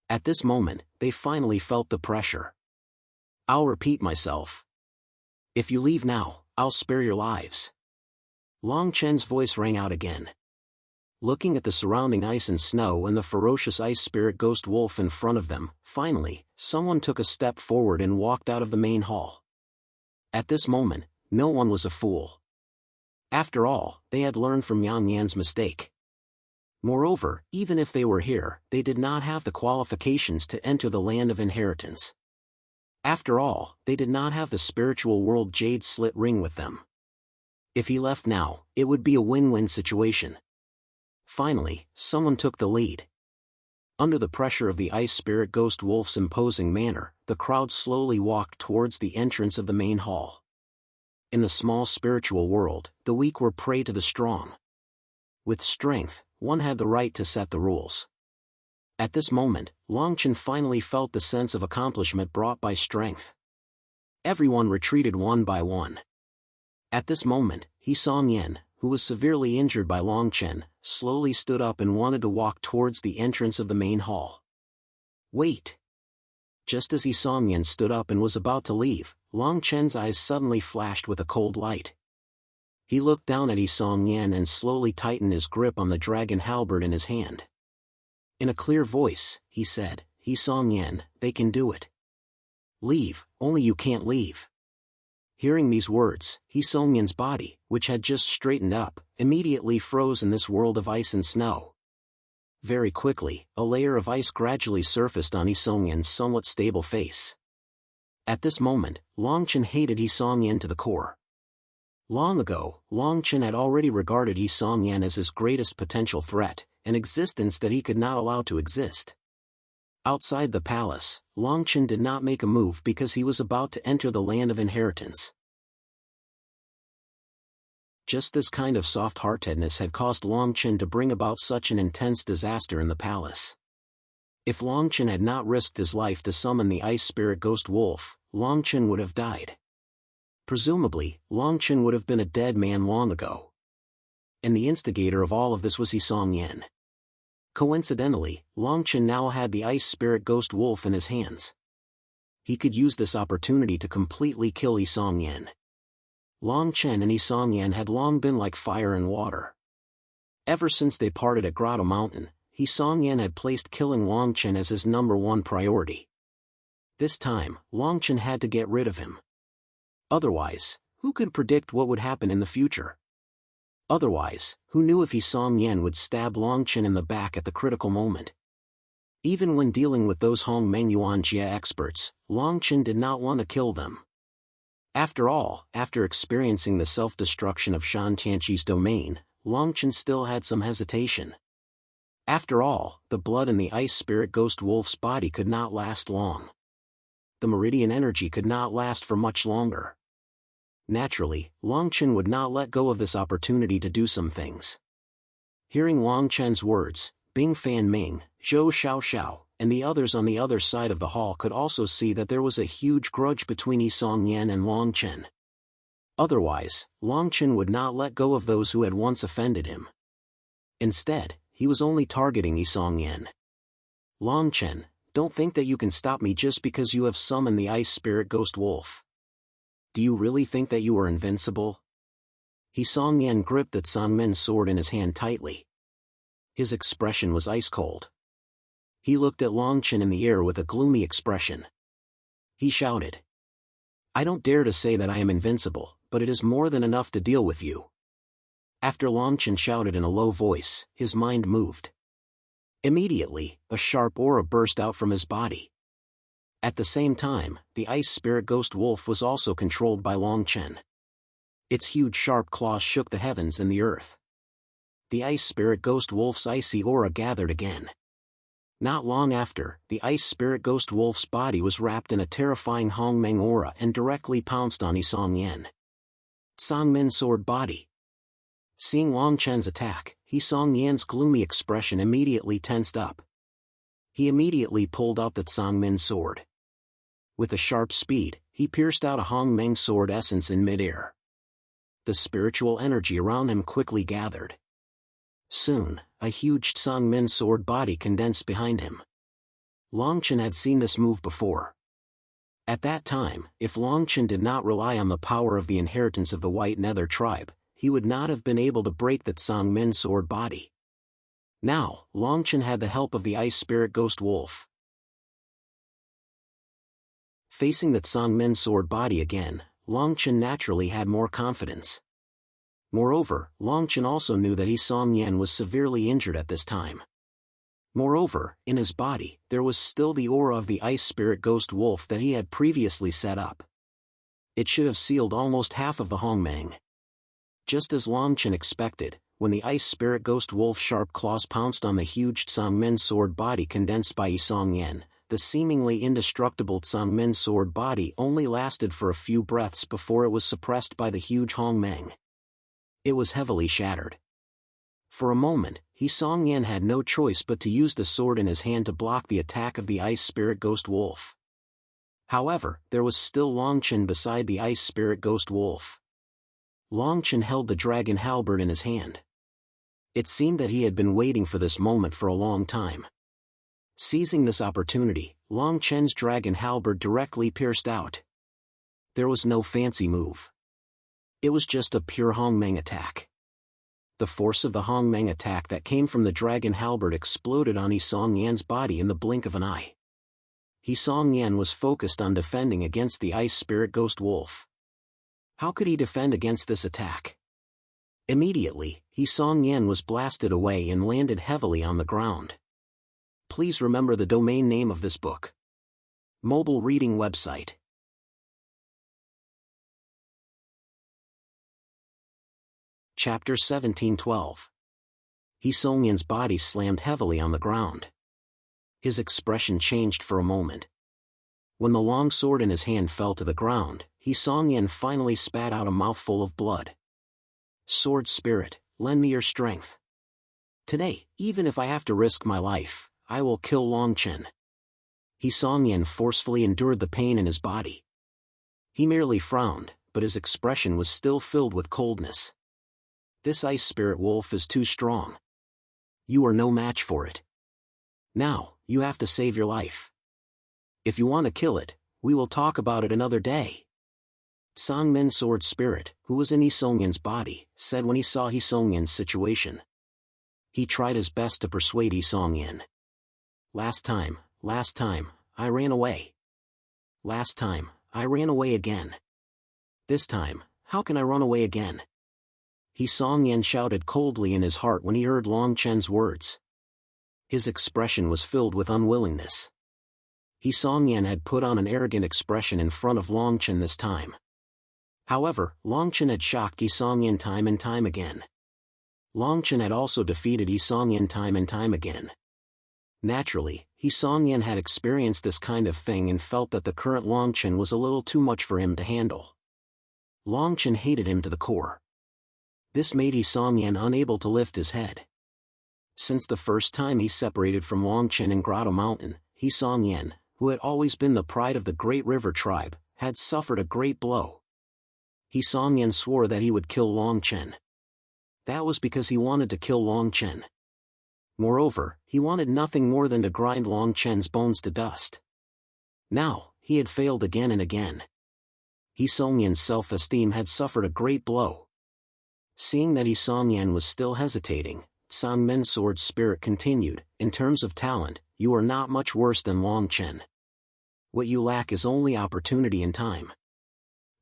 At this moment, they finally felt the pressure. I'll repeat myself. If you leave now, I'll spare your lives. Long Chen's voice rang out again. Looking at the surrounding ice and snow and the ferocious ice spirit ghost wolf in front of them, finally, someone took a step forward and walked out of the main hall. At this moment, no one was a fool. After all, they had learned from Yang Yan's mistake. Moreover, even if they were here, they did not have the qualifications to enter the land of inheritance. After all, they did not have the spiritual world jade slit ring with them. If he left now, it would be a win-win situation. Finally, someone took the lead. Under the pressure of the ice spirit ghost wolf's imposing manner, the crowd slowly walked towards the entrance of the main hall. In the small spiritual world, the weak were prey to the strong. With strength, one had the right to set the rules. At this moment, Longchen finally felt the sense of accomplishment brought by strength. Everyone retreated one by one. At this moment, Song Yen, who was severely injured by Longchen, slowly stood up and wanted to walk towards the entrance of the main hall. Wait! Just as Song Yen stood up and was about to leave, Longchen's eyes suddenly flashed with a cold light. He looked down at Song Yen and slowly tightened his grip on the dragon halberd in his hand. In a clear voice, he said, Song Yen, they can do it. Leave, only you can't leave. Hearing these words, Song Yen's body, which had just straightened up, immediately froze in this world of ice and snow. Very quickly, a layer of ice gradually surfaced on Song Yen's somewhat stable face. At this moment, Longchen hated Song Yen to the core. Long ago, Longchen had already regarded Song Yen as his greatest potential threat, an existence that he could not allow to exist. Outside the palace, Longchen did not make a move because he was about to enter the land of inheritance. Just this kind of soft-heartedness had caused Longchen to bring about such an intense disaster in the palace. If Longchen had not risked his life to summon the ice spirit ghost wolf, Longchen would have died. Presumably, Longchen would have been a dead man long ago. And the instigator of all of this was Song Yen. Coincidentally, Longchen now had the ice spirit ghost wolf in his hands. He could use this opportunity to completely kill Song Yen. Longchen and Song Yen had long been like fire and water. Ever since they parted at Grotto Mountain, Song Yen had placed killing Longchen as his #1 priority. This time, Longchen had to get rid of him. Otherwise, who could predict what would happen in the future? Otherwise, who knew if Song Yen would stab Longchen in the back at the critical moment? Even when dealing with those Hong Meng Yuan Jia experts, Longchen did not want to kill them. After all, after experiencing the self-destruction of Shan Tianqi's domain, Longchen still had some hesitation. After all, the blood in the ice spirit ghost wolf's body could not last long. The meridian energy could not last for much longer. Naturally, Longchen would not let go of this opportunity to do some things. Hearing Longchen's words, Bing Fan Ming, Zhou Xiao Xiao, and the others on the other side of the hall could also see that there was a huge grudge between Song Yen and Longchen. Otherwise, Longchen would not let go of those who had once offended him. Instead, he was only targeting Song Yen. Longchen, don't think that you can stop me just because you have summoned the ice spirit ghost wolf. Do you really think that you are invincible? Song Yen gripped that Sangmen's sword in his hand tightly. His expression was ice cold. He looked at Longchen in the air with a gloomy expression. He shouted, I don't dare to say that I am invincible, but it is more than enough to deal with you. After Longchen shouted in a low voice, his mind moved. Immediately, a sharp aura burst out from his body. At the same time, the ice spirit ghost wolf was also controlled by Longchen. Its huge sharp claws shook the heavens and the earth. The ice spirit ghost wolf's icy aura gathered again. Not long after, the ice spirit ghost wolf's body was wrapped in a terrifying Hongmeng aura and directly pounced on Song Yen. Sangmen's sword body. Seeing Longchen's attack, Song Yan's gloomy expression immediately tensed up. He immediately pulled out the Sangmen's sword. With a sharp speed, he pierced out a Hongmeng sword essence in midair. The spiritual energy around him quickly gathered. Soon, a huge Sangmen sword body condensed behind him. Longchen had seen this move before. At that time, if Longchen did not rely on the power of the inheritance of the White Nether tribe, he would not have been able to break that Sangmen sword body. Now, Longchen had the help of the ice spirit ghost wolf. Facing that Sangmen sword body again, Longchen naturally had more confidence. Moreover, Longchen also knew that Song Yen was severely injured at this time. Moreover, in his body, there was still the aura of the ice spirit ghost wolf that he had previously set up. It should have sealed almost half of the Hongmeng. Just as Longchen expected, when the ice spirit ghost wolf's sharp claws pounced on the huge Tsangmen sword body condensed by Yi Songyan, the seemingly indestructible Tsangmen sword body only lasted for a few breaths before it was suppressed by the huge Hongmeng. It was heavily shattered. For a moment, Yi Songyan had no choice but to use the sword in his hand to block the attack of the ice spirit ghost wolf. However, there was still Longchen beside the ice spirit ghost wolf. Longchen held the dragon halberd in his hand. It seemed that he had been waiting for this moment for a long time. Seizing this opportunity, Longchen's dragon halberd directly pierced out. There was no fancy move. It was just a pure Hongmeng attack. The force of the Hongmeng attack that came from the dragon halberd exploded on Yi Songyan's body in the blink of an eye. Yi Songyan was focused on defending against the ice spirit ghost wolf. How could he defend against this attack? Immediately, Yi Songyan was blasted away and landed heavily on the ground. Please remember the domain name of this book. Mobile reading website. Chapter 1712. Yi Songyan's body slammed heavily on the ground. His expression changed for a moment. When the long sword in his hand fell to the ground, Yi Songyan finally spat out a mouthful of blood. Sword spirit, lend me your strength. Today, even if I have to risk my life, I will kill Longchen. Yi Songyan forcefully endured the pain in his body. He merely frowned, but his expression was still filled with coldness. This ice spirit wolf is too strong. You are no match for it. Now, you have to save your life. If you want to kill it, we will talk about it another day. Tsangmen sword spirit, who was in Yi Songyan's body, said when he saw Yi Songyan's situation. He tried his best to persuade Yi Songyan. Last time, I ran away. Last time, I ran away again. This time, how can I run away again? Yi Songyan shouted coldly in his heart when he heard Longchen's words. His expression was filled with unwillingness. Yi Songyan had put on an arrogant expression in front of Longchen this time. However, Longchen had shocked Yi Songyan time and time again. Longchen had also defeated Yi Songyan time and time again. Naturally, Yi Songyan had experienced this kind of thing and felt that the current Longchen was a little too much for him to handle. Longchen hated him to the core. This made Yi Songyan unable to lift his head. Since the first time he separated from Longchen in Grotto Mountain, Yi Songyan, who had always been the pride of the Great River tribe, had suffered a great blow. Yi Songyan swore that he would kill Longchen. That was because he wanted to kill Longchen. Moreover, he wanted nothing more than to grind Longchen's bones to dust. Now, he had failed again and again. Yi Songyan's self-esteem had suffered a great blow. Seeing that Yi Songyan was still hesitating, Tsangmen sword spirit continued, in terms of talent, you are not much worse than Longchen. What you lack is only opportunity and time.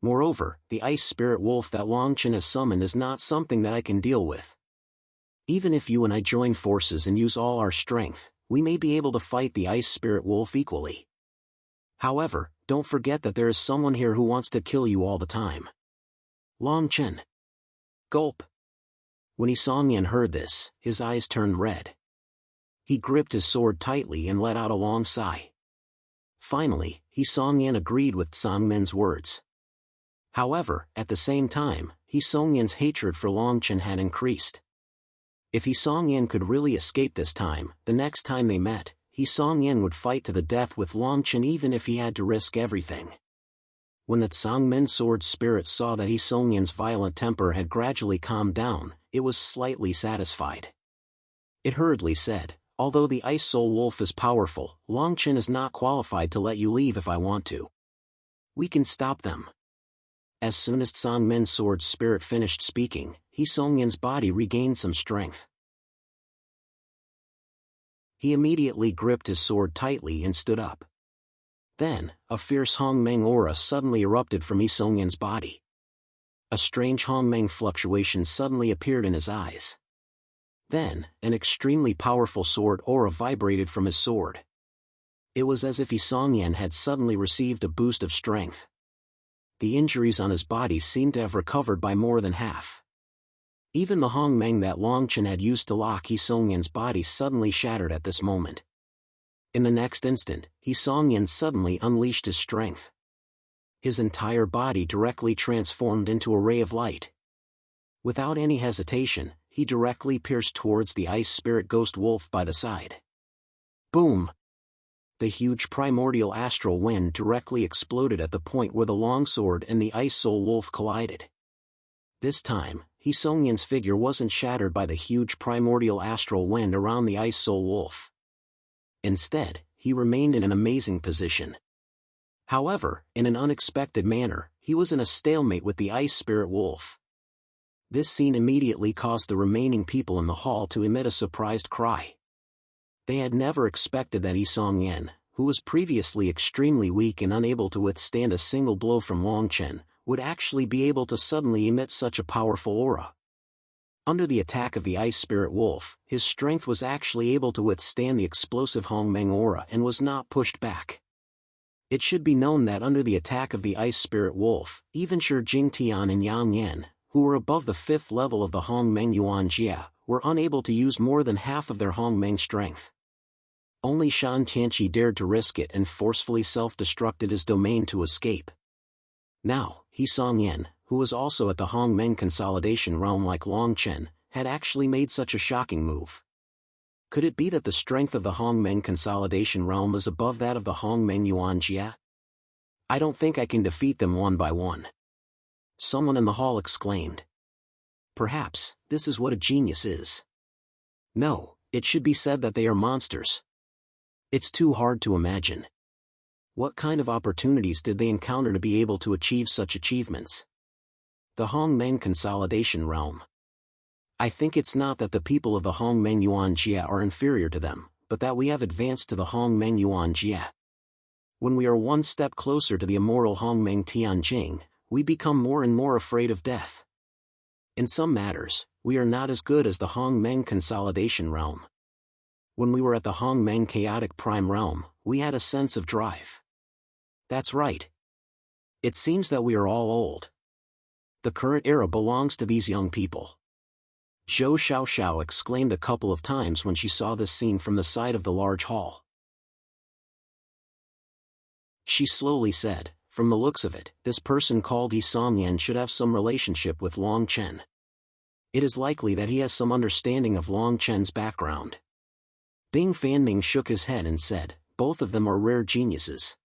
Moreover, the ice spirit wolf that Longchen has summoned is not something that I can deal with. Even if you and I join forces and use all our strength, we may be able to fight the ice spirit wolf equally. However, don't forget that there is someone here who wants to kill you all the time. Longchen. Gulp. When Yi Songyan heard this, his eyes turned red. He gripped his sword tightly and let out a long sigh. Finally, Yi Songyan agreed with Tsangmen's words. However, at the same time, Yi Songyan's hatred for Longchen had increased. If Yi Songyan could really escape this time, the next time they met, Yi Songyan would fight to the death with Longchen even if he had to risk everything. When the Tsangmen sword spirit saw that Yi Songyan's violent temper had gradually calmed down, it was slightly satisfied. It hurriedly said, although the ice soul wolf is powerful, Longchen is not qualified to let you leave if I want to. We can stop them. As soon as Tsangmen sword spirit finished speaking, Yi Songyan's body regained some strength. He immediately gripped his sword tightly and stood up. Then, a fierce Hongmeng aura suddenly erupted from Yi Songyan's body. A strange Hongmeng fluctuation suddenly appeared in his eyes. Then, an extremely powerful sword aura vibrated from his sword. It was as if Yi Songyan had suddenly received a boost of strength. The injuries on his body seemed to have recovered by more than half. Even the hongmeng that Long Chen had used to lock He Songyan's body suddenly shattered at this moment. In the next instant, He Songyan suddenly unleashed his strength. His entire body directly transformed into a ray of light. Without any hesitation, he directly pierced towards the ice spirit ghost wolf by the side. Boom! The huge primordial astral wind directly exploded at the point where the longsword and the ice soul wolf collided. This time, He Songyan's figure wasn't shattered by the huge primordial astral wind around the ice soul wolf. Instead, he remained in an amazing position. However, in an unexpected manner, he was in a stalemate with the ice spirit wolf. This scene immediately caused the remaining people in the hall to emit a surprised cry. They had never expected that He Songyan, who was previously extremely weak and unable to withstand a single blow from Long Chen, would actually be able to suddenly emit such a powerful aura. Under the attack of the ice spirit wolf, his strength was actually able to withstand the explosive hongmeng aura and was not pushed back. It should be known that under the attack of the ice spirit wolf, even Shi Jingtian and Yang Yan, who were above the 5th level of the hongmeng yuan jia, were unable to use more than half of their hongmeng strength. Only Shan Tianqi dared to risk it and forcefully self-destructed his domain to escape. Now, He Songyan, who was also at the hongmeng consolidation realm like Long Chen, had actually made such a shocking move. Could it be that the strength of the hongmeng consolidation realm is above that of the hongmeng yuan jia? I don't think I can defeat them one by one. Someone in the hall exclaimed. Perhaps, this is what a genius is. No, it should be said that they are monsters. It's too hard to imagine. What kind of opportunities did they encounter to be able to achieve such achievements? The hongmeng consolidation realm. I think it's not that the people of the hongmeng yuan jia are inferior to them, but that we have advanced to the hongmeng yuan jia. When we are one step closer to the immortal hongmeng tianjing, we become more and more afraid of death. In some matters, we are not as good as the hongmeng consolidation realm. When we were at the hongmeng chaotic prime realm, we had a sense of drive. That's right. It seems that we are all old. The current era belongs to these young people. Zhou Xiaoxiao exclaimed a couple of times when she saw this scene from the side of the large hall. She slowly said, from the looks of it, this person called He Songyan should have some relationship with Long Chen. It is likely that he has some understanding of Long Chen's background. Bing Fanming shook his head and said, both of them are rare geniuses.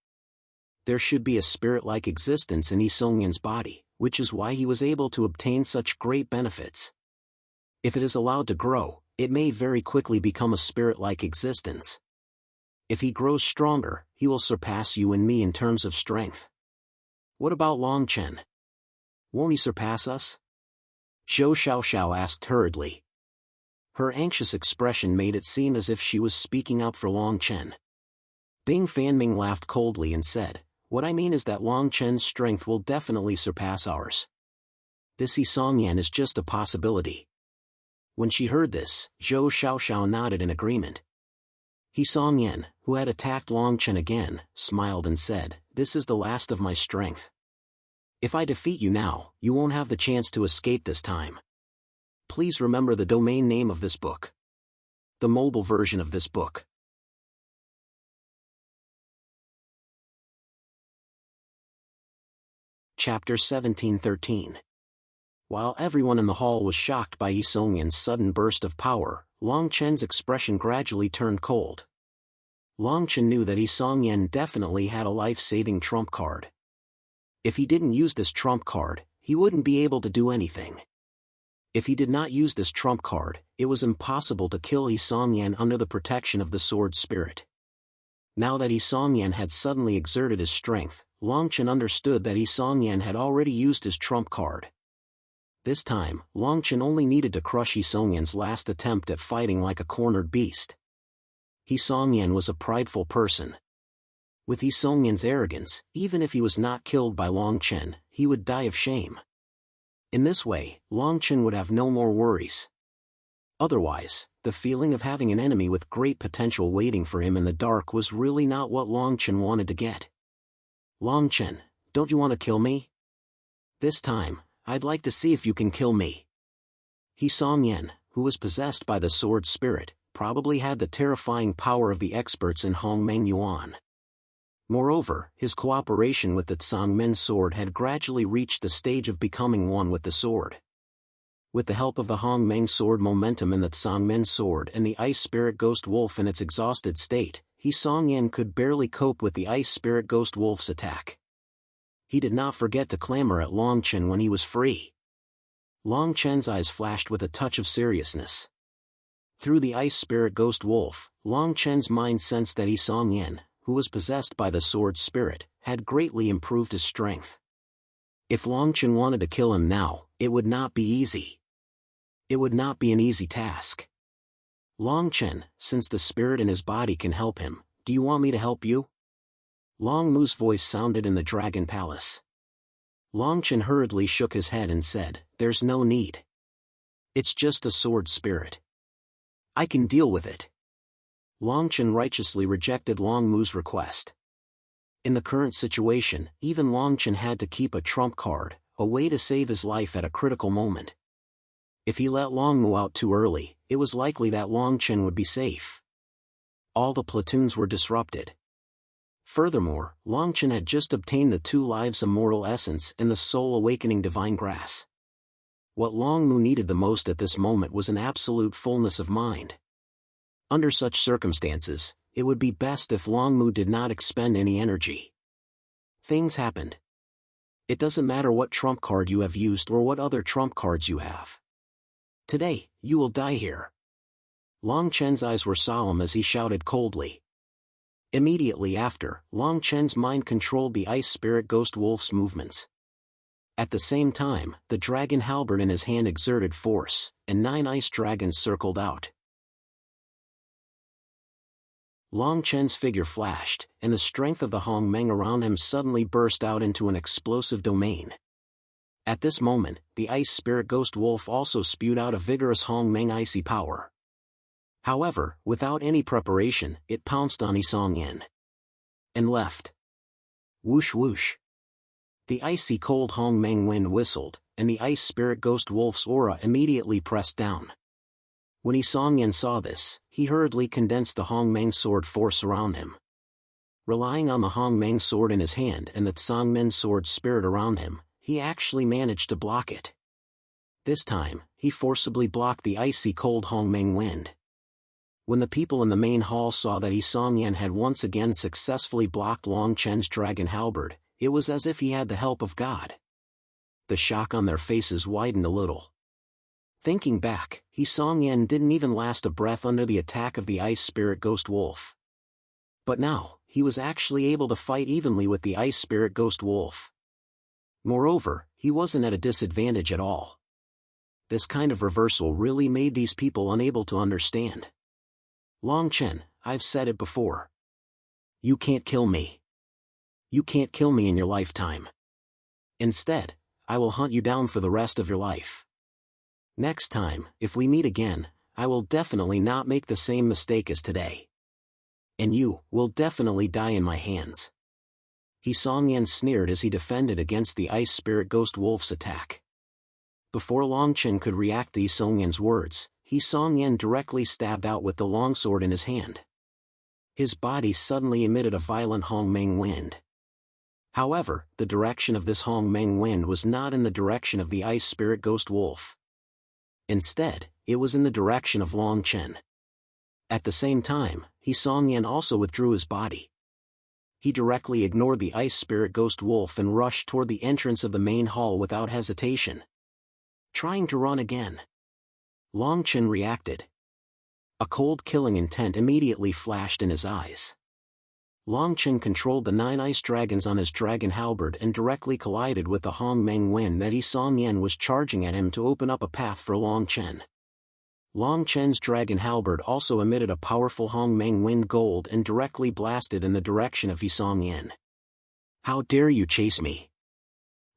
There should be a spirit-like existence in He Songyan's body, which is why he was able to obtain such great benefits. If it is allowed to grow, it may very quickly become a spirit-like existence. If he grows stronger, he will surpass you and me in terms of strength. What about Long Chen? Won't he surpass us? Zhou Xiaoxiao asked hurriedly. Her anxious expression made it seem as if she was speaking up for Long Chen. Bing Fanming laughed coldly and said, what I mean is that Long Chen's strength will definitely surpass ours. This He Songyan is just a possibility. When she heard this, Zhou Xiaoxiao nodded in agreement. He Songyan, who had attacked Long Chen again, smiled and said, this is the last of my strength. If I defeat you now, you won't have the chance to escape this time. Please remember the domain name of this book. The mobile version of this book. Chapter 1713. While everyone in the hall was shocked by He Songyan's sudden burst of power, Long Chen's expression gradually turned cold. Long Chen knew that He Songyan definitely had a life-saving trump card. If he didn't use this trump card, he wouldn't be able to do anything. If he did not use this trump card, it was impossible to kill He Songyan under the protection of the sword spirit. Now that He Songyan had suddenly exerted his strength, Long Chen understood that He Songyan had already used his trump card. This time, Long Chen only needed to crush He Songyan's last attempt at fighting like a cornered beast. He Songyan was a prideful person. With He Songyan's arrogance, even if he was not killed by Long Chen, he would die of shame. In this way, Long Chen would have no more worries. Otherwise, the feeling of having an enemy with great potential waiting for him in the dark was really not what Long Chen wanted to get. Long Chen, don't you want to kill me? This time, I'd like to see if you can kill me. He Song Yen, who was possessed by the sword spirit, probably had the terrifying power of the experts in Hongmeng Yuan. Moreover, his cooperation with the Tsangmen sword had gradually reached the stage of becoming one with the sword. With the help of the Hongmeng sword momentum in the Tsangmen sword and the ice spirit ghost wolf in its exhausted state, He Song Yen could barely cope with the ice spirit ghost wolf's attack. He did not forget to clamor at Long Chen when he was free. Long Chen's eyes flashed with a touch of seriousness. Through the ice spirit ghost wolf, Long Chen's mind sensed that He Song Yen, who was possessed by the sword spirit, had greatly improved his strength. If Long Chen wanted to kill him now, it would not be easy. It would not be an easy task. Long Chen, since the spirit in his body can help him, do you want me to help you? Long Mu's voice sounded in the Dragon Palace. Long Chen hurriedly shook his head and said, "There's no need. It's just a sword spirit. I can deal with it." Long Chen righteously rejected Long Mu's request. In the current situation, even Long Chen had to keep a trump card, a way to save his life at a critical moment. If he let Long Mu out too early, it was likely that Long Chen would be safe. All the platoons were disrupted. Furthermore, Long Chen had just obtained the 2 lives immortal essence and the soul awakening divine grass. What Long Mu needed the most at this moment was an absolute fullness of mind. Under such circumstances, it would be best if Long Mu did not expend any energy. Things happened. It doesn't matter what trump card you have used or what other trump cards you have. Today, you will die here. Long Chen's eyes were solemn as he shouted coldly. Immediately after, Long Chen's mind controlled the ice spirit ghost wolf's movements. At the same time, the dragon halberd in his hand exerted force, and 9 ice dragons circled out. Long Chen's figure flashed, and the strength of the Hongmeng around him suddenly burst out into an explosive domain. At this moment, the ice spirit ghost wolf also spewed out a vigorous Hongmeng icy power. However, without any preparation, it pounced on He Song Yen. And left. Whoosh whoosh. The icy cold Hongmeng wind whistled, and the ice spirit ghost wolf's aura immediately pressed down. When He Song Yen saw this, he hurriedly condensed the Hongmeng sword force around him. Relying on the Hongmeng sword in his hand and the Tsangmen sword spirit around him, he actually managed to block it. This time, he forcibly blocked the icy cold Hongmeng wind. When the people in the main hall saw that He Song Yen had once again successfully blocked Long Chen's dragon halberd, it was as if he had the help of God. The shock on their faces widened a little. Thinking back, He Song Yen didn't even last a breath under the attack of the ice spirit ghost wolf. But now, he was actually able to fight evenly with the ice spirit ghost wolf. Moreover, he wasn't at a disadvantage at all. This kind of reversal really made these people unable to understand. Long Chen, I've said it before. You can't kill me. You can't kill me in your lifetime. Instead, I will hunt you down for the rest of your life. Next time, if we meet again, I will definitely not make the same mistake as today. And you will definitely die in my hands. He Song Yen sneered as he defended against the ice spirit ghost wolf's attack. Before Long Chen could react to He Song Yen's words, He Song Yen directly stabbed out with the longsword in his hand. His body suddenly emitted a violent Hongmeng wind. However, the direction of this Hongmeng wind was not in the direction of the ice spirit ghost wolf. Instead, it was in the direction of Long Chen. At the same time, He Song Yen also withdrew his body. He directly ignored the ice spirit ghost wolf and rushed toward the entrance of the main hall without hesitation. Trying to run again. Long Chen reacted. A cold killing intent immediately flashed in his eyes. Long Chen controlled the 9 ice dragons on his dragon halberd and directly collided with the Hongmeng wind that He Song Yen was charging at him to open up a path for Long Chen. Long Chen's dragon halberd also emitted a powerful Hongmeng wind gold and directly blasted in the direction of He Song Yen. How dare you chase me?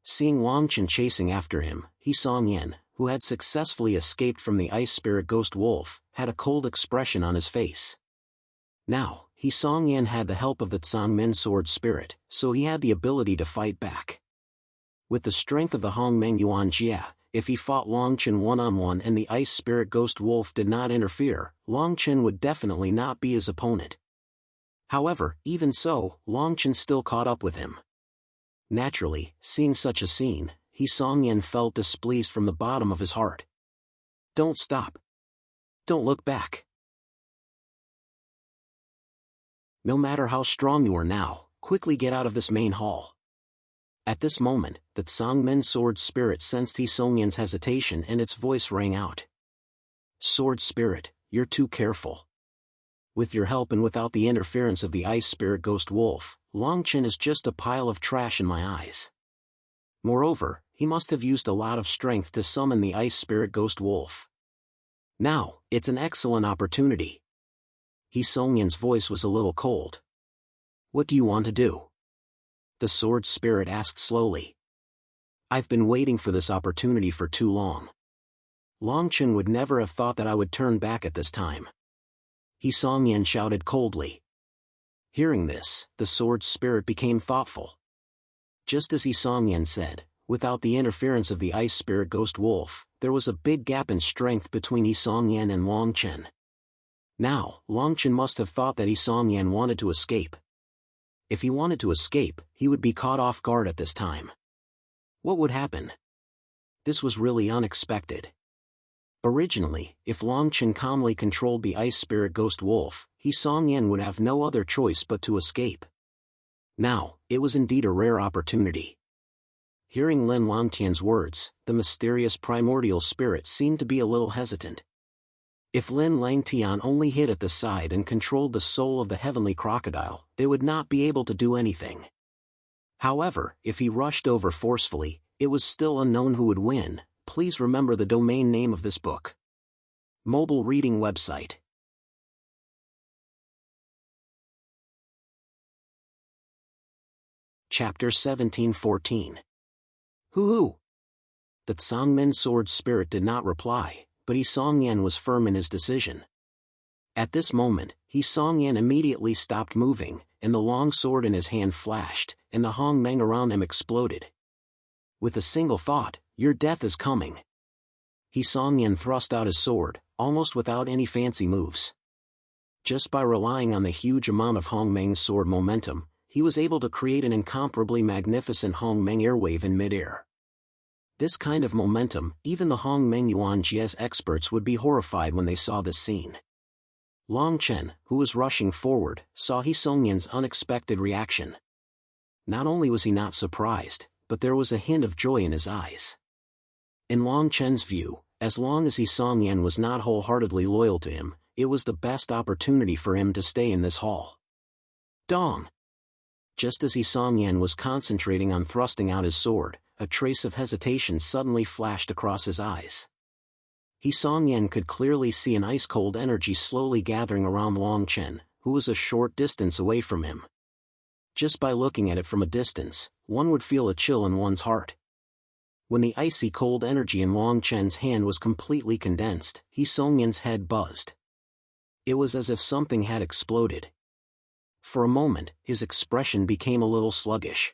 Seeing Long Chen chasing after him, He Song Yen, who had successfully escaped from the ice spirit ghost wolf, had a cold expression on his face. Now, He Song Yen had the help of the Tsangmen sword spirit, so he had the ability to fight back. With the strength of the Hongmeng Yuan Jia, if he fought Long Chen one-on-one and the Ice Spirit Ghost Wolf did not interfere, Long Chen would definitely not be his opponent. However, even so, Long Chen still caught up with him. Naturally, seeing such a scene, He Song-yen felt displeased from the bottom of his heart. Don't stop. Don't look back. No matter how strong you are now, quickly get out of this main hall. At this moment, the Tsangmen Sword Spirit sensed He Song-yen's hesitation and its voice rang out. Sword Spirit, you're too careful. With your help and without the interference of the Ice Spirit Ghost Wolf, Long Chen is just a pile of trash in my eyes. Moreover, he must have used a lot of strength to summon the Ice Spirit Ghost Wolf. Now, it's an excellent opportunity. He Song-yen's voice was a little cold. What do you want to do? The Sword Spirit asked slowly. I've been waiting for this opportunity for too long. Long Chen would never have thought that I would turn back at this time. He Song-yen shouted coldly. Hearing this, the Sword Spirit became thoughtful. Just as He Song-yen said, without the interference of the Ice Spirit Ghost Wolf, there was a big gap in strength between He Song-yen and Long Chen. Now, Long Chen must have thought that He Song-yen wanted to escape. If he wanted to escape, he would be caught off guard at this time. What would happen? This was really unexpected. Originally, if Long Chen calmly controlled the Ice Spirit Ghost Wolf, He Song-yen would have no other choice but to escape. Now, it was indeed a rare opportunity. Hearing Lin Wangtian's words, the mysterious primordial spirit seemed to be a little hesitant. If Lin Langtian only hid at the side and controlled the soul of the heavenly crocodile, they would not be able to do anything. However, if he rushed over forcefully, it was still unknown who would win. Please remember the domain name of this book. Mobile reading website. Chapter 1714. Who? The Tsangmen Sword Spirit did not reply, but He Song-yen was firm in his decision. At this moment, He Song-yen immediately stopped moving, and the long sword in his hand flashed, and the hongmeng around him exploded. With a single thought, your death is coming. He Song-yen thrust out his sword, almost without any fancy moves. Just by relying on the huge amount of hongmeng's sword momentum, he was able to create an incomparably magnificent hongmeng airwave in midair. This kind of momentum, even the Hongmeng Yuan Jie's experts would be horrified when they saw this scene. Long Chen, who was rushing forward, saw He Song-yen's unexpected reaction. Not only was he not surprised, but there was a hint of joy in his eyes. In Long Chen's view, as long as He Song-yen was not wholeheartedly loyal to him, it was the best opportunity for him to stay in this hall. Dong! Just as He Song-yen was concentrating on thrusting out his sword, a trace of hesitation suddenly flashed across his eyes. He Song-yen could clearly see an ice-cold energy slowly gathering around Long Chen, who was a short distance away from him. Just by looking at it from a distance, one would feel a chill in one's heart. When the icy cold energy in Long Chen's hand was completely condensed, He Song-yen's head buzzed. It was as if something had exploded. For a moment, his expression became a little sluggish.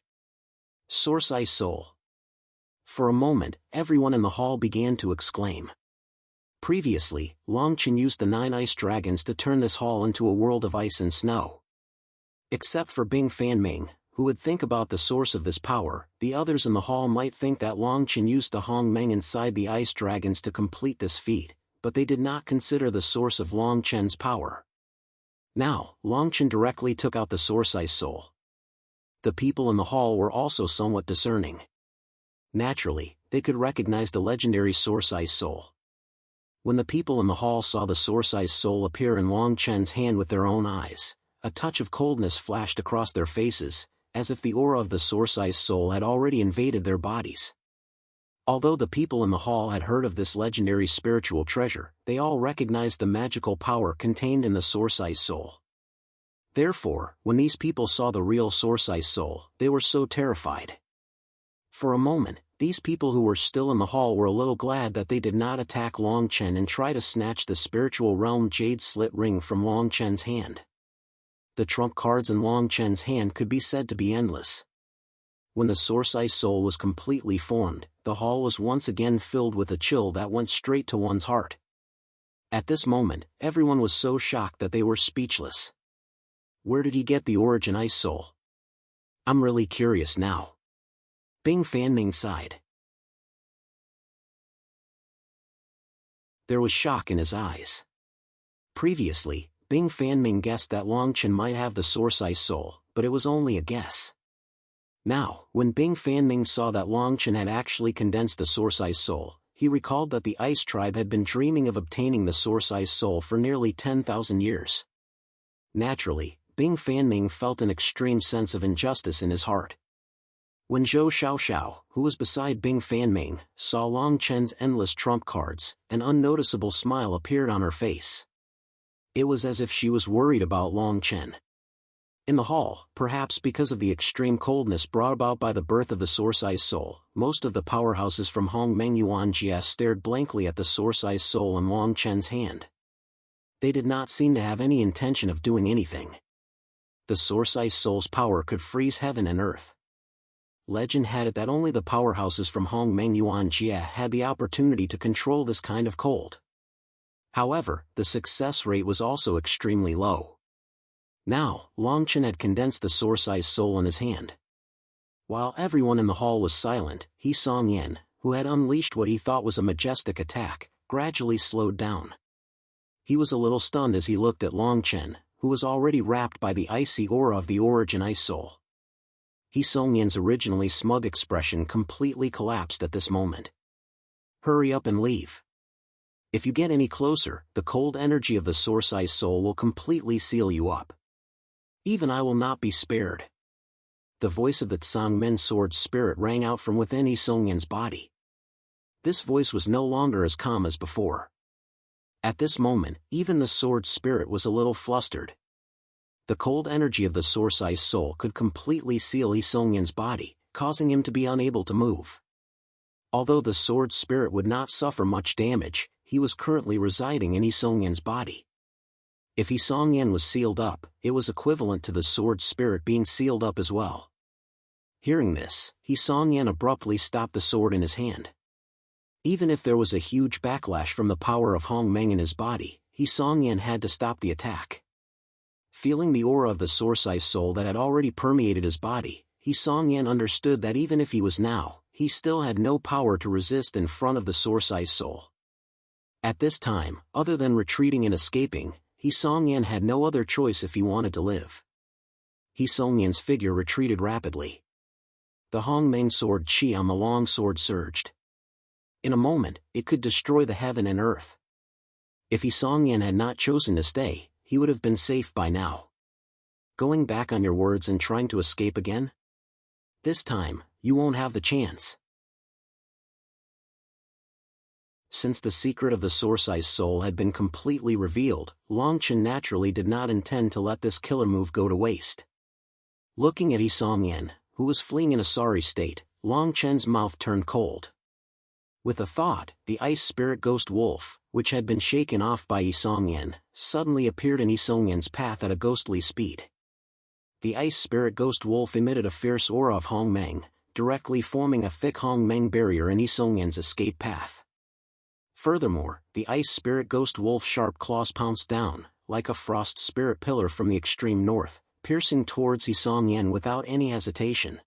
Source Ice Soul. For a moment, everyone in the hall began to exclaim. Previously, Long Chen used the 9 ice dragons to turn this hall into a world of ice and snow. Except for Bing Fanming, who would think about the source of this power, the others in the hall might think that Long Chen used the Hongmeng inside the ice dragons to complete this feat, but they did not consider the source of Long Chen's power. Now, Long Chen directly took out the Source Ice Soul. The people in the hall were also somewhat discerning. Naturally, they could recognize the legendary Source Ice Soul. When the people in the hall saw the Source Ice Soul appear in Long Chen's hand with their own eyes, a touch of coldness flashed across their faces, as if the aura of the Source Ice Soul had already invaded their bodies. Although the people in the hall had heard of this legendary spiritual treasure, they all recognized the magical power contained in the Source Ice Soul. Therefore, when these people saw the real Source Ice Soul, they were so terrified. For a moment, these people who were still in the hall were a little glad that they did not attack Long Chen and try to snatch the spiritual realm jade slit ring from Long Chen's hand. The trump cards in Long Chen's hand could be said to be endless. When the Source Ice Soul was completely formed, the hall was once again filled with a chill that went straight to one's heart. At this moment, everyone was so shocked that they were speechless. Where did he get the origin ice soul? I'm really curious now. Bing Fanming sighed. There was shock in his eyes. Previously, Bing Fanming guessed that Long Chen might have the source ice soul, but it was only a guess. Now, when Bing Fanming saw that Long Chen had actually condensed the source ice soul, he recalled that the Ice Tribe had been dreaming of obtaining the source ice soul for nearly 10,000 years. Naturally, Bing Fanming felt an extreme sense of injustice in his heart. When Zhou Xiaoxiao, who was beside Bing Fanming, saw Long Chen's endless trump cards, an unnoticeable smile appeared on her face. It was as if she was worried about Long Chen. In the hall, perhaps because of the extreme coldness brought about by the birth of the Source Ice Soul, most of the powerhouses from Hongmeng Yuanjia stared blankly at the Source Ice Soul in Long Chen's hand. They did not seem to have any intention of doing anything. The Source Ice Soul's power could freeze heaven and earth. Legend had it that only the powerhouses from Hongmeng Yuanjia had the opportunity to control this kind of cold. However, the success rate was also extremely low. Now, Long Chen had condensed the Source Ice Soul in his hand. While everyone in the hall was silent, He Songyan, who had unleashed what he thought was a majestic attack, gradually slowed down. He was a little stunned as he looked at Long Chen, who was already wrapped by the icy aura of the Origin Ice Soul. He Songyan's originally smug expression completely collapsed at this moment. Hurry up and leave. If you get any closer, the cold energy of the Source Ice Soul will completely seal you up. Even I will not be spared. The voice of the Tsangmen sword spirit rang out from within He Songyan's body. This voice was no longer as calm as before. At this moment, even the sword spirit was a little flustered. The cold energy of the Source Ice Soul could completely seal He Songyan's body, causing him to be unable to move. Although the sword spirit would not suffer much damage, he was currently residing in He Songyan's body. If He Songyan was sealed up, it was equivalent to the sword spirit being sealed up as well. Hearing this, He Songyan abruptly stopped the sword in his hand. Even if there was a huge backlash from the power of Hongmeng in his body, He Songyan had to stop the attack. Feeling the aura of the Source Ice Soul that had already permeated his body, He Songyan understood that even if he was now, he still had no power to resist in front of the Source Ice Soul. At this time, other than retreating and escaping, He Songyan had no other choice if he wanted to live. He Songyan's figure retreated rapidly. The Hongmeng sword qi on the long sword surged. In a moment, it could destroy the heaven and earth. If He Songyan had not chosen to stay, he would have been safe by now. Going back on your words and trying to escape again? This time, you won't have the chance. Since the secret of the Source Ice Soul had been completely revealed, Long Chen naturally did not intend to let this killer move go to waste. Looking at He Songyan, who was fleeing in a sorry state, Long Chen's mouth turned cold. With a thought, the ice spirit ghost wolf, which had been shaken off by He Songyan, suddenly appeared in He Songyan's path at a ghostly speed. The ice spirit ghost wolf emitted a fierce aura of Hongmeng, directly forming a thick Hongmeng barrier in He Songyan's escape path. Furthermore, the ice spirit ghost wolf's sharp claws pounced down, like a frost spirit pillar from the extreme north, piercing towards He Songyan without any hesitation.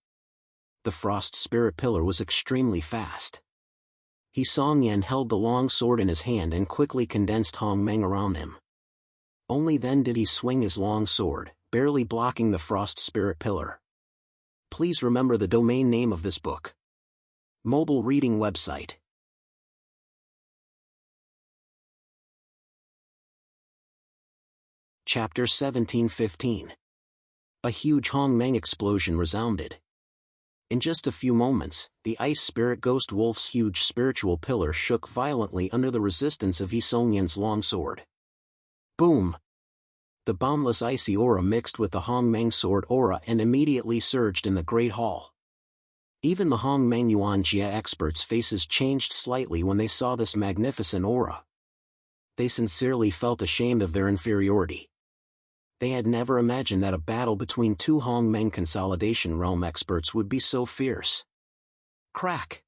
The frost spirit pillar was extremely fast. He Songyan held the long sword in his hand and quickly condensed Hongmeng around him. Only then did he swing his long sword, barely blocking the frost spirit pillar. Please remember the domain name of this book. Mobile reading website. Chapter 1715. A huge Hongmeng explosion resounded. In just a few moments, the ice spirit ghost wolf's huge spiritual pillar shook violently under the resistance of He Songyan's long sword. Boom! The boundless icy aura mixed with the Hongmeng sword aura and immediately surged in the Great Hall. Even the Hongmeng Yuanjia experts' faces changed slightly when they saw this magnificent aura. They sincerely felt ashamed of their inferiority. They had never imagined that a battle between two Hongmeng Consolidation Realm experts would be so fierce. Crack!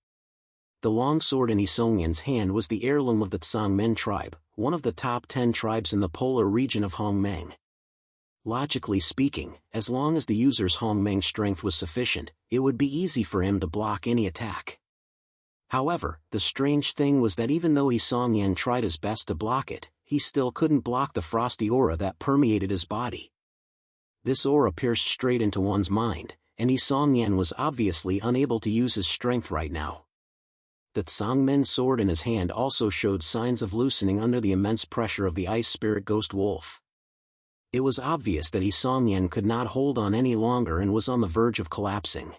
The longsword in Isongyan's hand was the heirloom of the Tsangmen tribe, one of the top 10 tribes in the polar region of Hongmeng. Logically speaking, as long as the user's Hongmeng strength was sufficient, it would be easy for him to block any attack. However, the strange thing was that even though Isongyan tried his best to block it, he still couldn't block the frosty aura that permeated his body. This aura pierced straight into one's mind, and Isongyan was obviously unable to use his strength right now. The Tsangmen sword in his hand also showed signs of loosening under the immense pressure of the ice spirit ghost wolf. It was obvious that Isongyan could not hold on any longer and was on the verge of collapsing.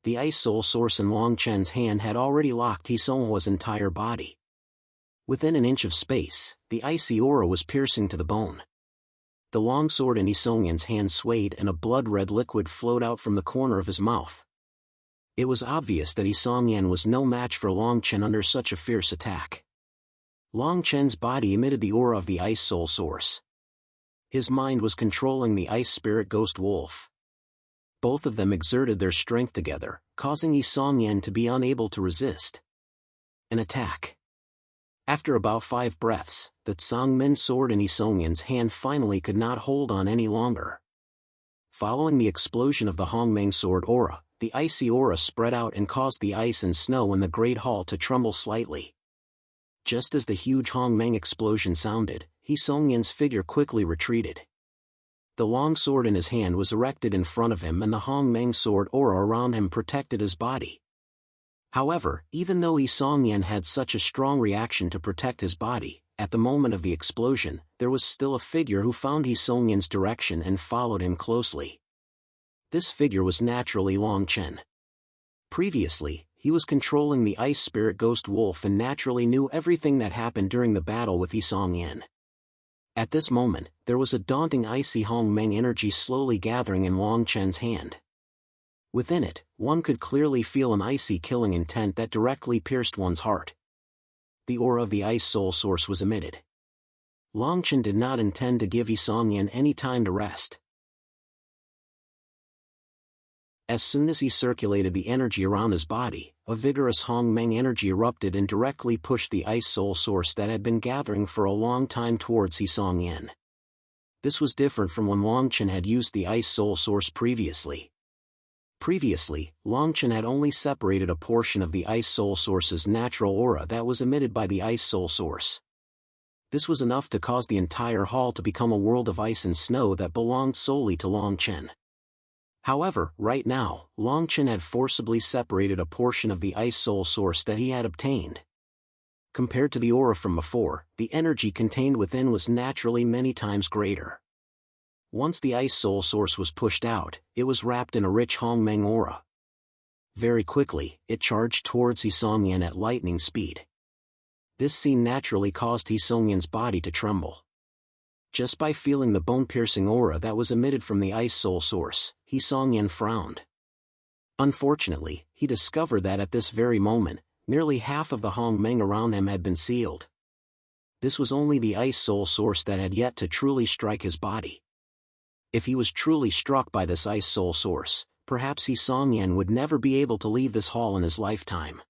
The ice soul source in Long Chen's hand had already locked Isongyan's entire body. Within an inch of space, the icy aura was piercing to the bone. The longsword in Isongyan's hand swayed and a blood-red liquid flowed out from the corner of his mouth. It was obvious that Isongyan was no match for Long Chen under such a fierce attack. Long Chen's body emitted the aura of the ice soul source. His mind was controlling the ice spirit ghost wolf. Both of them exerted their strength together, causing Isongyan to be unable to resist an attack. After about 5 breaths, the Tsangmen sword in Isongyan's hand finally could not hold on any longer. Following the explosion of the Hongmeng sword aura, the icy aura spread out and caused the ice and snow in the Great Hall to tremble slightly. Just as the huge Hongmeng explosion sounded, Isongyan's figure quickly retreated. The long sword in his hand was erected in front of him and the Hongmeng sword aura around him protected his body. However, even though Isongyan had such a strong reaction to protect his body, at the moment of the explosion, there was still a figure who found Isongyan's direction and followed him closely. This figure was naturally Long Chen. Previously, he was controlling the ice spirit ghost wolf and naturally knew everything that happened during the battle with Isongyan. At this moment, there was a daunting icy Hongmeng energy slowly gathering in Long Chen's hand. Within it, one could clearly feel an icy killing intent that directly pierced one's heart. The aura of the ice soul source was emitted. Long Chen did not intend to give Isongyan any time to rest. As soon as he circulated the energy around his body, a vigorous Hongmeng energy erupted and directly pushed the ice soul source that had been gathering for a long time towards Isongyan. This was different from when Long Chen had used the ice soul source previously. Previously, Long Chen had only separated a portion of the ice soul source's natural aura that was emitted by the ice soul source. This was enough to cause the entire hall to become a world of ice and snow that belonged solely to Long Chen. However, right now, Long Chen had forcibly separated a portion of the ice soul source that he had obtained. Compared to the aura from before, the energy contained within was naturally many times greater. Once the ice soul source was pushed out, it was wrapped in a rich Hongmeng aura. Very quickly, it charged towards Isongyan at lightning speed. This scene naturally caused Isongyan's body to tremble. Just by feeling the bone-piercing aura that was emitted from the ice soul source, Isongyan frowned. Unfortunately, he discovered that at this very moment, nearly half of the Hongmeng around him had been sealed. This was only the ice soul source that had yet to truly strike his body. If he was truly struck by this ice soul source, perhaps Isongyan would never be able to leave this hall in his lifetime.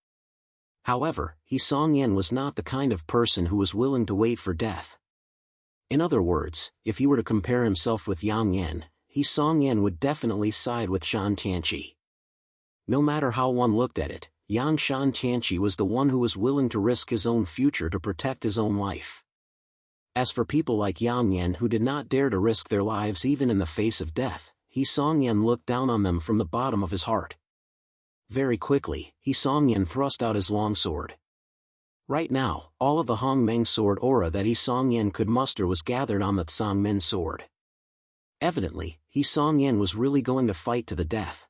However, Isongyan was not the kind of person who was willing to wait for death. In other words, if he were to compare himself with Yang Yan, Isongyan would definitely side with Shan Tianqi. No matter how one looked at it, Yang Shan Tianqi was the one who was willing to risk his own future to protect his own life. As for people like Yang Yan who did not dare to risk their lives even in the face of death, Isongyan looked down on them from the bottom of his heart. Very quickly, Isongyan thrust out his long sword. Right now, all of the Hongmeng sword aura that Isongyan could muster was gathered on the Tsangmen sword. Evidently, Isongyan was really going to fight to the death.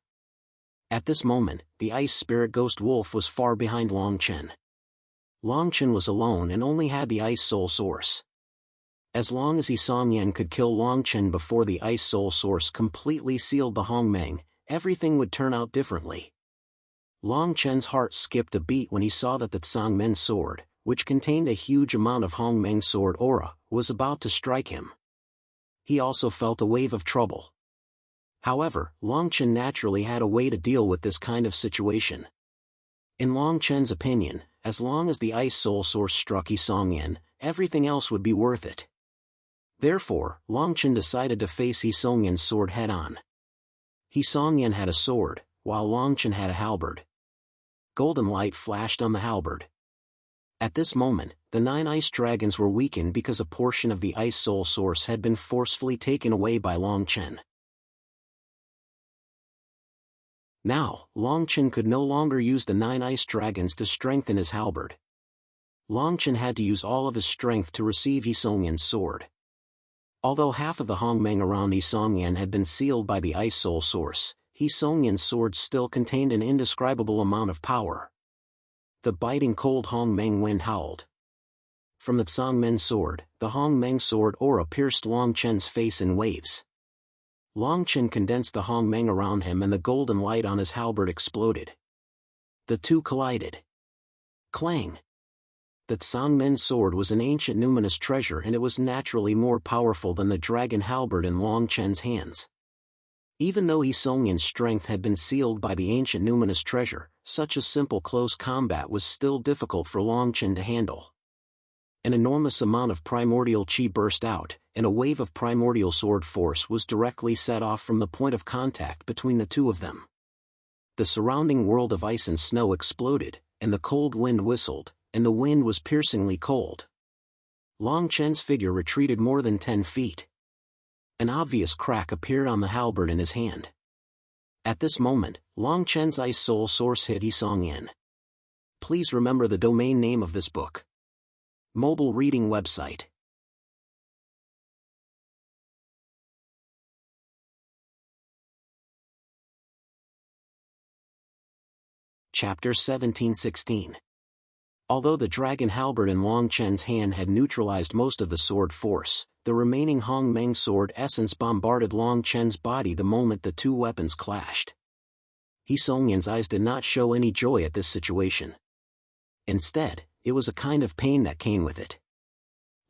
At this moment, the ice spirit ghost wolf was far behind Long Chen. Long Chen was alone and only had the ice soul source. As long as Isongyan could kill Long Chen before the ice soul source completely sealed the Hongmeng, everything would turn out differently. Long Chen's heart skipped a beat when he saw that the Tsangmen sword, which contained a huge amount of Hongmeng sword aura, was about to strike him. He also felt a wave of trouble. However, Long Chen naturally had a way to deal with this kind of situation. In Long Chen's opinion, as long as the ice soul source struck Yi Songyan, everything else would be worth it. Therefore, Long Chen decided to face Yi Songyan's sword head-on. Yi Songyan had a sword, while Long Chen had a halberd. Golden light flashed on the halberd. At this moment, the 9 ice dragons were weakened because a portion of the ice soul source had been forcefully taken away by Long Chen. Now, Long Chen could no longer use the 9 ice dragons to strengthen his halberd. Long Chen had to use all of his strength to receive Yi Songyan's sword. Although half of the Hongmeng around Yi Songyan had been sealed by the ice soul source, Yi Songyan's sword still contained an indescribable amount of power. The biting cold Hongmeng wind howled. From the Tsangmen sword, the Hongmeng sword aura pierced Long Chen's face in waves. Long Chen condensed the Hongmeng around him and the golden light on his halberd exploded. The two collided. Clang! The Tsangmen sword was an ancient numinous treasure, and it was naturally more powerful than the dragon halberd in Long Chen's hands. Even though Yi Songyan's strength had been sealed by the ancient numinous treasure, such a simple close combat was still difficult for Long Chen to handle. An enormous amount of primordial chi burst out, and a wave of primordial sword force was directly set off from the point of contact between the two of them. The surrounding world of ice and snow exploded, and the cold wind whistled, and the wind was piercingly cold. Long Chen's figure retreated more than 10 feet. An obvious crack appeared on the halberd in his hand. At this moment, Long Chen's ice soul source hit Yi Songyan. Please remember the domain name of this book. Mobile reading website. Chapter 17-16. Although the dragon halberd in Long Chen's hand had neutralized most of the sword force, the remaining Hongmeng sword essence bombarded Long Chen's body the moment the two weapons clashed. Yi Songyan's eyes did not show any joy at this situation. Instead, it was a kind of pain that came with it.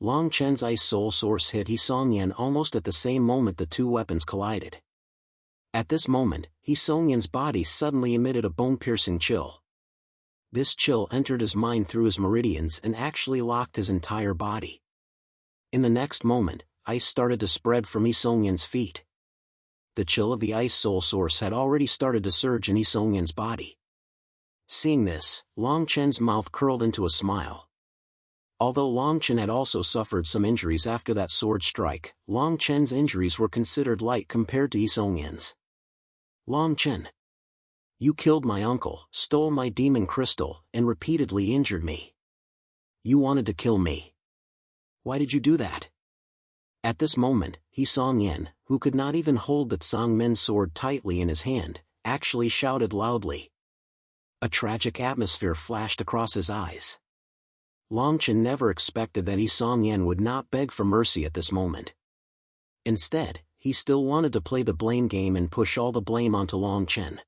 Long Chen's ice soul source hit Yi Songyan almost at the same moment the two weapons collided. At this moment, Yi Songyan's body suddenly emitted a bone-piercing chill. This chill entered his mind through his meridians and actually locked his entire body. In the next moment, ice started to spread from Yi Songyan's feet. The chill of the ice soul source had already started to surge in Yi Songyan's body. Seeing this, Long Chen's mouth curled into a smile. Although Long Chen had also suffered some injuries after that sword strike, Long Chen's injuries were considered light compared to Yi Songyan's. Long Chen. You killed my uncle, stole my demon crystal, and repeatedly injured me. You wanted to kill me. Why did you do that? At this moment, Yi Songyan, who could not even hold the Tsangmen sword tightly in his hand, actually shouted loudly. A tragic atmosphere flashed across his eyes. Long Chen never expected that Yi Songyan would not beg for mercy at this moment. Instead, he still wanted to play the blame game and push all the blame onto Long Chen.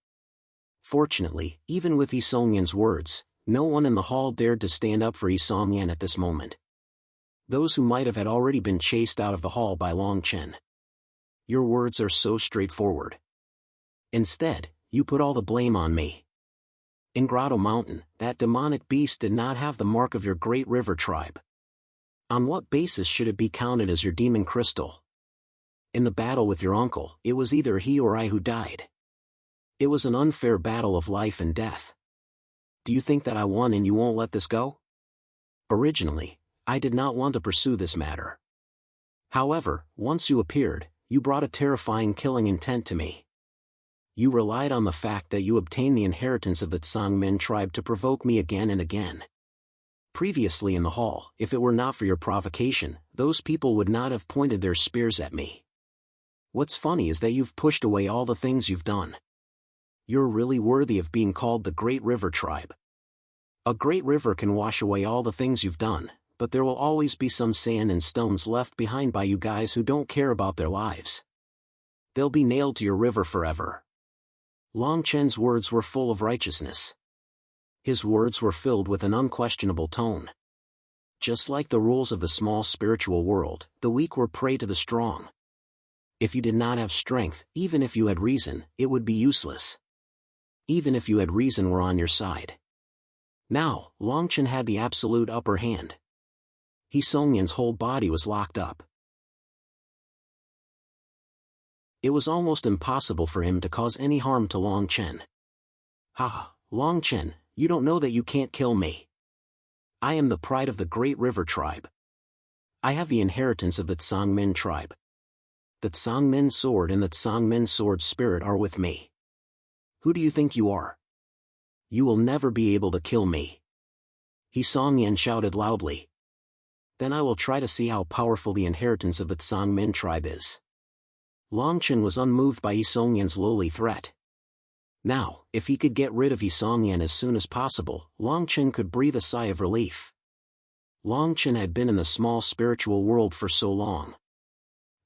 Fortunately, even with Yi Songyan's words, no one in the hall dared to stand up for Yi Songyan at this moment. Those who might have had already been chased out of the hall by Long Chen. Your words are so straightforward. Instead, you put all the blame on me. In Grotto Mountain, that demonic beast did not have the mark of your Great River tribe. On what basis should it be counted as your demon crystal? In the battle with your uncle, it was either he or I who died. It was an unfair battle of life and death. Do you think that I won and you won't let this go? Originally, I did not want to pursue this matter. However, once you appeared, you brought a terrifying killing intent to me. You relied on the fact that you obtained the inheritance of the Tsangmen tribe to provoke me again and again. Previously in the hall, if it were not for your provocation, those people would not have pointed their spears at me. What's funny is that you've pushed away all the things you've done. You're really worthy of being called the Great River tribe. A great river can wash away all the things you've done, but there will always be some sand and stones left behind by you guys who don't care about their lives. They'll be nailed to your river forever. Long Chen's words were full of righteousness. His words were filled with an unquestionable tone. Just like the rules of the small spiritual world, the weak were prey to the strong. If you did not have strength, even if you had reason, it would be useless. Even if you had reason were on your side. Now, Longchen had the absolute upper hand. He Songyan's whole body was locked up. It was almost impossible for him to cause any harm to Longchen. Ha, Longchen, you don't know that you can't kill me. I am the pride of the Great River Tribe. I have the inheritance of the Tsangmin tribe. The Tsangmin sword and the Tsangmin sword spirit are with me. Who do you think you are? You will never be able to kill me. He Songyan shouted loudly. Then I will try to see how powerful the inheritance of the Tsangmin tribe is. Longchen was unmoved by He Songyan's lowly threat. Now, if he could get rid of He Songyan as soon as possible, Longchen could breathe a sigh of relief. Longchen had been in the small spiritual world for so long.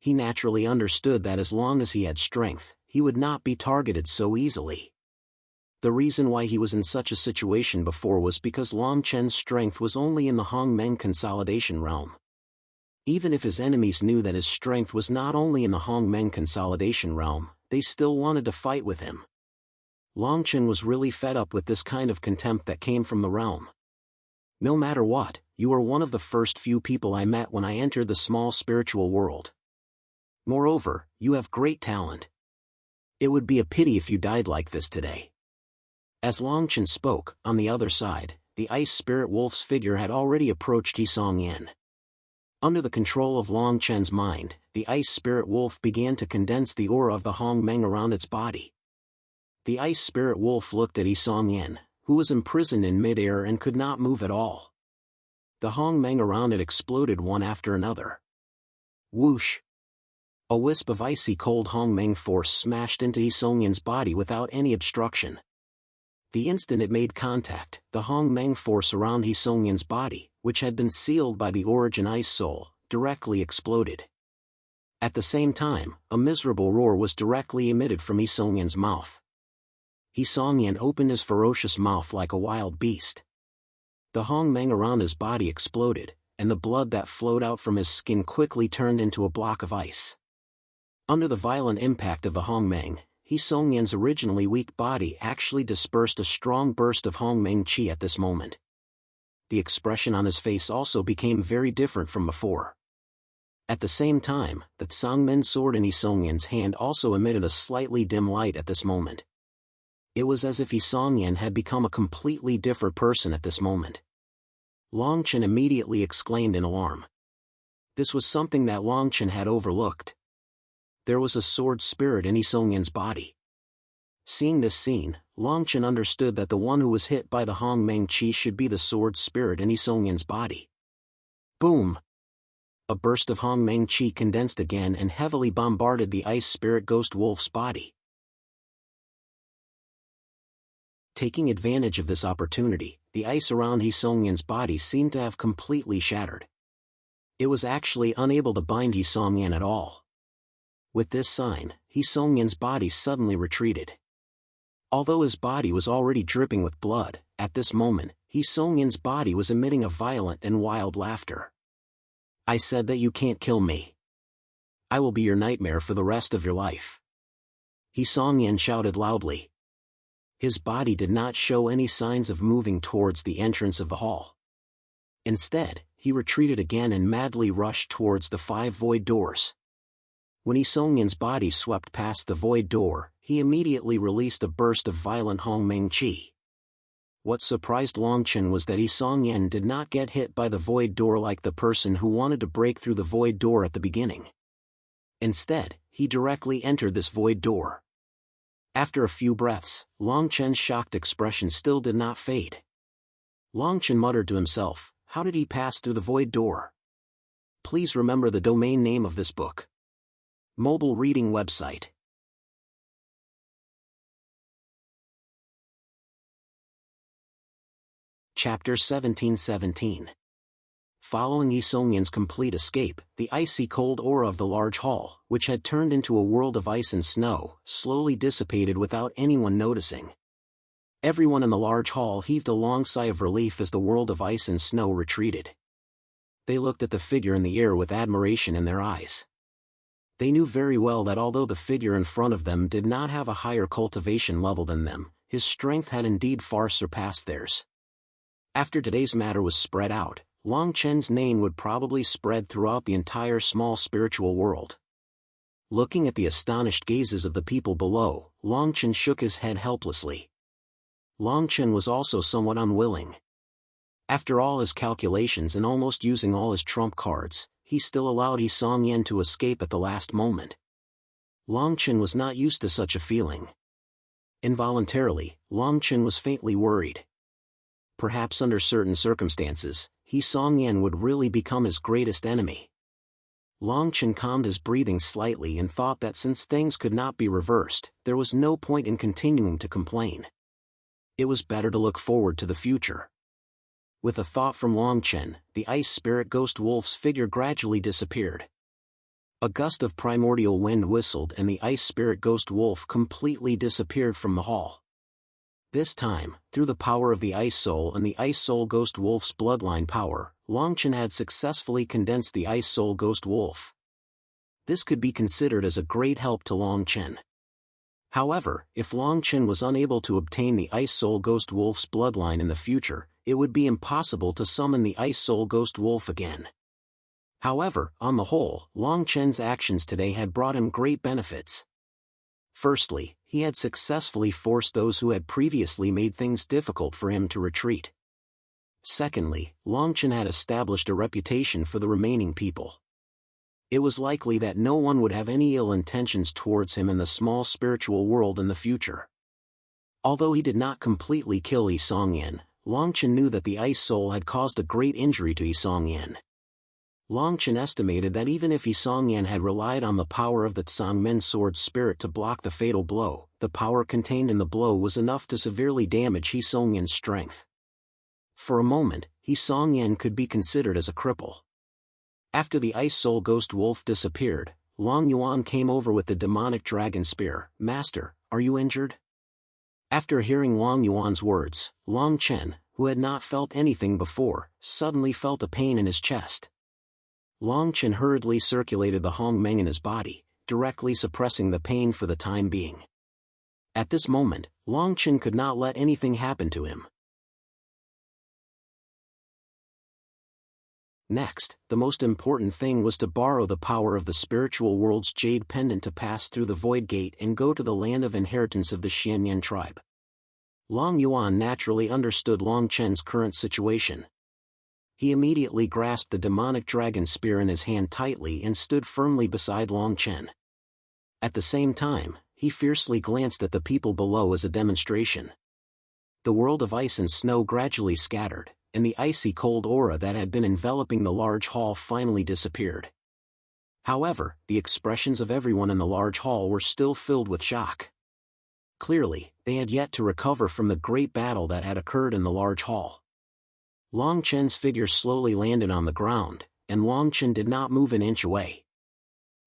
He naturally understood that as long as he had strength, he would not be targeted so easily. The reason why he was in such a situation before was because Longchen's strength was only in the Hongmeng consolidation realm. Even if his enemies knew that his strength was not only in the Hongmeng consolidation realm, they still wanted to fight with him. Longchen was really fed up with this kind of contempt that came from the realm. No matter what, you are one of the first few people I met when I entered the small spiritual world. Moreover, you have great talent. It would be a pity if you died like this today. As Longchen spoke, on the other side, the ice spirit wolf's figure had already approached He Songyan. Under the control of Longchen's mind, the ice spirit wolf began to condense the aura of the Hongmeng around its body. The ice spirit wolf looked at He Songyan, who was imprisoned in midair and could not move at all. The Hongmeng around it exploded one after another. Whoosh! A wisp of icy cold Hongmeng force smashed into He Songyan's body without any obstruction. The instant it made contact, the Hongmeng force around He Songyan's body, which had been sealed by the origin ice soul, directly exploded. At the same time, a miserable roar was directly emitted from He Songyan's mouth. He Songyan opened his ferocious mouth like a wild beast. The Hongmeng around his body exploded, and the blood that flowed out from his skin quickly turned into a block of ice. Under the violent impact of the Hongmeng, He Songyan's originally weak body actually dispersed a strong burst of Hongmeng chi at this moment. The expression on his face also became very different from before. At the same time, the Tsangmin sword in He Songyan's hand also emitted a slightly dim light at this moment. It was as if He Songyan had become a completely different person at this moment. Longchen immediately exclaimed in alarm. This was something that Longchen had overlooked. There was a sword spirit in He Songyan's body. Seeing this scene, Longchen understood that the one who was hit by the Hongmeng chi should be the sword spirit in He Songyan's body. Boom! A burst of Hongmeng chi condensed again and heavily bombarded the ice spirit ghost wolf's body. Taking advantage of this opportunity, the ice around He Songyan's body seemed to have completely shattered. It was actually unable to bind He Songyan at all. With this sign, He Songyan's body suddenly retreated. Although his body was already dripping with blood, at this moment, He Songyan's body was emitting a violent and wild laughter. I said that you can't kill me. I will be your nightmare for the rest of your life. He Songyan shouted loudly. His body did not show any signs of moving towards the entrance of the hall. Instead, he retreated again and madly rushed towards the 5 void doors. When He Songyan's body swept past the void door, he immediately released a burst of violent Hongmeng chi. What surprised Longchen was that He Songyan did not get hit by the void door like the person who wanted to break through the void door at the beginning. Instead, he directly entered this void door. After a few breaths, Longchen's shocked expression still did not fade. Longchen muttered to himself, how did he pass through the void door? Please remember the domain name of this book. Mobile reading website. Chapter 1717. Following He Songyan's complete escape, the icy cold aura of the large hall, which had turned into a world of ice and snow, slowly dissipated without anyone noticing. Everyone in the large hall heaved a long sigh of relief as the world of ice and snow retreated. They looked at the figure in the air with admiration in their eyes. They knew very well that although the figure in front of them did not have a higher cultivation level than them, his strength had indeed far surpassed theirs. After today's matter was spread out, Long Chen's name would probably spread throughout the entire small spiritual world. Looking at the astonished gazes of the people below, Long Chen shook his head helplessly. Long Chen was also somewhat unwilling. After all his calculations and almost using all his trump cards, he still allowed Yi Song-yen to escape at the last moment. Long Chen was not used to such a feeling. Involuntarily, Long Chen was faintly worried. Perhaps under certain circumstances, Yi Song-yen would really become his greatest enemy. Long Chen calmed his breathing slightly and thought that since things could not be reversed, there was no point in continuing to complain. It was better to look forward to the future. With a thought from Long Chen, the ice spirit ghost wolf's figure gradually disappeared. A gust of primordial wind whistled and the ice spirit ghost wolf completely disappeared from the hall. This time, through the power of the ice soul and the ice soul ghost wolf's bloodline power, Long Chen had successfully condensed the ice soul ghost wolf. This could be considered as a great help to Long Chen. However, if Long Chen was unable to obtain the ice soul ghost wolf's bloodline in the future, it would be impossible to summon the ice soul ghost wolf again. However, on the whole, Long Chen's actions today had brought him great benefits. Firstly, he had successfully forced those who had previously made things difficult for him to retreat. Secondly, Long Chen had established a reputation for the remaining people. It was likely that no one would have any ill intentions towards him in the small spiritual world in the future. Although he did not completely kill Yi Song-yen, Long Chen knew that the ice soul had caused a great injury to Yi Song-yen. Long Chen estimated that even if Yi Song-yen had relied on the power of the Tsangmen sword spirit to block the fatal blow, the power contained in the blow was enough to severely damage Yi Song-yen's strength. For a moment, Yi Song-yen could be considered as a cripple. After the ice soul ghost wolf disappeared, Long Yuan came over with the demonic dragon spear. "Master, are you injured?" After hearing Long Yuan's words, Long Chen, who had not felt anything before, suddenly felt a pain in his chest. Long Chen hurriedly circulated the Hong Meng in his body, directly suppressing the pain for the time being. At this moment, Long Chen could not let anything happen to him. Next, the most important thing was to borrow the power of the spiritual world's jade pendant to pass through the void gate and go to the land of inheritance of the Xianyan tribe. Long Yuan naturally understood Long Chen's current situation. He immediately grasped the demonic dragon spear in his hand tightly and stood firmly beside Long Chen. At the same time, he fiercely glanced at the people below as a demonstration. The world of ice and snow gradually scattered, and the icy cold aura that had been enveloping the large hall finally disappeared. However, the expressions of everyone in the large hall were still filled with shock. Clearly, they had yet to recover from the great battle that had occurred in the large hall. Long Chen's figure slowly landed on the ground, and Long Chen did not move an inch away.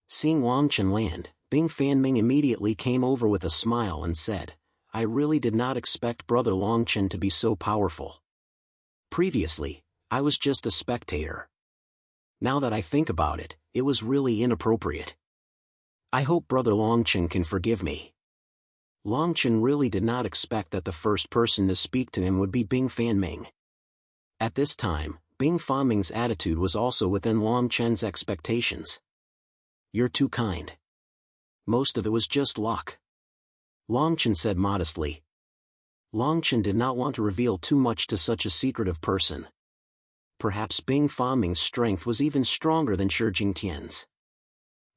Seeing Long Chen land, Bing Fanming immediately came over with a smile and said, "I really did not expect Brother Long Chen to be so powerful. Previously, I was just a spectator. Now that I think about it, it was really inappropriate. I hope Brother Long Chen can forgive me." Long Chen really did not expect that the first person to speak to him would be Bing Fanming. At this time, Bing Fanming's attitude was also within Long Chen's expectations. "You're too kind. Most of it was just luck," Long Chen said modestly. Long Chen did not want to reveal too much to such a secretive person. Perhaps Bing Fanming's strength was even stronger than Shi Jingtian's.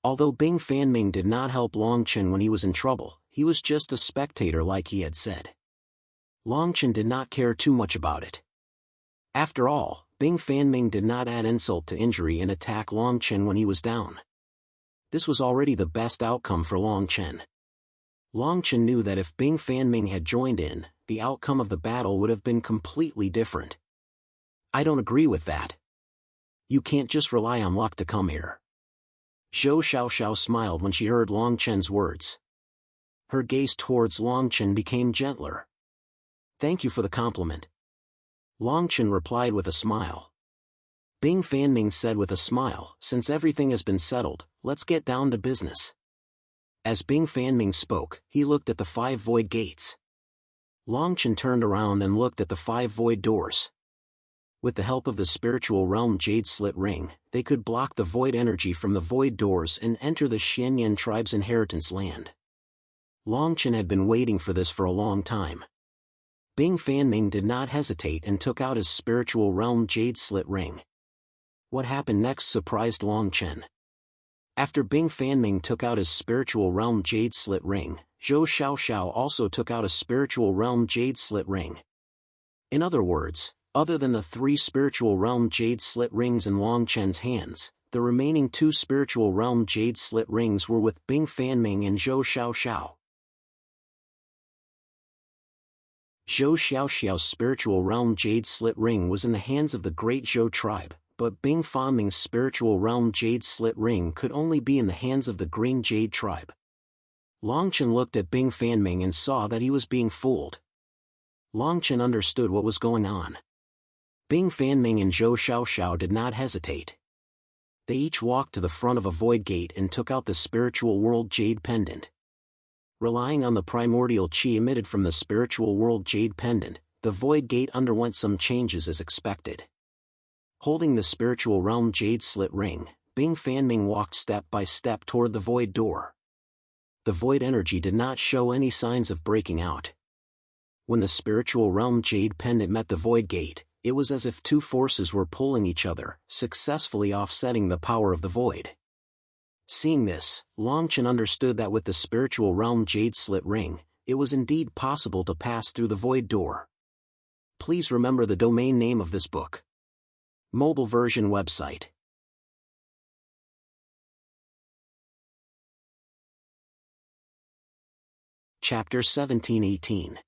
Although Bing Fanming did not help Long Chen when he was in trouble, he was just a spectator like he had said. Long Chen did not care too much about it. After all, Bing Fanming did not add insult to injury and attack Long Chen when he was down. This was already the best outcome for Long Chen. Long Chen knew that if Bing Fanming had joined in, the outcome of the battle would have been completely different. "I don't agree with that. You can't just rely on luck to come here." Zhou Xiaoxiao smiled when she heard Long Chen's words. Her gaze towards Long Chen became gentler. "Thank you for the compliment," Long Chen replied with a smile. Bing Fanming said with a smile, "Since everything has been settled, let's get down to business." As Bing Fanming spoke, he looked at the 5 void gates. Long Chen turned around and looked at the 5 void doors. With the help of the spiritual realm jade slit ring, they could block the void energy from the void doors and enter the Xianyan tribe's inheritance land. Longchen had been waiting for this for a long time. Bing Fanming did not hesitate and took out his spiritual realm jade slit ring. What happened next surprised Longchen. After Bing Fanming took out his spiritual realm jade slit ring, Zhou Xiaoxiao also took out a spiritual realm jade slit ring. In other words, other than the 3 spiritual realm jade slit rings in Longchen's hands, the remaining 2 spiritual realm jade slit rings were with Bing Fanming and Zhou Xiaoxiao. Zhou Xiaoxiao's spiritual realm jade slit ring was in the hands of the great Zhou tribe, but Bing Fanming's spiritual realm jade slit ring could only be in the hands of the green jade tribe. Longchen looked at Bing Fanming and saw that he was being fooled. Longchen understood what was going on. Bing Fanming and Zhou Xiaoxiao did not hesitate. They each walked to the front of a void gate and took out the spiritual world jade pendant. Relying on the primordial qi emitted from the spiritual world jade pendant, the void gate underwent some changes as expected. Holding the spiritual realm jade slit ring, Bing Fanming walked step by step toward the void door. The void energy did not show any signs of breaking out. When the spiritual realm jade pendant met the void gate, it was as if 2 forces were pulling each other, successfully offsetting the power of the void. Seeing this, Longchen understood that with the spiritual realm jade slit ring, it was indeed possible to pass through the void door. Please remember the domain name of this book. Mobile version website. Chapter 1718.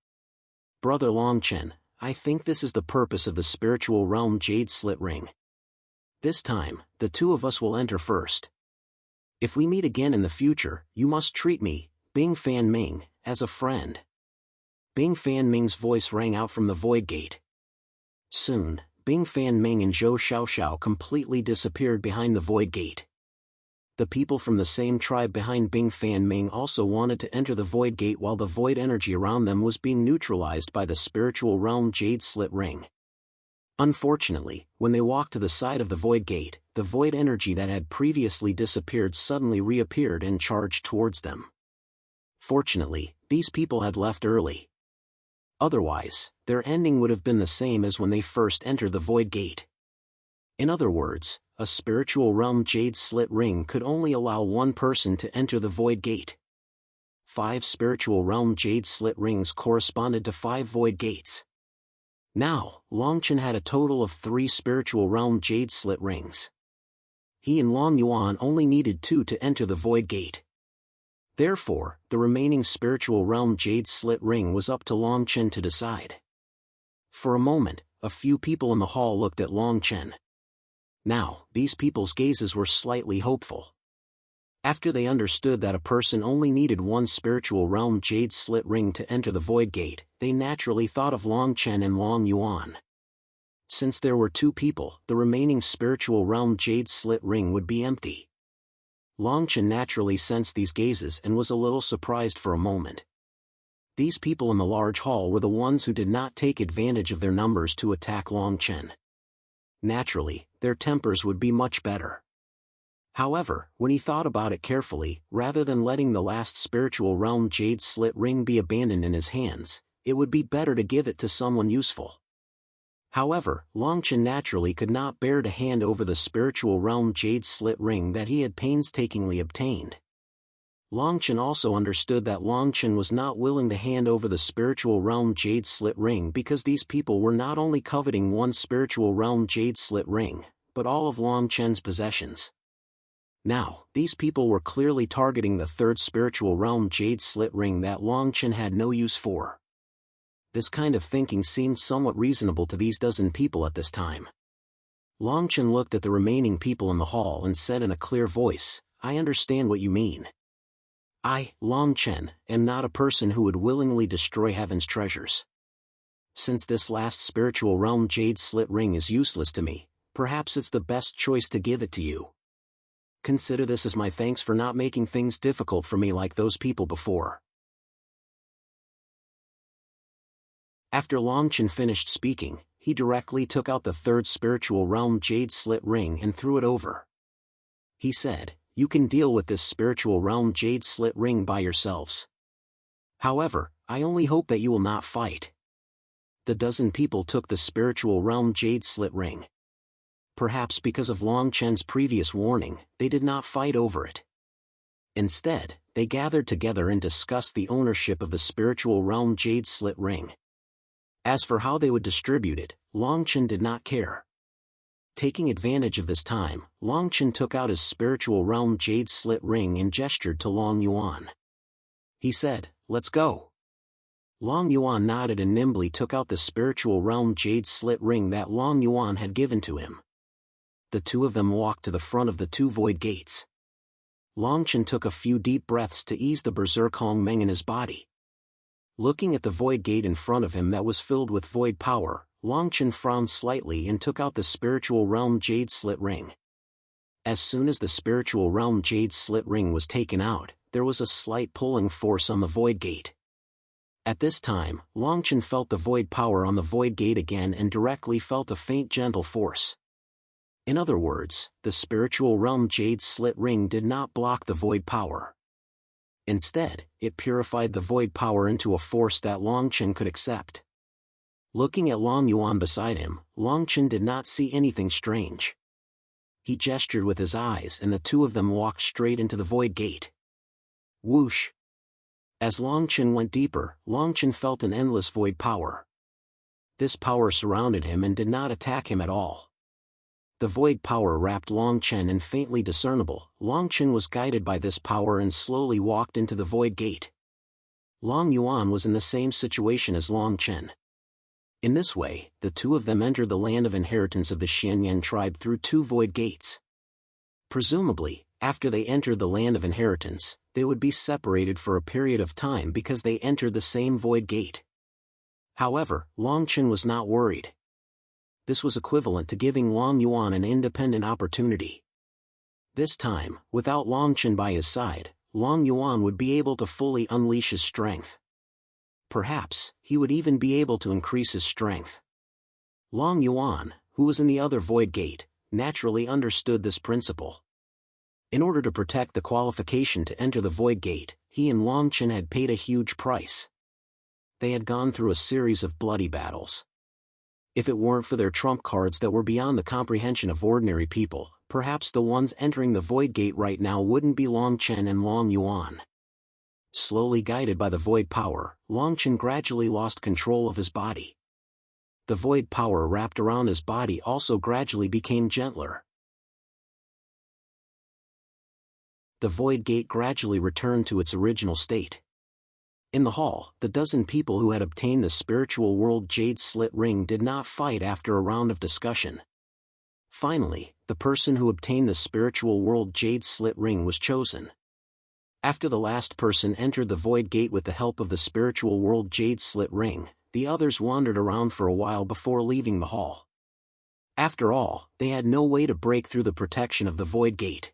Brother Longchen, I think this is the purpose of the spiritual realm jade slit ring. This time, the 2 of us will enter first. If we meet again in the future, you must treat me, Bing Fanming, as a friend. Bing Fanming's voice rang out from the void gate. Soon, Bing Fanming and Zhou Xiaoxiao completely disappeared behind the void gate. The people from the same tribe behind Bing Fanming also wanted to enter the void gate while the void energy around them was being neutralized by the spiritual realm jade slit ring. Unfortunately, when they walked to the side of the void gate, the void energy that had previously disappeared suddenly reappeared and charged towards them. Fortunately, these people had left early. Otherwise, their ending would have been the same as when they first entered the void gate. In other words, a spiritual realm jade slit ring could only allow 1 person to enter the void gate. 5 spiritual realm jade slit rings corresponded to 5 void gates. Now, Longchen had a total of 3 spiritual realm jade slit rings. He and Long Yuan only needed 2 to enter the void gate. Therefore, the remaining spiritual realm jade slit ring was up to Longchen to decide. For a moment, a few people in the hall looked at Longchen. Now, these people's gazes were slightly hopeful. After they understood that a person only needed 1 spiritual realm jade slit ring to enter the void gate, they naturally thought of Longchen and Long Yuan. Since there were 2 people, the remaining spiritual realm jade slit ring would be empty. Longchen naturally sensed these gazes and was a little surprised for a moment. These people in the large hall were the ones who did not take advantage of their numbers to attack Longchen. Naturally, their tempers would be much better. However, when he thought about it carefully, rather than letting the last spiritual realm jade slit ring be abandoned in his hands, it would be better to give it to someone useful. However, Longchen naturally could not bear to hand over the spiritual realm jade slit ring that he had painstakingly obtained. Longchen also understood that Longchen was not willing to hand over the spiritual realm jade slit ring because these people were not only coveting 1 spiritual realm jade slit ring, but all of Longchen's possessions. Now, these people were clearly targeting the 3rd spiritual realm jade slit ring that Longchen had no use for. This kind of thinking seemed somewhat reasonable to these dozen people at this time. Longchen looked at the remaining people in the hall and said in a clear voice, I understand what you mean. I, Longchen, am not a person who would willingly destroy heaven's treasures. Since this last spiritual realm jade slit ring is useless to me, perhaps it's the best choice to give it to you. Consider this as my thanks for not making things difficult for me like those people before. After Longchen finished speaking, he directly took out the third spiritual realm jade slit ring and threw it over. He said, "You can deal with this spiritual realm jade slit ring by yourselves. However, I only hope that you will not fight." The dozen people took the spiritual realm jade slit ring. Perhaps because of Long Chen's previous warning, they did not fight over it. Instead, they gathered together and discussed the ownership of the spiritual realm jade slit ring. As for how they would distribute it, Long Chen did not care. Taking advantage of this time, Long Chen took out his spiritual realm jade slit ring and gestured to Long Yuan. He said, "Let's go." Long Yuan nodded and nimbly took out the spiritual realm jade slit ring that Long Yuan had given to him. The two of them walked to the front of the two void gates. Long Chen took a few deep breaths to ease the berserk Hong Meng in his body. Looking at the void gate in front of him that was filled with void power, Long Chen frowned slightly and took out the spiritual realm jade slit ring. As soon as the spiritual realm jade slit ring was taken out, there was a slight pulling force on the void gate. At this time, Long Chen felt the void power on the void gate again and directly felt a faint gentle force. In other words, the spiritual realm jade slit ring did not block the void power. Instead, it purified the void power into a force that Long Chen could accept. Looking at Long Yuan beside him, Long Chen did not see anything strange. He gestured with his eyes and the two of them walked straight into the void gate. Whoosh! As Long Chen went deeper, Long Chen felt an endless void power. This power surrounded him and did not attack him at all. The void power wrapped Long Chen and faintly discernible, Long Chen was guided by this power and slowly walked into the void gate. Long Yuan was in the same situation as Long Chen. In this way, the two of them entered the land of inheritance of the Xianyan tribe through two void gates. Presumably, after they entered the land of inheritance, they would be separated for a period of time because they entered the same void gate. However, Long Chen was not worried. This was equivalent to giving Long Yuan an independent opportunity. This time, without Long Chen by his side, Long Yuan would be able to fully unleash his strength. Perhaps, he would even be able to increase his strength. Long Yuan, who was in the other void gate, naturally understood this principle. In order to protect the qualification to enter the void gate, he and Long Chen had paid a huge price. They had gone through a series of bloody battles. If it weren't for their trump cards that were beyond the comprehension of ordinary people, perhaps the ones entering the void gate right now wouldn't be Long Chen and Long Yuan. Slowly guided by the void power, Long Chen gradually lost control of his body. The void power wrapped around his body also gradually became gentler. The void gate gradually returned to its original state. In the hall, the dozen people who had obtained the spiritual world jade slit ring did not fight after a round of discussion. Finally, the person who obtained the spiritual world jade slit ring was chosen. After the last person entered the void gate with the help of the spiritual world jade slit ring, the others wandered around for a while before leaving the hall. After all, they had no way to break through the protection of the void gate.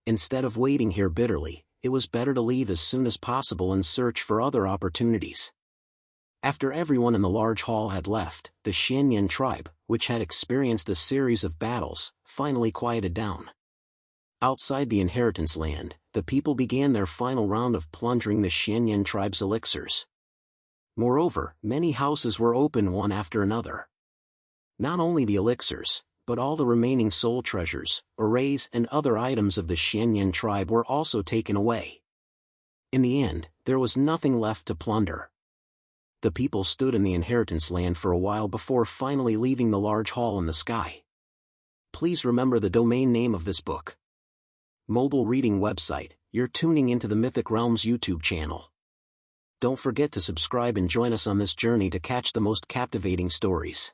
Instead of waiting here bitterly, it was better to leave as soon as possible and search for other opportunities. After everyone in the large hall had left, the Xianyan tribe, which had experienced a series of battles, finally quieted down. Outside the inheritance land, the people began their final round of plundering the Xianyan tribe's elixirs. Moreover, many houses were opened one after another. Not only the elixirs, but all the remaining soul treasures, arrays and other items of the Xianyan tribe were also taken away. In the end, there was nothing left to plunder. The people stood in the inheritance land for a while before finally leaving the large hall in the sky. Please remember the domain name of this book. Mobile reading website, you're tuning into the Mythic Realms YouTube channel. Don't forget to subscribe and join us on this journey to catch the most captivating stories.